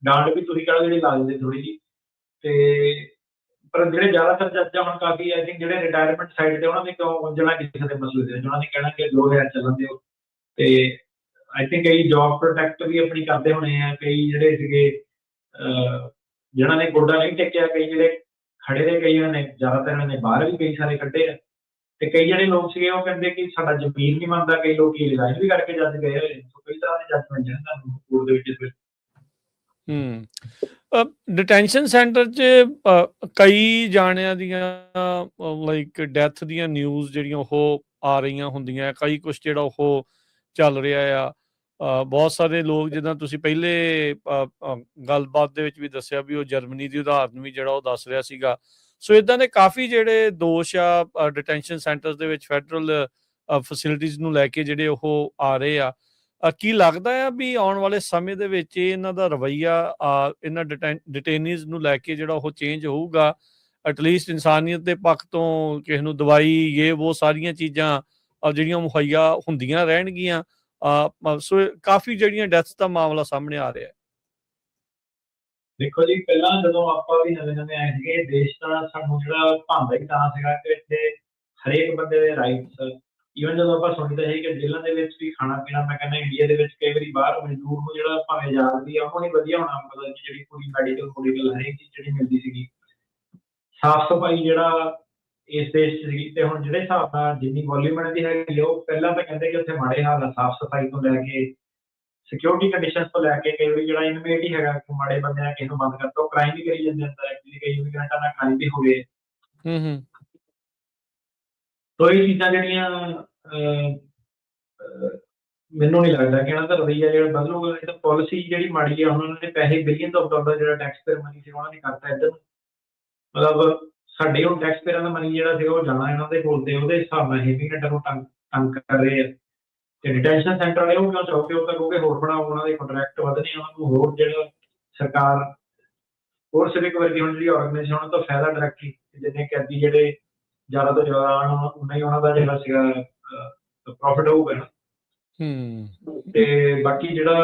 B: ਡਾਂਟ ਵੀ ਤੁਸੀਂ ਕਹਿੰਦੇ ਜਿਹੜੀ ਲਾ ਦਿੰਦੇ ਥੋੜੀ ਜਿਹੀ। ਤੇ ਪਰ ਜਿਹੜੇ ਜ਼ਿਆਦਾਤਰ ਜੱਜ ਹੁਣ ਕਾਫੀ ਆਈ ਥਿੰਕ ਜਿਹੜੇ ਰਿਟਾਇਰਮੈਂਟ ਸਾਈਡ ਤੇ, ਉਹਨਾਂ ਨੇ ਕਿਉਂ ਵੰਜਣਾ ਕਿਸੇ ਦੇ ਮਸਲੇ ਦੇ, ਉਹਨਾਂ ਨੇ ਕਹਿਣਾ ਕਿ ਲੋ ਹੈ ਚੱਲਣ ਦਿਓ। ਤੇ ਆਈ ਥਿੰਕ ਕਈ ਜੌਬ ਪ੍ਰੋਟੈਕਟ ਵੀ ਆਪਣੀ ਕਰਦੇ ਹੋਣੇ ਆ। ਕਈ ਜਿਹੜੇ ਸੀਗੇ ਜਿਹਨਾਂ ਨੇ ਗੋਡਾ ਨਹੀਂ ਟੇਕਿਆ, ਕਈ ਜਿਹੜੇ ਖੜੇ ਰਹੇ, ਕਈਆਂ ਨੇ, ਜ਼ਿਆਦਾਤਰ ਇਹਨਾਂ ਨੇ ਬਾਹਰ ਵੀ ਕਈ ਸਾਰੇ ਕੱਢੇ ਆ। ਤੇ ਕਈ ਜਿਹੜੇ ਲੋਕ ਸੀਗੇ ਉਹ ਕਹਿੰਦੇ ਕਿ ਸਾਡਾ ਜ਼ਮੀਰ ਨਹੀਂ ਮੰਨਦਾ, ਕਈ ਲੋਕ ਰਿਜ਼ਾਈਨ ਵੀ ਕਰਕੇ ਜੱਜ ਗਏ ਹੋਏ। ਕਈ ਤਰ੍ਹਾਂ ਦੇ ਜੱਜਮੈਂਟ ਜਿਹੜੇ ਤੁਹਾਨੂੰ ਕੋਰਟ ਦੇ ਵਿੱਚ
A: ਡਿਟੈਂਸ਼ਨ ਸੈਂਟਰ 'ਚ ਕਈ ਜਾਣਿਆਂ ਦੀਆਂ ਲਾਈਕ ਡੈਥ ਦੀਆਂ ਨਿਊਜ਼ ਜਿਹੜੀਆਂ ਉਹ ਆ ਰਹੀਆਂ ਹੁੰਦੀਆਂ, ਕਈ ਕੁਛ ਜਿਹੜਾ ਉਹ ਚੱਲ ਰਿਹਾ ਆ। ਬਹੁਤ ਸਾਰੇ ਲੋਕ ਜਿੱਦਾਂ ਤੁਸੀਂ ਪਹਿਲੇ ਗੱਲਬਾਤ ਦੇ ਵਿੱਚ ਵੀ ਦੱਸਿਆ ਵੀ ਉਹ ਜਰਮਨੀ ਦੀ ਉਦਾਹਰਨ ਵੀ ਜਿਹੜਾ ਉਹ ਦੱਸ ਰਿਹਾ ਸੀਗਾ। ਸੋ ਇਦਾਂ ਦੇ ਕਾਫੀ ਜਿਹੜੇ ਦੋਸ਼ ਆ ਡਿਟੈਂਸ਼ਨ ਸੈਂਟਰਸ ਦੇ ਵਿੱਚ ਫੈਡਰਲ ਫੈਸਿਲਿਟੀਜ਼ ਨੂੰ ਲੈ ਕੇ ਜਿਹੜੇ ਉਹ ਆ ਰਹੇ ਆ। ਕੀ ਲੱਗਦਾ ਆ ਵੀ ਆਉਣ ਵਾਲੇ ਸਮੇਂ ਦੇ ਵਿੱਚ ਇਹਨਾਂ ਦਾ ਰਵੱਈਆ ਇਹਨਾਂ ਡਿਟੇਨੀਜ਼ ਨੂੰ ਲੈ ਕੇ ਜਿਹੜਾ ਉਹ ਚੇਂਜ ਹੋਊਗਾ, ਐਟਲੀਸਟ ਇਨਸਾਨੀਅਤ ਦੇ ਪੱਖ ਤੋਂ ਕਿਸੇ ਨੂੰ ਦਵਾਈ ਇਹ ਉਹ ਸਾਰੀਆਂ ਚੀਜ਼ਾਂ ਜਿਹੜੀਆਂ ਮੁਹੱਈਆ ਹੁੰਦੀਆਂ ਰਹਿਣਗੀਆਂ। ਸੋ ਕਾਫੀ ਜਿਹੜੀਆਂ ਡੈਥਸ ਦਾ ਮਾਮਲਾ ਸਾਹਮਣੇ ਆ ਰਿਹਾ।
B: ਦੇਖੋ ਜੀ, ਪਹਿਲਾਂ ਜਦੋਂ ਆਪਾਂ ਵੀ ਨਵੇਂ ਆਏ ਸੀਗੇ, ਦੇਸ਼ ਦਾ ਸਾਨੂੰ ਜਿਹੜਾ ਭਾਂਦਾ ਹੀ ਤਾਂ ਸੀਗਾ ਕਿ ਇੱਥੇ ਹਰੇਕ ਬੰਦੇ ਦੇ ਰਾਈਟਸ, ਈਵਨ ਜਦੋਂ ਆਪਾਂ ਸੁਣਦੇ ਸੀ ਕਿ ਜੇਲ੍ਹਾਂ ਦੇ ਵਿੱਚ ਵੀ ਖਾਣਾ ਪੀਣਾ, ਮੈਂ ਕਹਿੰਦਾ ਇੰਡੀਆ ਦੇ ਵਿੱਚ ਕਈ ਵਾਰੀ ਬਾਹਰ ਮਜ਼ਦੂਰ ਨੂੰ ਜਿਹੜਾ ਭਾਵੇਂ ਆਜ਼ਾਦ ਵੀ ਆ ਉਹਨੂੰ ਨਹੀਂ ਵਧੀਆ ਹੋਣਾ, ਮਤਲਬ ਕਿ ਜਿਹੜੀ ਪੂਰੀ ਮੈਡੀਕਲ ਹਰੇਕ ਚੀਜ਼ ਜਿਹੜੀ ਮਿਲਦੀ ਸੀਗੀ, ਸਾਫ਼ ਸਫਾਈ ਜਿਹੜਾ ਇਸ ਦੇਸ਼ 'ਚ ਸੀਗੀ। ਤੇ ਹੁਣ ਜਿਹੜੇ ਹਿਸਾਬ ਨਾਲ ਜਿੰਨੀ ਵੋਲਿਊਮ ਬਣਦੀ ਹੈਗੀ ਆ, ਉਹ ਪਹਿਲਾਂ ਤਾਂ ਕਹਿੰਦੇ ਕਿ ਉੱਥੇ ਮਾੜੇ ਹਾਲ ਆ ਸਾਫ਼ ਸਫਾਈ ਤੋਂ ਲੈ ਕੇ ਸਿਕਿਉਰਿਟੀ ਕੰਡੀਸ਼ਨਸ ਤੋਂ ਲੈ ਕੇ। ਕਈ ਵਾਰੀ ਜਿਹੜਾ ਇਨਮੇਟ ਹੀ ਹੈਗਾ ਕਿ ਮਾੜੇ ਬੰਦੇ ਆ ਕਿਸੇ ਨੂੰ ਬੰਦ ਕਰਤਾ, ਉਹ ਕ੍ਰਾਈਮ ਵੀ ਕਰੀ ਜਾਂਦੇ ਅੰਦਰ, ਐਕਚੁਅਲੀ ਕਈ ਇਮੀਗ੍ਰੈਂਟਾਂ ਨਾਲ ਕ੍ਰਾਈਮ ਵੀ ਹੋ ਗਏ। ਸੋ ਇਹ ਚੀਜ਼ਾਂ ਜਿਹੜੀਆਂ ਮੈਨੂੰ ਨਹੀਂ ਲੱਗਦਾ ਕਿ ਇਹਨਾਂ ਦਾ ਰਵੱਈਆ ਜਿਹੜਾ ਬਦਲੂਗਾ। ਇਹ ਤਾਂ ਪਾਲਿਸੀ ਜਿਹੜੀ ਮਾੜੀ ਆ, ਉਹਨਾਂ ਨੇ ਪੈਸੇ ਬਿਲੀਅਨ ਆਫ ਡਾਲਰ ਜਿਹੜਾ ਟੈਕਸ ਪੇਅਰ ਮਨੀ ਸੀ ਉਹਨਾਂ ਨੇ ਕਰਤਾ ਇੱਧਰ। ਮਤਲਬ ਸਾਡੇ ਹੁਣ ਟੈਕਸ ਪੇਅਰਾਂ ਦਾ ਮਨੀ ਜਿਹੜਾ ਸੀਗਾ ਉਹ ਜਾਣਾ ਇਹਨਾਂ ਦੇ ਕੋਲ, ਤੇ ਉਹਦੇ ਹਿਸਾਬ ਨਾਲ ਇਮੀਗ੍ਰੈਂਟਾਂ ਨੂੰ ਤੰਗ ਕਰ ਰਹੇ ਆ। ਤੇ ਡਿਟੈਂਸ਼ਨ ਸੈਂਟਰ ਵਾਲੇ ਉਹ ਕਿਉਂ ਚਾਹੋਗੇ, ਉਹ ਤਾਂ ਕਹੋਗੇ ਹੋਰ ਬਣਾਓ, ਉਹਨਾਂ ਦੇ ਕੰਟਰੈਕਟ ਵਧਣੇ, ਉਹਨਾਂ ਨੂੰ ਹੋਰ ਜਿਹੜਾ ਸਰਕਾਰ ਹੋਰ ਸਿਵਿਕ ਵਰਗੀ ਹੁਣ ਜਿਹੜੀ ਆਰਗੇਨਾਈਜੇਸ਼ਨ ਉਹਨਾਂ ਤੋਂ ਫਾਇਦਾ ਡਾਇਰੈਕਟਲੀ, ਜਿੰਨੇ ਕੈਦੀ ਜਿਹੜੇ ਜ਼ਿਆਦਾ ਤੋਂ ਜ਼ਿਆਦਾ ਆਉਣ ਉਨਾ ਹੀ ਉਹਨਾਂ ਦਾ ਜਿਹੜਾ ਸੀਗਾ ਪ੍ਰੋਫਿਟ ਹੋਊਗਾ ਨਾ। ਤੇ ਬਾਕੀ ਜਿਹੜਾ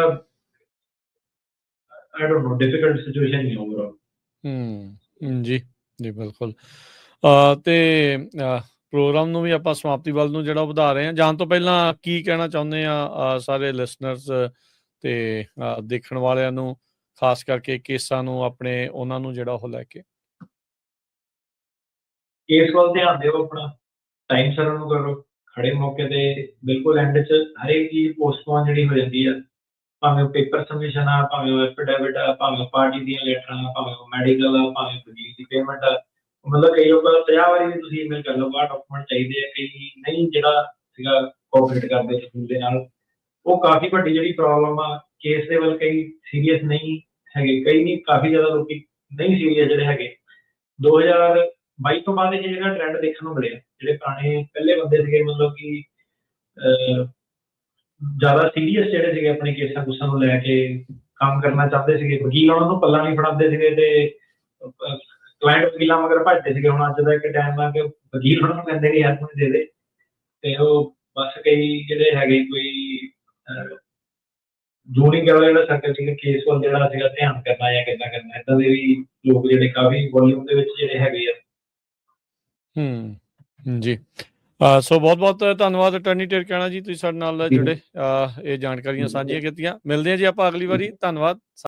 B: I don't know, difficult situation he overall.
A: ਜੀ ਜੀ ਬਿਲਕੁਲ। ਤੇ ਪ੍ਰੋਗਰਾਮ ਨੂੰ ਵੀ ਆਪਾਂ ਸਮਾਪਤੀ ਵੱਲ ਨੂੰ ਜਿਹੜਾ ਵਧਾ ਰਹੇ ਹਾਂ। ਜਾਣ ਤੋਂ ਪਹਿਲਾਂ ਕੀ ਕਹਿਣਾ ਚਾਹੁੰਦੇ ਆ ਸਾਰੇ ਲਿਸਨਰਸ ਤੇ ਦੇਖਣ ਵਾਲਿਆਂ ਨੂੰ, ਖਾਸ ਕਰਕੇ ਕੇਸਾਂ ਨੂੰ ਆਪਣੇ ਉਹਨਾਂ ਨੂੰ ਜਿਹੜਾ ਉਹ ਲੈ ਕੇ?
B: ਕੇਸ ਵੱਲ ਧਿਆਨ ਦਿਓ ਆਪਣਾ, ਟਾਈਮ ਸਿਰ ਉਹਨੂੰ ਕਰੋ, ਖੜੇ ਮੌਕੇ ਤੇ ਬਿਲਕੁਲ ਐਂਡ 'ਚ ਹਰੇਕ ਚੀਜ਼ ਪੋਸਟਪੋਨ ਜਿਹੜੀ ਹੋ ਜਾਂਦੀ ਆ, ਭਾਵੇਂ ਉਹ ਪੇਪਰ ਸਬਮਿਸ਼ਨ ਆ, ਭਾਵੇਂ ਉਹ ਐਫੀਡੈਵਿਟ ਆ, ਭਾਵੇਂ ਪਾਰਟੀ ਦੀਆਂ ਲੈਟਰਾਂ, ਭਾਵੇਂ ਉਹ ਮੈਡੀਕਲ ਆ, ਭਾਵੇਂ ਵਕੀਲ ਦੀ ਪੇਮੈਂਟ ਆ। ਮਤਲਬ ਕਈ ਲੋਕਾਂ ਨੂੰ 50 ਵਾਰੀ ਵੀ ਤੁਸੀਂ ਈਮੇਲ ਕਰ ਲਓ, ਆਹ ਡਾਕੂਮੈਂਟ ਚਾਹੀਦੇ ਆ, ਕਈ ਨਹੀਂ ਜਿਹੜਾ ਸੀਗਾ ਕੋਆਪਰੇਟ ਕਰਦੇ ਸਕੂਲ ਦੇ ਨਾਲ। ਉਹ ਕਾਫੀ ਵੱਡੀ ਜਿਹੜੀ ਪ੍ਰੋਬਲਮ ਆ, ਕੇਸ ਦੇ ਵੱਲ ਕਈ ਸੀਰੀਅਸ ਨਹੀਂ ਹੈਗੇ, ਕਈ ਨਹੀਂ, ਕਾਫੀ ਜ਼ਿਆਦਾ ਲੋਕੀ ਨਹੀਂ ਸੀਰੀਅਸ ਜਿਹੜੇ ਹੈਗੇ। 2022 ਤੋਂ ਬਾਅਦ ਇਹ ਜਿਹੜਾ ਟ੍ਰੈਂਡ ਦੇਖਣ ਨੂੰ ਮਿਲਿਆ, ਜਿਹੜੇ ਪੁਰਾਣੇ ਪਹਿਲੇ ਬੰਦੇ ਸੀਗੇ ਮਤਲਬ ਕਿ ਜ਼ਿਆਦਾ ਸੀਰੀਅਸ ਜਿਹੜੇ ਸੀਗੇ ਆਪਣੇ ਕੇਸਾਂ ਕੂਸਾਂ ਨੂੰ ਲੈ ਕੇ ਕੰਮ ਕਰਨਾ ਚਾਹੁੰਦੇ ਸੀਗੇ, ਵਕੀਲ ਉਹਨਾਂ ਨੂੰ ਪੱਲਾ ਨਹੀਂ ਫੜਾਉਂਦੇ ਸੀਗੇ ਤੇ ਕਲਾਇੰਟ ਵਕੀਲਾਂ ਮਗਰ ਭੱਜਦੇ ਸੀਗੇ। ਹੁਣ ਅੱਜ ਦਾ ਇੱਕ ਟਾਈਮ ਆ ਕਿ ਵਕੀਲ ਉਹਨਾਂ ਨੂੰ ਕਹਿੰਦੇ ਕਿ ਹੈਲਪ ਨਹੀਂ ਦੇ ਦੇ, ਤੇ ਉਹ ਬਸ ਕਈ ਜਿਹੜੇ ਹੈਗੇ ਕੋਈ ਜੂਨਿੰਗ ਵਾਲਾ ਜਿਹੜਾ ਸਰਕਲ ਸੀਗਾ, ਕੇਸ ਵੱਲ ਜਿਹੜਾ ਸੀਗਾ ਧਿਆਨ ਕਰਨਾ ਜਾਂ ਕਿੱਦਾਂ ਕਰਨਾ, ਏਦਾਂ ਦੇ ਵੀ ਲੋਕ ਜਿਹੜੇ ਕਾਫੀ ਵੋਲਿਊਮ ਦੇ ਵਿੱਚ ਜਿਹੜੇ ਹੈਗੇ ਆ।
A: ਜੀ ਸੋ ਬਹੁਤ ਬਹੁਤ ਧੰਨਵਾਦ ਅਟਾਰਨੀ ਟਿਰਕਾਣਾ ਜੀ, ਤੁਸੀਂ ਸਾਡੇ ਨਾਲ ਜੁੜੇ ਇਹ ਜਾਣਕਾਰੀਆਂ ਸਾਂਝੀਆਂ ਕੀਤੀਆਂ। ਮਿਲਦੇ ਹਾਂ ਜੀ ਆਪਾਂ ਅਗਲੀ ਵਾਰੀ। ਧੰਨਵਾਦ।